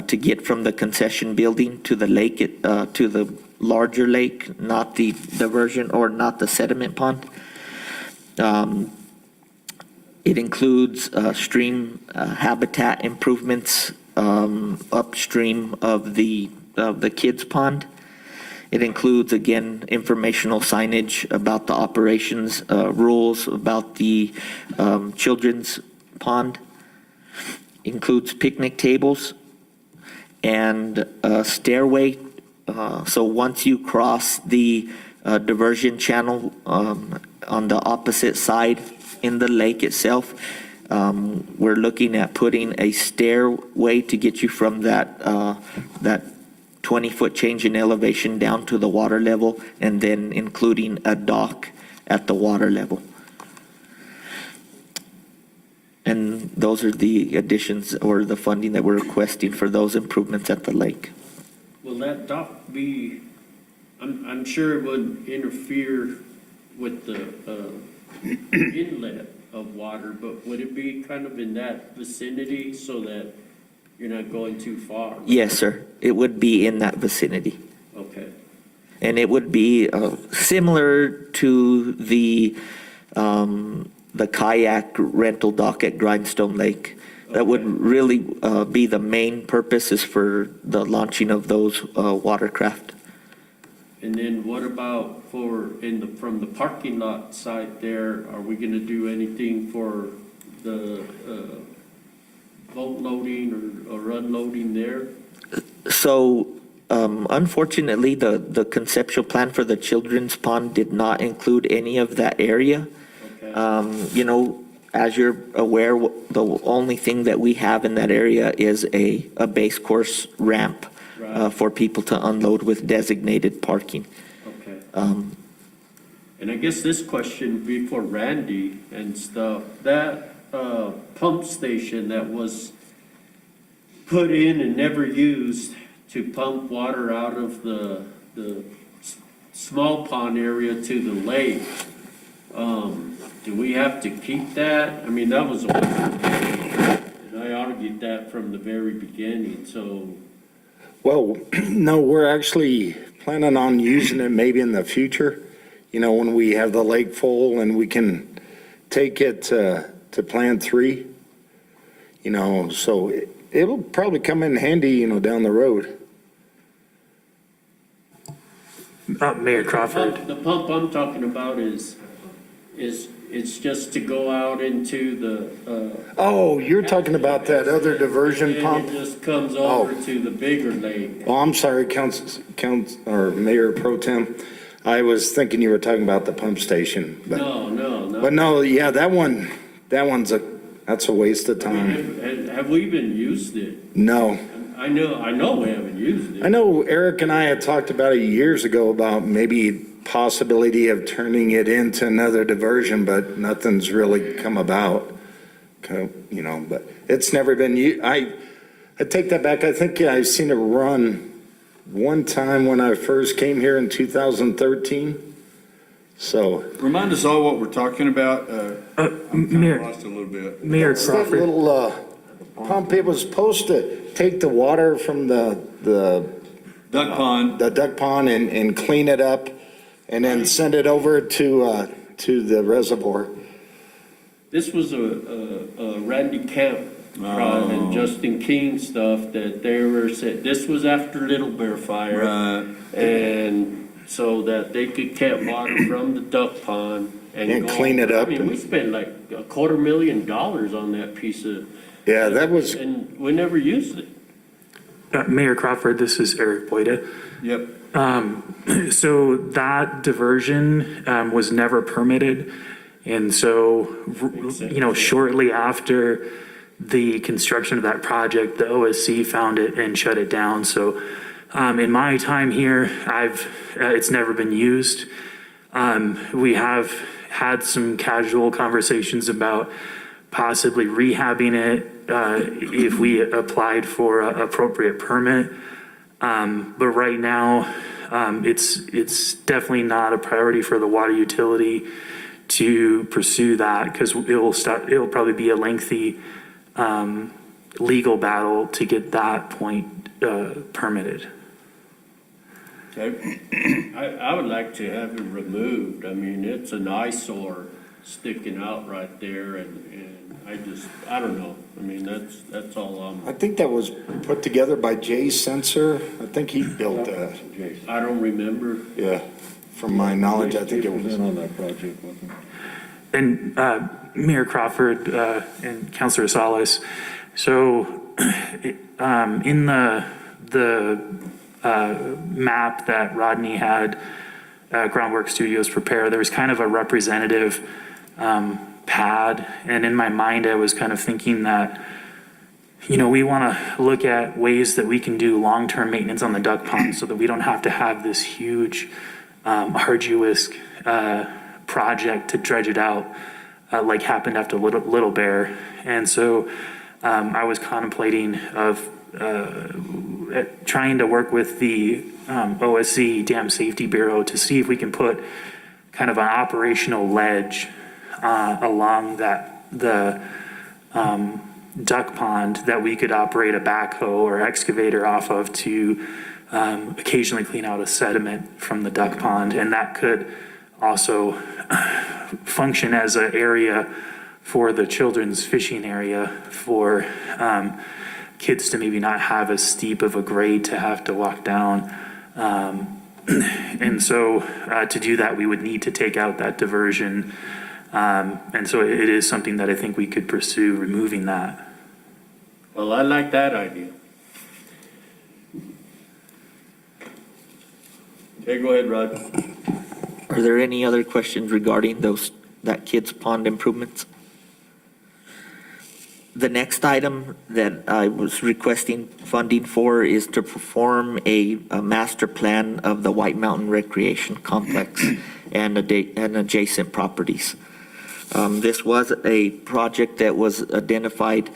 to get from the concession building to the lake, to the larger lake, not the diversion or not the sediment pond. It includes stream habitat improvements upstream of the kids pond. It includes, again, informational signage about the operations rules about the children's pond. Includes picnic tables and a stairway. So once you cross the diversion channel on the opposite side in the lake itself, we're looking at putting a stairway to get you from that 20-foot change in elevation down to the water level, and then including a dock at the water level. And those are the additions or the funding that we're requesting for those improvements at the lake. Will that dock be, I'm sure it would interfere with the inlet of water, but would it be kind of in that vicinity so that you're not going too far? Yes, sir. It would be in that vicinity. Okay. And it would be similar to the kayak rental dock at Grindstone Lake. That would really be the main purpose, is for the launching of those watercraft. And then what about from the parking lot side there, are we gonna do anything for the boat loading or unloading there? So unfortunately, the conceptual plan for the children's pond did not include any of that area. You know, as you're aware, the only thing that we have in that area is a base course ramp for people to unload with designated parking. Okay. And I guess this question would be for Randy and stuff. That pump station that was put in and never used to pump water out of the small pond area to the lake, do we have to keep that? I mean, that was a waste of money, and I argued that from the very beginning, so. Well, no, we're actually planning on using it maybe in the future, you know, when we have the lake full and we can take it to Plant 3, you know, so it'll probably come in handy, you know, down the road. Mayor Crawford. The pump I'm talking about is it's just to go out into the, Oh, you're talking about that other diversion pump? It just comes over to the bigger lake. Oh, I'm sorry, or Mayor Pro Tem. I was thinking you were talking about the pump station. But, No. But no, yeah, that's a waste of time. Have we even used it? No. I know we haven't used it. I know Eric and I had talked about it years ago about maybe possibility of turning it into another diversion, but nothing's really come about. You know, but it's never been used. I take that back. I think I've seen it run one time when I first came here in 2013. So Remind us all what we're talking about. I'm kind Mayor- of lost a little bit. Mayor it's that Crawford. little pump. It was supposed to take the water from the Duck pond. the duck pond and clean it up, and then send it over to the reservoir. This was a Randy Camp and Justin King stuff that they were said, this was after Little Bear Fire. Right. And so that they could catch water from the duck pond And go clean it over. up I mean, and- we spent like $250,000 on that piece of. Yeah, that was. And we never used it. Mayor Crawford, this is Eric Boyda. Yep. So that diversion was never permitted. And so, you know, shortly after the construction of that project, the OSC found it and shut it down. So in my time here, it's never been used. We have had some casual conversations about possibly rehabbing it if we applied for an appropriate permit. But right now, it's definitely not a priority for the water utility to pursue that, because it'll probably be a lengthy legal battle to get that point permitted. Okay. I would like to have it removed. I mean, it's an eyesore sticking out right there, and I don't know. I mean, that's all I think that was put together by Jay Sensor. I think he built that. I don't remember. Yeah, from my knowledge, I think it was. on that project with him. And Mayor Crawford and Councilor Salas, so in the map that Rodney had Groundwork Studios prepare, there was kind of a representative pad, and in my mind I was kind of thinking that, you know, we want to look at ways that we can do long-term maintenance on the duck pond so that we don't have to have this huge arduous project to dredge it out like happened after Little Bear. And so I was contemplating of trying to work with the OSC Dam Safety Bureau to see if we can put kind of an operational ledge along the duck pond that we could operate a backhoe or excavator off of to occasionally clean out a sediment from the duck pond. And that could also function as an area for the children's fishing area for kids to maybe not have as steep of a grade to have to walk down. And so to do that, we would need to take out that diversion. And so it is something that I think we could pursue, removing that. Well, I like that idea. Okay, go ahead, Rod. Are there any other questions regarding that kids pond improvements? The next item that I was requesting funding for is to perform a master plan of the White Mountain Recreation Complex and adjacent properties. This was a project that was identified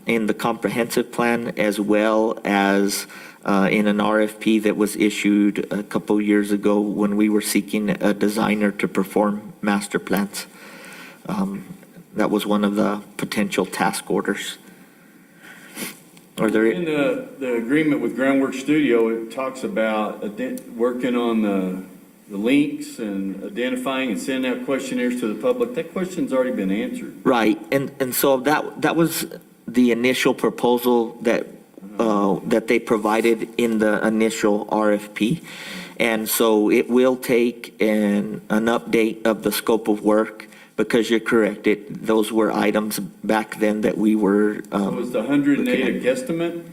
in the comprehensive plan as well as in an RFP that was issued a couple years ago when we were seeking a designer to perform master plans. That was one of the potential task orders. Are there? In the agreement with Groundwork Studio, it talks about working on the links and identifying and sending out questionnaires to the public. That question's already been answered. Right, and so that was the initial proposal that they provided in the initial RFP. And so it will take an update of the scope of work, because you're correct, those were items back then that we were. So was the 108 a guesstimate?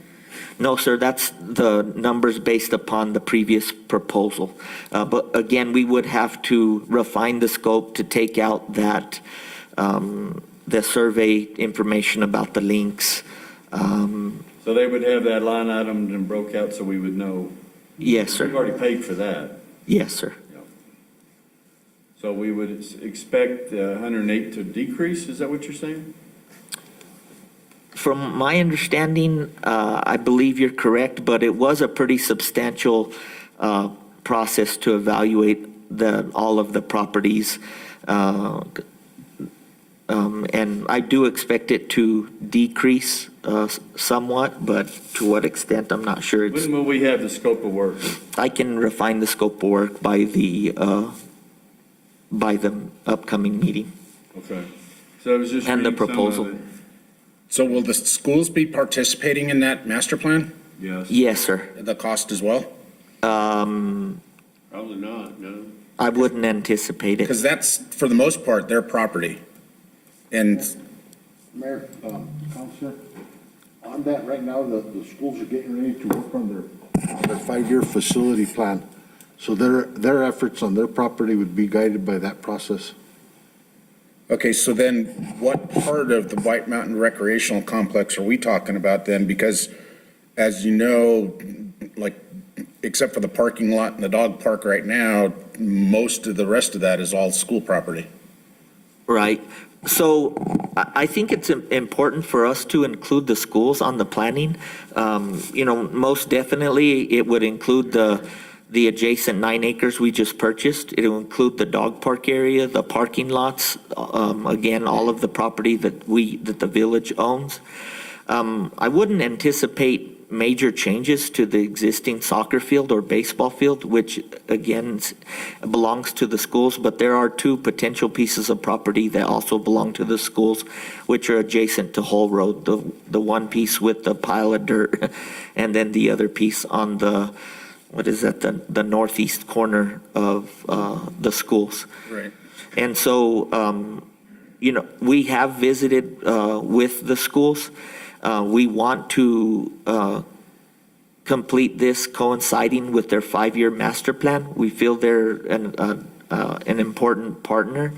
No, sir, that's the numbers based upon the previous proposal. But again, we would have to refine the scope to take out that, the survey information about the links. So they would have that line item and broke out so we would know. Yes, sir. We've already paid for that. Yes, sir. So we would expect 108 to decrease, is that what you're saying? From my understanding, I believe you're correct, but it was a pretty substantial process to evaluate all of the properties. And I do expect it to decrease somewhat, but to what extent, I'm not sure. When will we have the scope of work? I can refine the scope of work by the upcoming meeting. Okay. So it was just. And the reading some of proposal. it. So will the schools be participating in that master plan? Yes. Yes, sir. The cost as well? Probably not, no. I wouldn't anticipate it. Because that's, for the most part, their property. And Mayor, Counselor, on that right now, the schools are getting ready to work on their 5-year facility plan. So their efforts on their property would be guided by that process. okay, so then what part of the White Mountain Recreational Complex are we talking about then? Because as you know, like, except for the parking lot and the dog park right now, most of the rest of that is all school property. Right. So I think it's important for us to include the schools on the planning. Most definitely, it would include the adjacent 9 acres we just purchased. It will include the dog park area, the parking lots, again, all of the property that the village owns. I wouldn't anticipate major changes to the existing soccer field or baseball field, which again belongs to the schools, but there are 2 potential pieces of property that also belong to the schools, which are adjacent to Hull Road, the one piece with the pile of dirt, and then the other piece on the northeast corner of the schools. Right. And so, we have visited with the schools. We want to complete this coinciding with their 5-year master plan. We feel they're an important partner.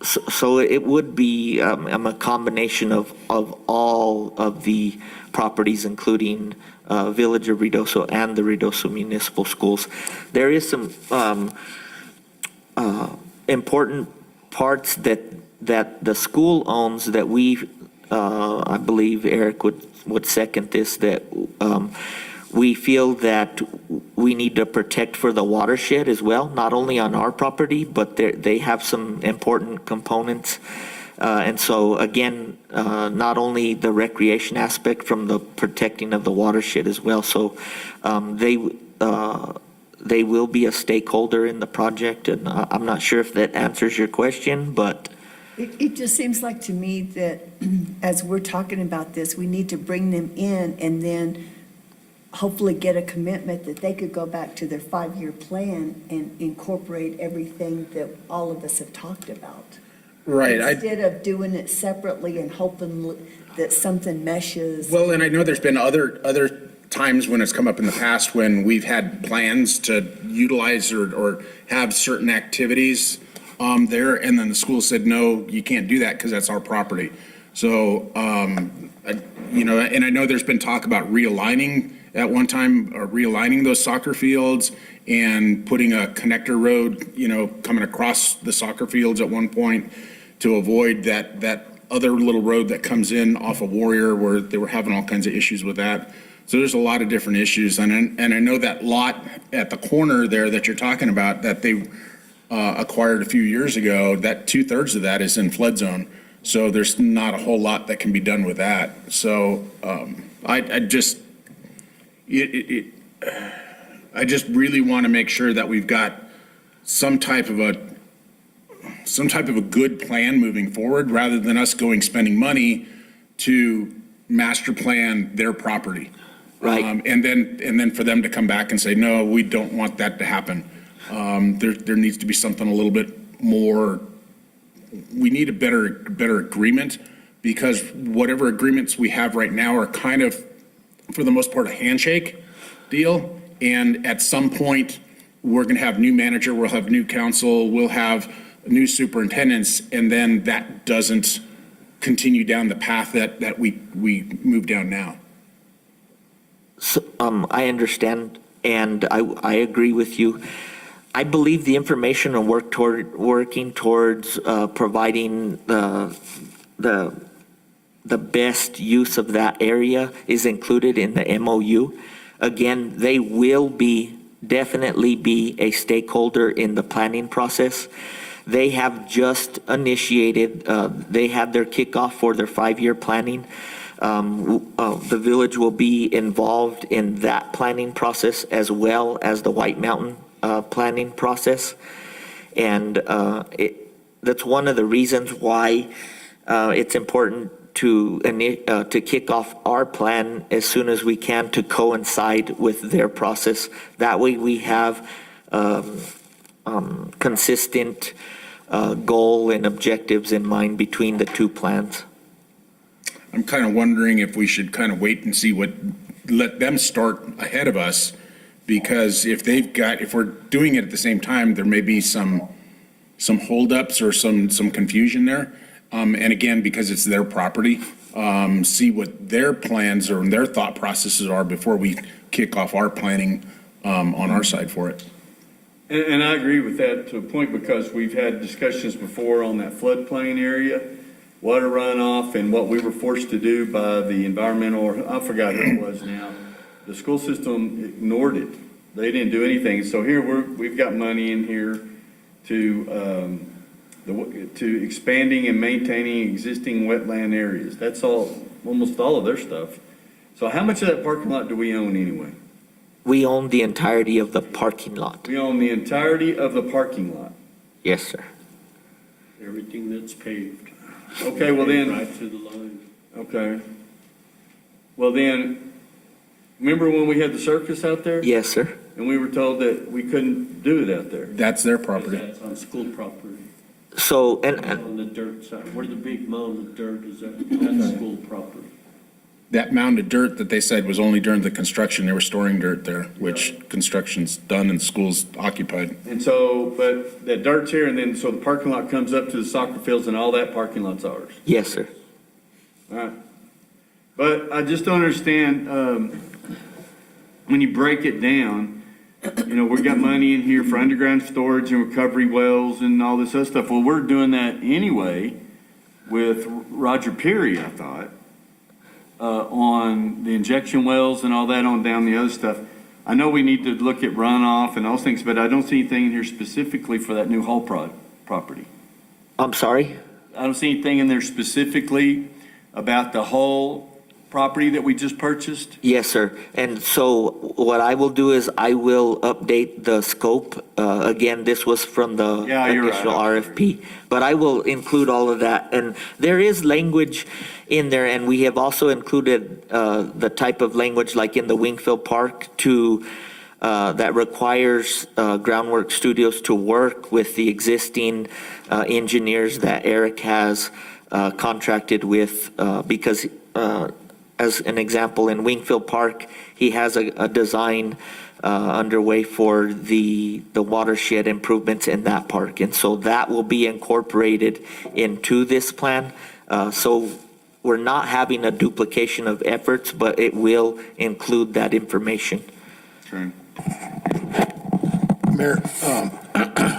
So it would be a combination of all of the properties, including Village of Ruidoso and the Ruidoso Municipal Schools. There is some important parts that the school owns that I believe Eric would second this, that we feel that we need to protect for the watershed as well, not only on our property, but they have some important components. And so again, not only the recreation aspect from the protecting of the watershed as well. So they will be a stakeholder in the project, and I'm not sure if that answers your question, but. It just seems like to me that as we're talking about this, we need to bring them in and then hopefully get a commitment that they could go back to their 5-year plan and incorporate everything that all of us have talked about. Right, Instead of doing it separately and hoping that something meshes. well, and I know there's been other times when it's come up in the past when we've had plans to utilize or have certain activities there, and then the school said, no, you can't do that because that's our property. So, you know, and I know there's been talk about realigning at one time, realigning those soccer fields and putting a connector road, you know, coming across the soccer fields at one point to avoid that other little road that comes in off of Warrior where they were having all kinds of issues with that. So there's a lot of different issues. And I know that lot at the corner there that you're talking about that they acquired a few years ago, that 2/3 of that is in flood zone. So there's not a whole lot that can be done with that. So I just really want to make sure that we've got some type of a good plan moving forward rather than us spending money to master plan their property. Right. And then for them to come back and say, no, we don't want that to happen. There needs to be something a little bit more. We need a better agreement because whatever agreements we have right now are kind of, for the most part, a handshake deal. And at some point, we're going to have new manager, we'll have new council, we'll have new superintendents, and then that doesn't continue down the path that we move down now. So, I understand, and I agree with you. I believe the information and working towards providing the best use of that area is included in the MOU. Again, they will definitely be a stakeholder in the planning process. They have just initiated, they had their kickoff for their 5-year planning. The village will be involved in that planning process as well as the White Mountain planning process. And that's one of the reasons why it's important to kick off our plan as soon as we can to coincide with their process. That way we have consistent goal and objectives in mind between the two plans. I'm kind of wondering if we should kind of wait and see let them start ahead of us, because if we're doing it at the same time, there may be some holdups or some confusion there. And again, because it's their property, see what their plans or their thought processes are before we kick off our planning on our side for it. And I agree with that to a point, because we've had discussions before on that floodplain area, water runoff, and what we were forced to do by the environmental, I forgot who it was now. The school system ignored it. They didn't do anything. So here we've got money in here to expanding and maintaining existing wetland areas. That's almost all of their stuff. So how much of that parking lot do we own anyway? We own the entirety of the parking lot. We own the entirety of the parking lot. Yes, sir. Everything that's paved. Okay, well then. Right to the line. Okay. Well then, remember when we had the circus out there? Yes, sir. And we were told that we couldn't do it out there. That's their property. That's on school property. So, On the dirt side, where the big mound of dirt is at, that's school property. That mound of dirt that they said was only during the construction, they were storing dirt there, which construction's done and school's occupied. And so, but that dirt's here, and then so the parking lot comes up to the soccer fields, and all that parking lot's ours. Yes, sir. All right. But I just don't understand, when you break it down, we've got money in here for underground storage and recovery wells and all this other stuff. Well, we're doing that anyway with Roger Peary, I thought, on the injection wells and all that on down the other stuff. I know we need to look at runoff and those things, but I don't see anything in here specifically for that new Hall property. I'm sorry? I don't see anything in there specifically about the Hall property that we just purchased. Yes, sir. And so what I will do is I will update the scope. Again, this was from the initial RFP, but I will include all of that. And there is language in there, and we have also included the type of language like in the Wingfield Park to that requires Groundwork Studios to work with the existing engineers that Eric has contracted with, because as an example, in Wingfield Park, he has a design underway for the watershed improvements in that park. And so that will be incorporated into this plan. So we're not having a duplication of efforts, but it will include that information. Okay. Mayor,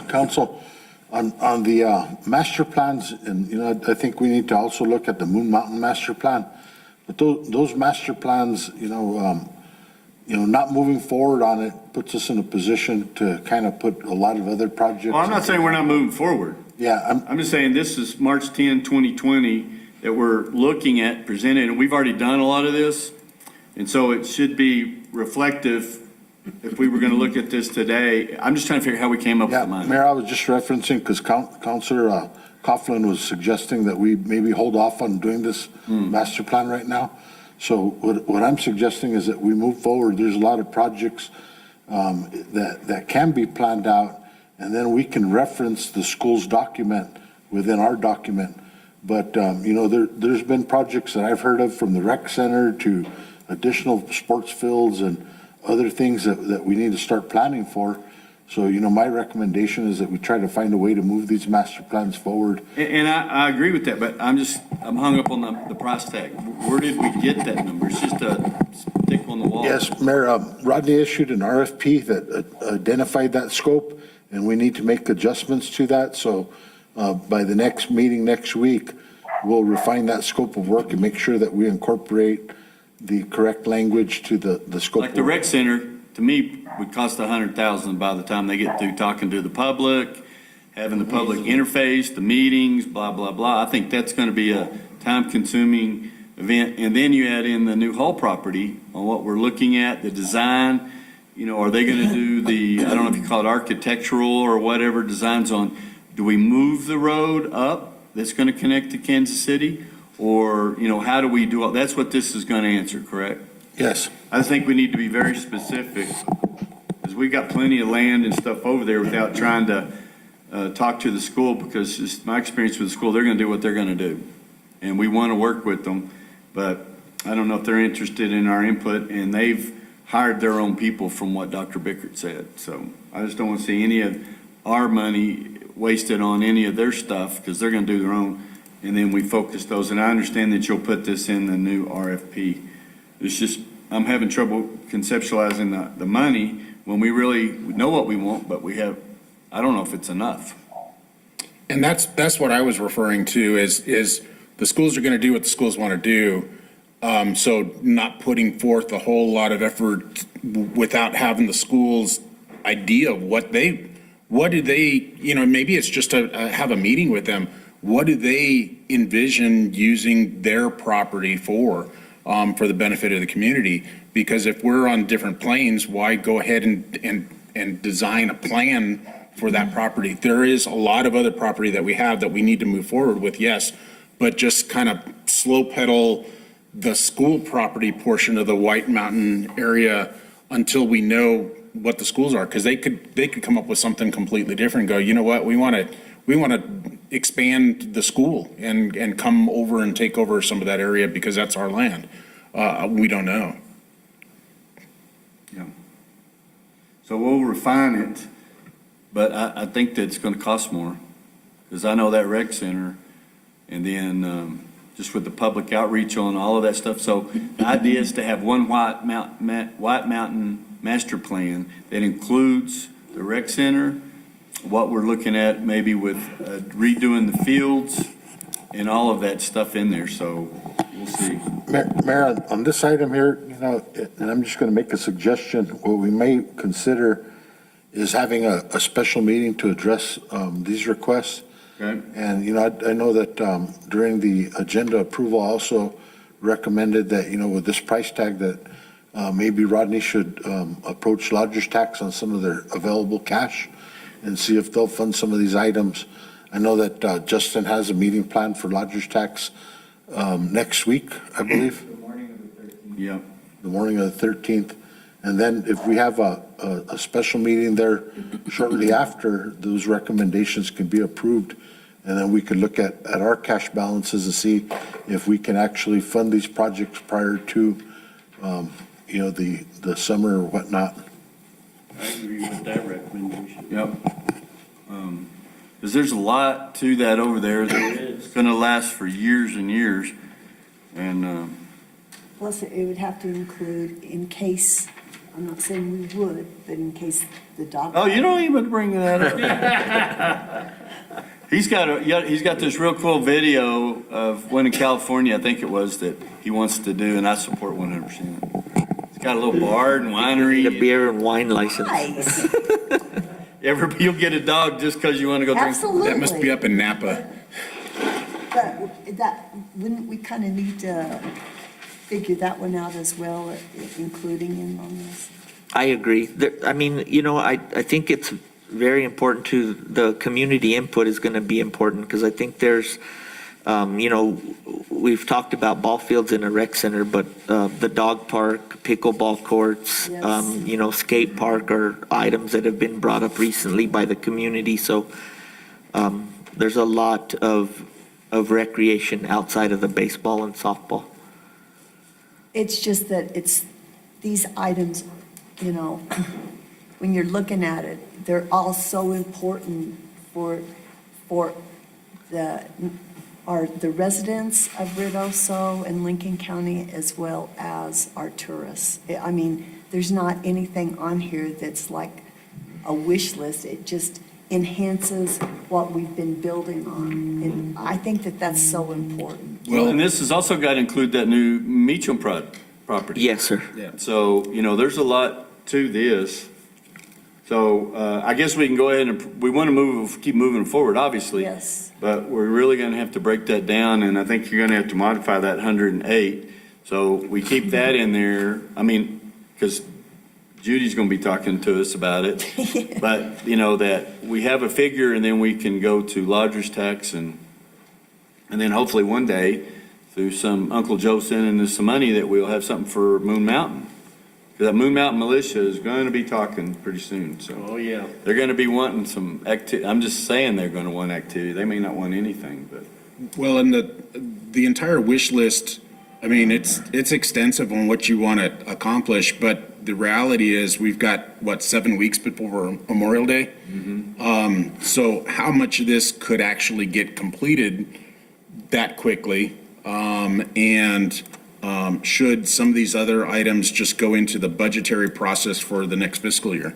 Council, on the master plans, and, you know, I think we need to also look at the Moon Mountain Master Plan. But those master plans, not moving forward on it puts us in a position to kind of put a lot of other projects. Well, I'm not saying we're not moving forward. Yeah, I'm just saying this is March 10, 2020 that we're looking at presenting, and we've already done a lot of this. And so it should be reflective if we were going to look at this today. I'm just trying to figure out how we came up with the money. Mayor, I was just referencing, because Councilor Coughlin was suggesting that we maybe hold off on doing this master plan right now. So what I'm suggesting is that we move forward. There's a lot of projects that can be planned out, and then we can reference the school's document within our document. But, there's been projects that I've heard of, from the rec center to additional sports fields and other things that we need to start planning for. So, my recommendation is that we try to find a way to move these master plans forward. And I agree with that, but I'm hung up on the price tag. Where did we get that number? It's just a stick on the wall. Yes, Mayor, Rodney issued an RFP that identified that scope, and we need to make adjustments to that. So by the next meeting next week, we'll refine that scope of work and make sure that we incorporate the correct language to the scope. Like the rec center, to me, would cost $100,000 by the time they get through talking to the public, having the public interface, the meetings, blah, blah, blah. I think that's going to be a time-consuming event. And then you add in the new Hall property on what we're looking at, the design. Are they going to do I don't know if you call it architectural or whatever, designs on, do we move the road up that's going to connect to Kansas City? Or, how do we do all, that's what this is going to answer, correct? Yes. I think we need to be very specific, because we've got plenty of land and stuff over there without trying to talk to the school, because it's my experience with the school, they're going to do what they're going to do. And we want to work with them, but I don't know if they're interested in our input, and they've hired their own people from what Dr. Bickert said. So I just don't want to see any of our money wasted on any of their stuff, because they're going to do their own. And then we focus those, and I understand that you'll put this in the new RFP. It's just, I'm having trouble conceptualizing the money when we really know what we want, but I don't know if it's enough. And that's what I was referring to is the schools are going to do what the schools want to do. So not putting forth a whole lot of effort without having the schools' idea of what do they, maybe it's just to have a meeting with them. What do they envision using their property for the benefit of the community? Because if we're on different planes, why go ahead and design a plan for that property? There is a lot of other property that we have that we need to move forward with, yes, but just kind of slow pedal the school property portion of the White Mountain area until we know what the schools are, because they could come up with something completely different and go, you know what, we want to expand the school and come over and take over some of that area because that's our land. We don't know. Yeah. So we'll refine it, but I think that it's going to cost more, because I know that rec center, and then just with the public outreach on all of that stuff. So the idea is to have one White Mountain master plan that includes the rec center, what we're looking at maybe with redoing the fields and all of that stuff in there. So we'll see. Mayor, on this item here, and I'm just going to make a suggestion, what we may consider is having a special meeting to address these requests. Okay. And, I know that during the agenda approval, I also recommended that, with this price tag, that maybe Rodney should approach lodger's tax on some of their available cash and see if they'll fund some of these items. I know that Justin has a meeting planned for lodger's tax next week, I believe. The morning of the 13th. Yeah. The morning of the 13th. And then if we have a special meeting there shortly after those recommendations can be approved. And then we could look at our cash balances and see if we can actually fund these projects prior to, the summer or whatnot. I agree with that recommendation. Yep. Because there's a lot to that over there that's going to last for years and years. And Plus, it would have to include in case, I'm not saying we would, but in case the dog. oh, you don't even bring that up. He's got this real cool video of one in California, I think it was, that he wants to do, and I support 100%. It's got a little bar and winery. The beer and wine license. Nice. You'll get a dog just because you want to go drink. Absolutely. That must be up in Napa. But wouldn't we kind of need to figure that one out as well, including him on this? I agree. I think it's very important to, the community input is going to be important because I think there's, we've talked about ball fields in a rec center, but the dog park, pickleball courts, Yes. Skate park are items that have been brought up recently by the community. So there's a lot of recreation outside of the baseball and softball. It's just that it's, these items, when you're looking at it, they're all so important for the residents of Ruidoso and Lincoln County as well as our tourists. I mean, there's not anything on here that's like a wish list. It just enhances what we've been building on. And I think that that's so important. Well, and this has also got to include that new Meacham property. Yes, sir. Yeah. So, there's a lot to this. So I guess we can go ahead and, we want to keep moving forward, obviously. Yes. But we're really going to have to break that down, and I think you're going to have to modify that 108. So we keep that in there. I mean, because Judy's going to be talking to us about it. But, that we have a figure, and then we can go to lodger's tax, and then hopefully one day, through some Uncle Joe sending us some money, that we'll have something for Moon Mountain. Because that Moon Mountain Militia is going to be talking pretty soon, so. Oh, yeah. They're going to be wanting some activity. I'm just saying they're going to want activity. They may not want anything, but. Well, and the entire wish list, I mean, it's extensive on what you want to accomplish, but the reality is we've got, 7 weeks before Memorial Day? So how much of this could actually get completed that quickly? Should some of these other items just go into the budgetary process for the next fiscal year?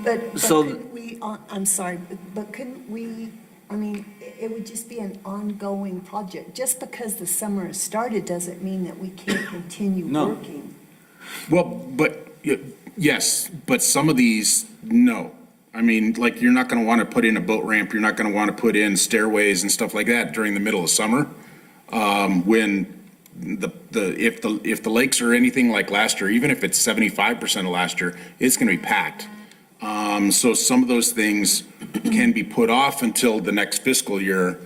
But So- couldn't we, I'm sorry, but couldn't we, I mean, it would just be an ongoing project. Just because the summer has started doesn't mean that we can't continue No. working. Well, but, yes, but some of these, no. I mean, like, you're not going to want to put in a boat ramp, you're not going to want to put in stairways and stuff like that during the middle of summer, when if the lakes are anything like last year, even if it's 75% of last year, it's going to be packed. So some of those things can be put off until the next fiscal year,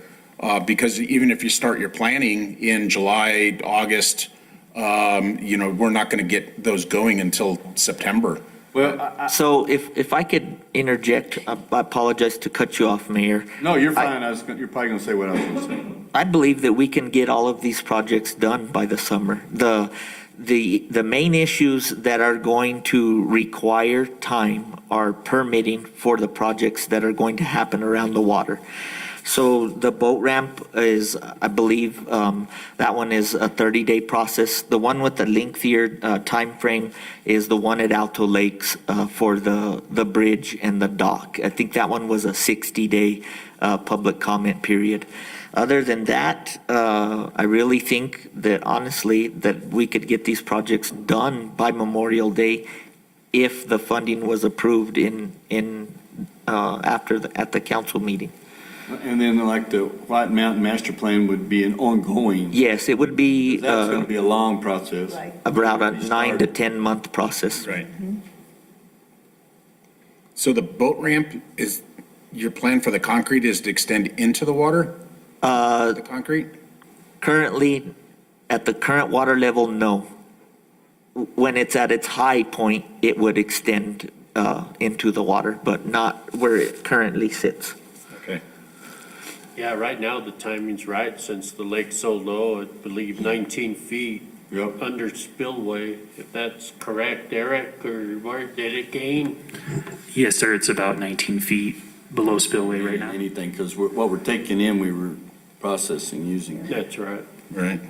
because even if you start your planning in July, August, we're not going to get those going until September. Well, So if I could interject, I apologize to cut you off, Mayor. no, you're fine. You're probably going to say what I was going to say. I believe that we can get all of these projects done by the summer. The main issues that are going to require time are permitting for the projects that are going to happen around the water. So the boat ramp is, I believe, that one is a 30-day process. The one with the lengthier timeframe is the one at Alto Lakes for the bridge and the dock. I think that one was a 60-day public comment period. Other than that, I really think that honestly that we could get these projects done by Memorial Day if the funding was approved at the council meeting. And then like the White Mountain Master Plan would be an ongoing. Yes, it would be That's going to be a long process. about a 9 to 10 month process. Right. So the boat ramp is, your plan for the concrete is to extend into the water? The concrete? Currently, at the current water level, no. when it's at its high point, it would extend into the water, but not where it currently sits. Okay. Yeah, right now the timing's right, since the lake's so low, I believe 19 feet under spillway, if that's correct, Eric, or where did it gain? Yes, sir, it's about 19 feet below spillway right now. Anything, because what we're taking in, we were processing using. That's right. Right.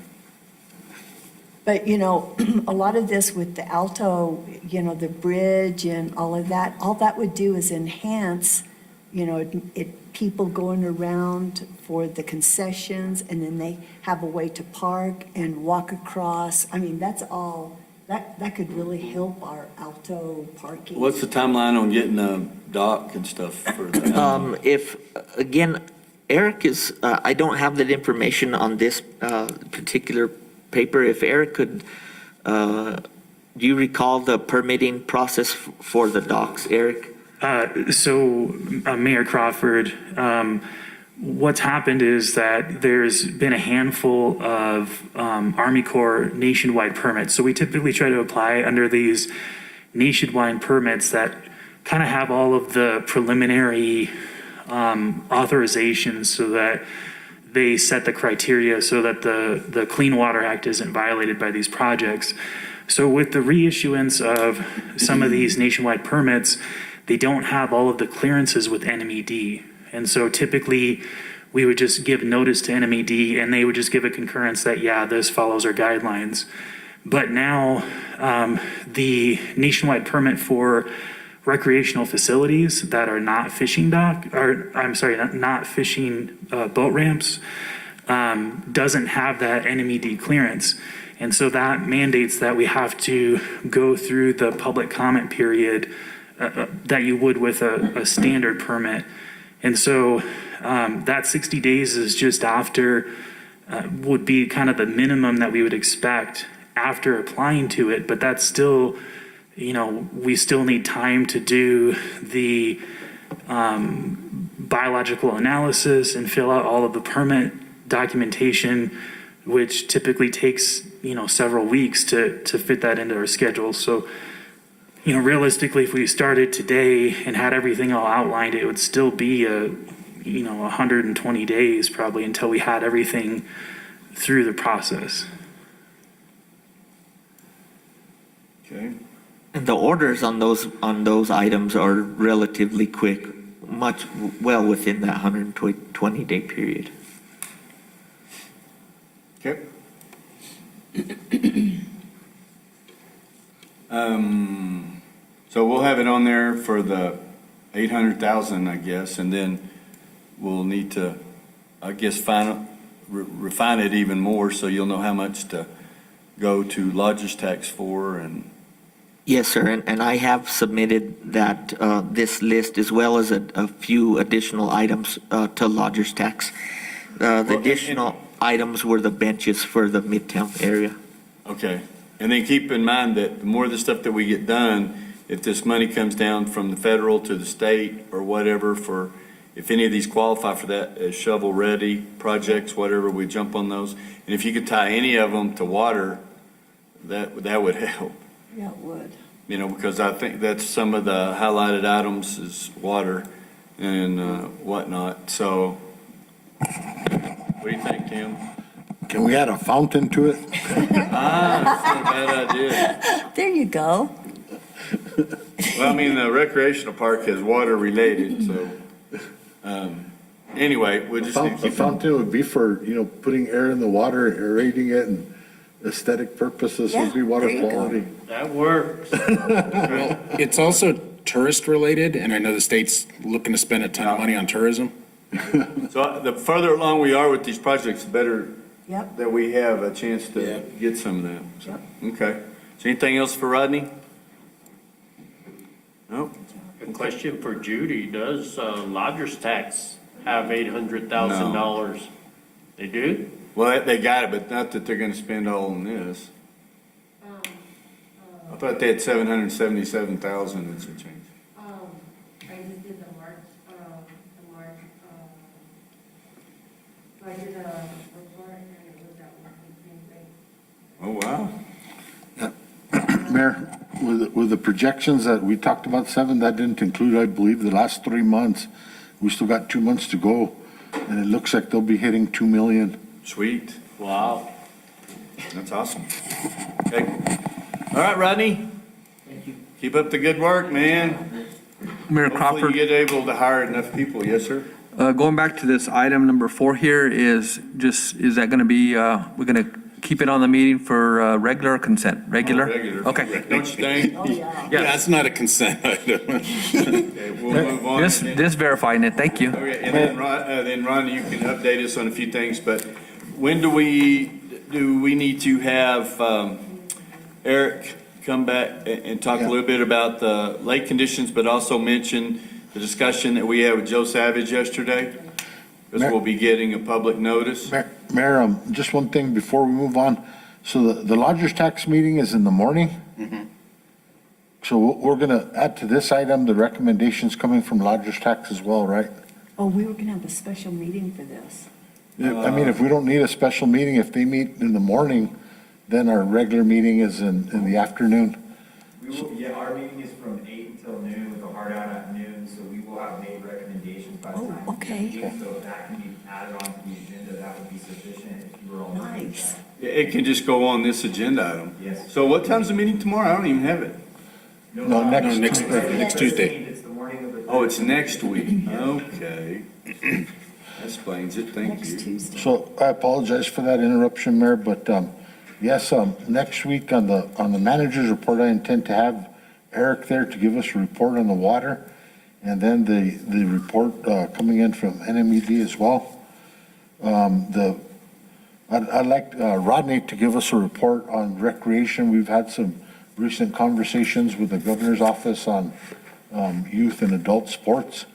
But, you know, a lot of this with the Alto, you know, the bridge and all that would do is enhance, you know, people going around for the concessions, and then they have a way to park and walk across. I mean, that's all, that could really help our Alto parking. What's the timeline on getting a dock and stuff for that? If, again, Eric is, I don't have that information on this particular paper. If Eric could, do you recall the permitting process for the docks, Eric? Mayor Crawford, what's happened is that there's been a handful of Army Corps nationwide permits. So we typically try to apply under these nationwide permits that kind of have all of the preliminary authorizations so that they set the criteria so that the Clean Water Act isn't violated by these projects. So with the reissuance of some of these nationwide permits, they don't have all of the clearances with NMED. And so typically, we would just give notice to NMED, and they would just give a concurrence that, yeah, this follows our guidelines. But now, the nationwide permit for recreational facilities that are not fishing not fishing boat ramps, doesn't have that NMED clearance. And so that mandates that we have to go through the public comment period that you would with a standard permit. And so that 60 days is just after, would be kind of the minimum that we would expect after applying to it, but that's still, you know, we still need time to do the biological analysis and fill out all of the permit documentation, which typically takes, you know, several weeks to fit that into our schedule. So, you know, realistically, if we started today and had everything all outlined, it would still be 120 days probably until we had everything through the process. Okay. And the orders on those items are relatively quick, well within that 120-day period. Okay. So we'll have it on there for the 800,000, I guess, and then we'll need to, I guess, refine it even more so you'll know how much to go to lodger's tax for. And Yes, sir, and I have submitted that, this list as well as a few additional items to lodger's tax. The additional items were the benches for the Midtown area. Okay, and then keep in mind that the more of the stuff that we get done, if this money comes down from the federal to the state or whatever, for if any of these qualify for that as shovel-ready projects, whatever, we jump on those. And if you could tie any of them to water, that would help. Yeah, it would. You know, because I think that's some of the highlighted items is water and whatnot. So, what do you think, Tim? Can we add a fountain to it? That's not a bad idea. There you go. Well, I mean, the recreational park is water related, so, anyway, we just need to A keep. fountain would be for, putting air in the water, aerating it, and aesthetic purposes would be water there you go. quality. That works. Well, it's also tourist related, and I know the state's looking to spend a ton of money on tourism. So the further along we are with these projects, the better Yep. that we have a chance to get some of them. So, okay. Is anything else for Rodney? No? A question for Judy, does lodger's tax have $800,000? They do? Well, they got it, but not that they're gonna spend all on this. I thought they had 777,000 and some change. I just did the March, so I did a report and it was at 1.3. Oh, wow. Mayor, with the projections that we talked about, 7, that didn't include, I believe, the last 3 months. We still got 2 months to go, and it looks like they'll be hitting 2 million. Sweet. Wow. That's awesome. Okay. All right, Rodney. Thank you. Keep up the good work, man. Mayor Hopefully Crawford. you get able to hire enough people. Yes, sir? Going back to this item number 4 here is that going to be, we're going to keep it on the meeting for regular consent? Regular? Regular. Okay. Don't you think? Yeah. Yeah, it's not a consent item. Okay, we'll move on. Just verifying it. Thank you. Okay, and then Ron, you can update us on a few things, but when do we need to have Eric come back and talk a little bit about the lake conditions, but also mention the discussion that we had with Joe Savage yesterday? Because we'll be getting a public notice. Mayor, just one thing before we move on. So the lodger's tax meeting is in the morning? So we're going to add to this item the recommendations coming from lodger's tax as well, right? Oh, we were going to have a special meeting for this. I mean, if we don't need a special meeting, if they meet in the morning, then our regular meeting is in the afternoon. Yeah, our meeting is from 8 until noon with a hard out at noon, so we will have made recommendations by the time. Oh, okay. So if that can be added onto the agenda, that would be sufficient if you were all. Nice. It can just go on this agenda item. Yes. So what time's the meeting tomorrow? I don't even have it. No, next Tuesday. It's the morning of the. Oh, it's next week. Okay. That explains it. Thank Next you. Tuesday. So I apologize for that interruption, Mayor, but yes, next week on the manager's report, I intend to have Eric there to give us a report on the water, and then the report coming in from NMED as well. I'd like Rodney to give us a report on recreation. We've had some recent conversations with the governor's office on youth and adult sports.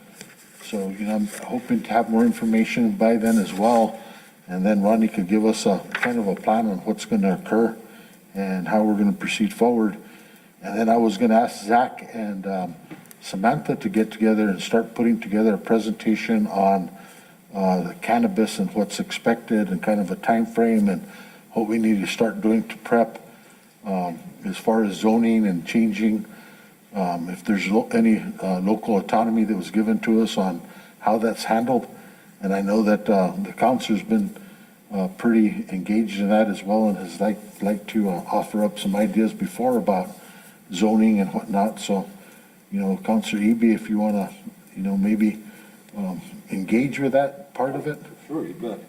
So, I'm hoping to have more information by then as well. And then Rodney could give us a kind of a plan on what's going to occur and how we're going to proceed forward. And then I was going to ask Zach and Samantha to get together and start putting together a presentation on the cannabis and what's expected and kind of a time frame and what we need to start doing to prep as far as zoning and changing. If there's any local autonomy that was given to us on how that's handled. And I know that the council's been pretty engaged in that as well and has liked to offer up some ideas before about zoning and whatnot. So, Councilor Eby, if you want to, maybe engage with that part of it. Sure, you bet.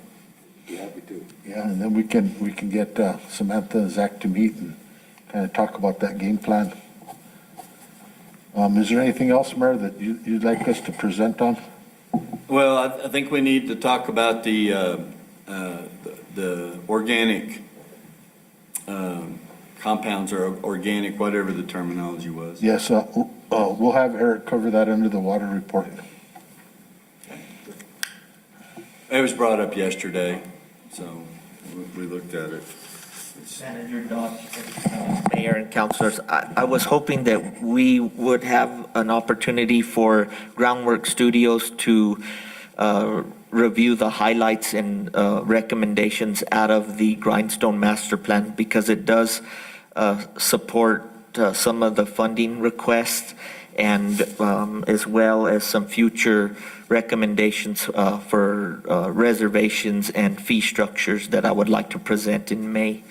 Be happy to. Yeah, and then we can get Samantha and Zach to meet and kind of talk about that game plan. Is there anything else, Mayor, that you'd like us to present on? Well, I think we need to talk about the organic compounds or organic, whatever the terminology was. Yes, we'll have Eric cover that under the water report. It was brought up yesterday, so we looked at it. Manager Dodd, Mayor and Councilors, I was hoping that we would have an opportunity for Groundwork Studios to review the highlights and recommendations out of the Grindstone Master Plan because it does support some of the funding requests and as well as some future recommendations for reservations and fee structures that I would like to present in May,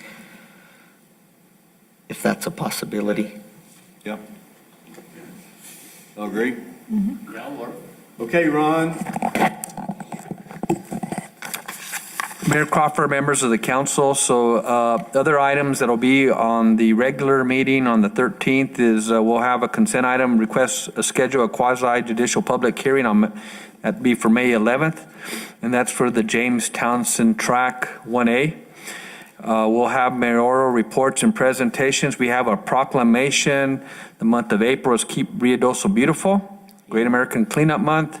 if that's a possibility. Yep. All agree? Yeah, I'll work. Okay, Ron. Mayor Crawford, members of the council, so other items that'll be on the regular meeting on the 13th is we'll have a consent item, request schedule a quasi judicial public hearing on, that'd be for May 11th, and that's for the James Townsend Track 1A. We'll have mayoral reports and presentations. We have a proclamation. The month of April is Keep Ruidoso Beautiful, Great American Cleanup Month,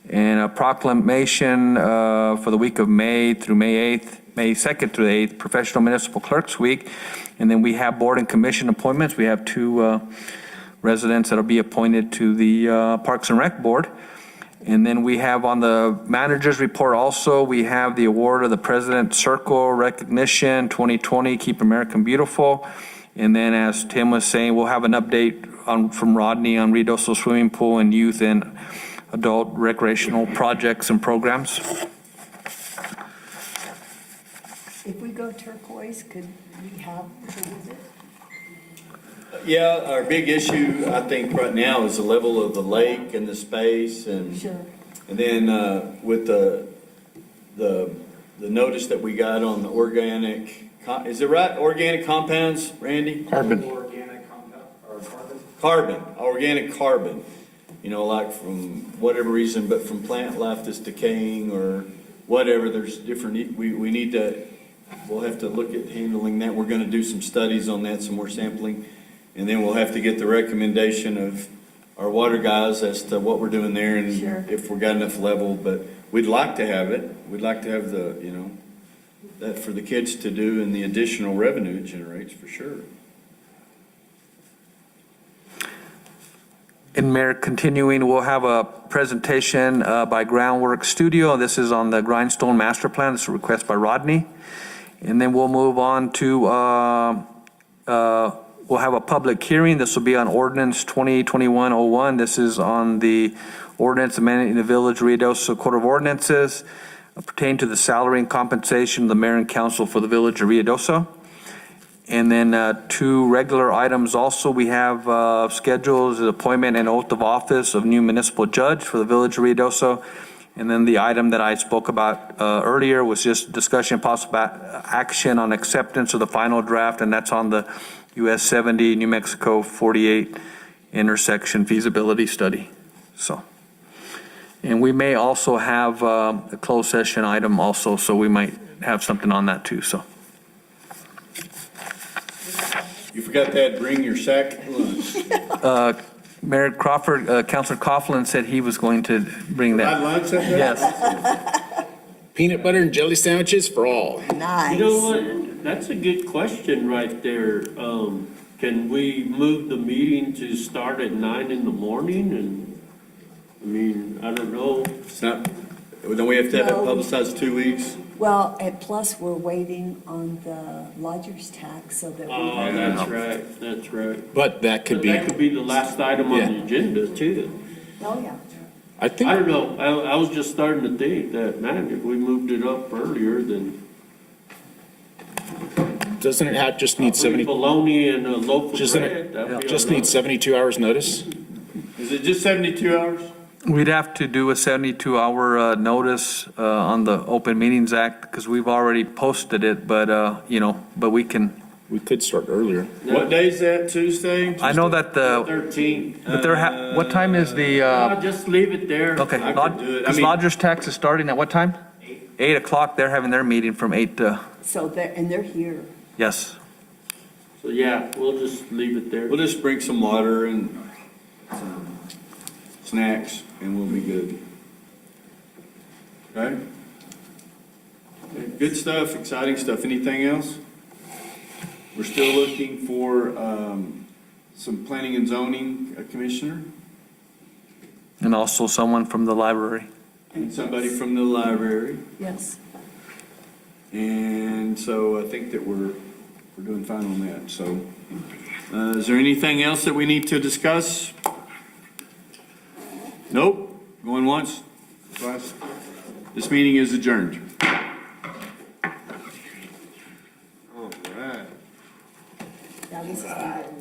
and a proclamation for the week of May through May 8th, May 2nd through the 8th, Professional Municipal Clerks Week. And then we have board and commission appointments. We have 2 residents that'll be appointed to the Parks and Rec Board. And then we have on the manager's report also, we have the award of the President's Circle Recognition 2020, Keep American Beautiful. And then, as Tim was saying, we'll have an update from Rodney on Ruidoso Swimming Pool and youth and adult recreational projects and programs. If we go turquoise, could we have the visit? Yeah, our big issue, I think, right now is the level of the lake and the space and. Sure. And then with the notice that we got on the organic, is it right, organic compounds, Randy? Carbon. Organic carbon. You know, like from whatever reason, but from plant life that's decaying or whatever, there's different, we need to, we'll have to look at handling that. We're gonna do some studies on that, some more sampling. And then we'll have to get the recommendation of our water guys as to what we're doing there and Sure. if we got enough level, but we'd like to have it. We'd like to have the, you know, that for the kids to do and the additional revenue it generates for sure. And Mayor, continuing, we'll have a presentation by Groundwork Studio. This is on the Grindstone Master Plan. This is a request by Rodney. And then we'll move on to, we'll have a public hearing. This will be on ordinance 2021-01. This is on the ordinance amending the Village Ruidoso Code of Ordinances pertaining to the salary and compensation of the mayor and council for the Village of Ruidoso. And then two regular items also we have scheduled: the appointment and oath of office of new municipal judge for the Village of Ruidoso. And then the item that I spoke about earlier was just discussion possible action on acceptance of the final draft, and that's on the US 70, New Mexico 48 intersection feasibility study. So, and we may also have a closed session item also, so we might have something on that too, so. You forgot that, bring your sack lunch. Mayor Crawford, Councilor Coughlin said he was going to bring that. Lunch that day? Yes. Peanut butter and jelly sandwiches for all. Nice. You know what? That's a good question right there. Can we move the meeting to start at 9 in the morning? And, I mean, I don't know. It's not, don't we have to have it publicized 2 weeks? Well, and plus, we're waiting on the lodger's tax so that we. Oh, that's right, that's right. But that could But be, that could be the last item on the agenda too. Oh, yeah. I think. I don't know, I was just starting to think that, man, if we moved it up earlier, then Doesn't it have, just need bring 70, bologna and a loaf of Doesn't bread. it that'd be just all right. need 72 hours notice? Is it just 72 hours? We'd have to do a 72-hour notice on the Open Meetings Act because we've already posted it, but, you know, but we can. We could start earlier. What day is that, Tuesday? I know that the, 13th. but there, what time is the, Just leave it there. okay, I could do it. I because mean- Lodgers Tax is starting at what time? 8 o'clock. They're having their meeting from 8 to, So they're here. yes. So, yeah, we'll just leave it there. We'll just bring some water and some snacks and we'll be good. Okay? Good stuff, exciting stuff. Anything else? We're still looking for some planning and zoning commissioner And also someone from the library. and somebody from the library. Yes. And so I think that we're doing fine on that. So is there anything else that we need to discuss? Nope. Going once? Twice? This meeting is adjourned. All right. Now, this is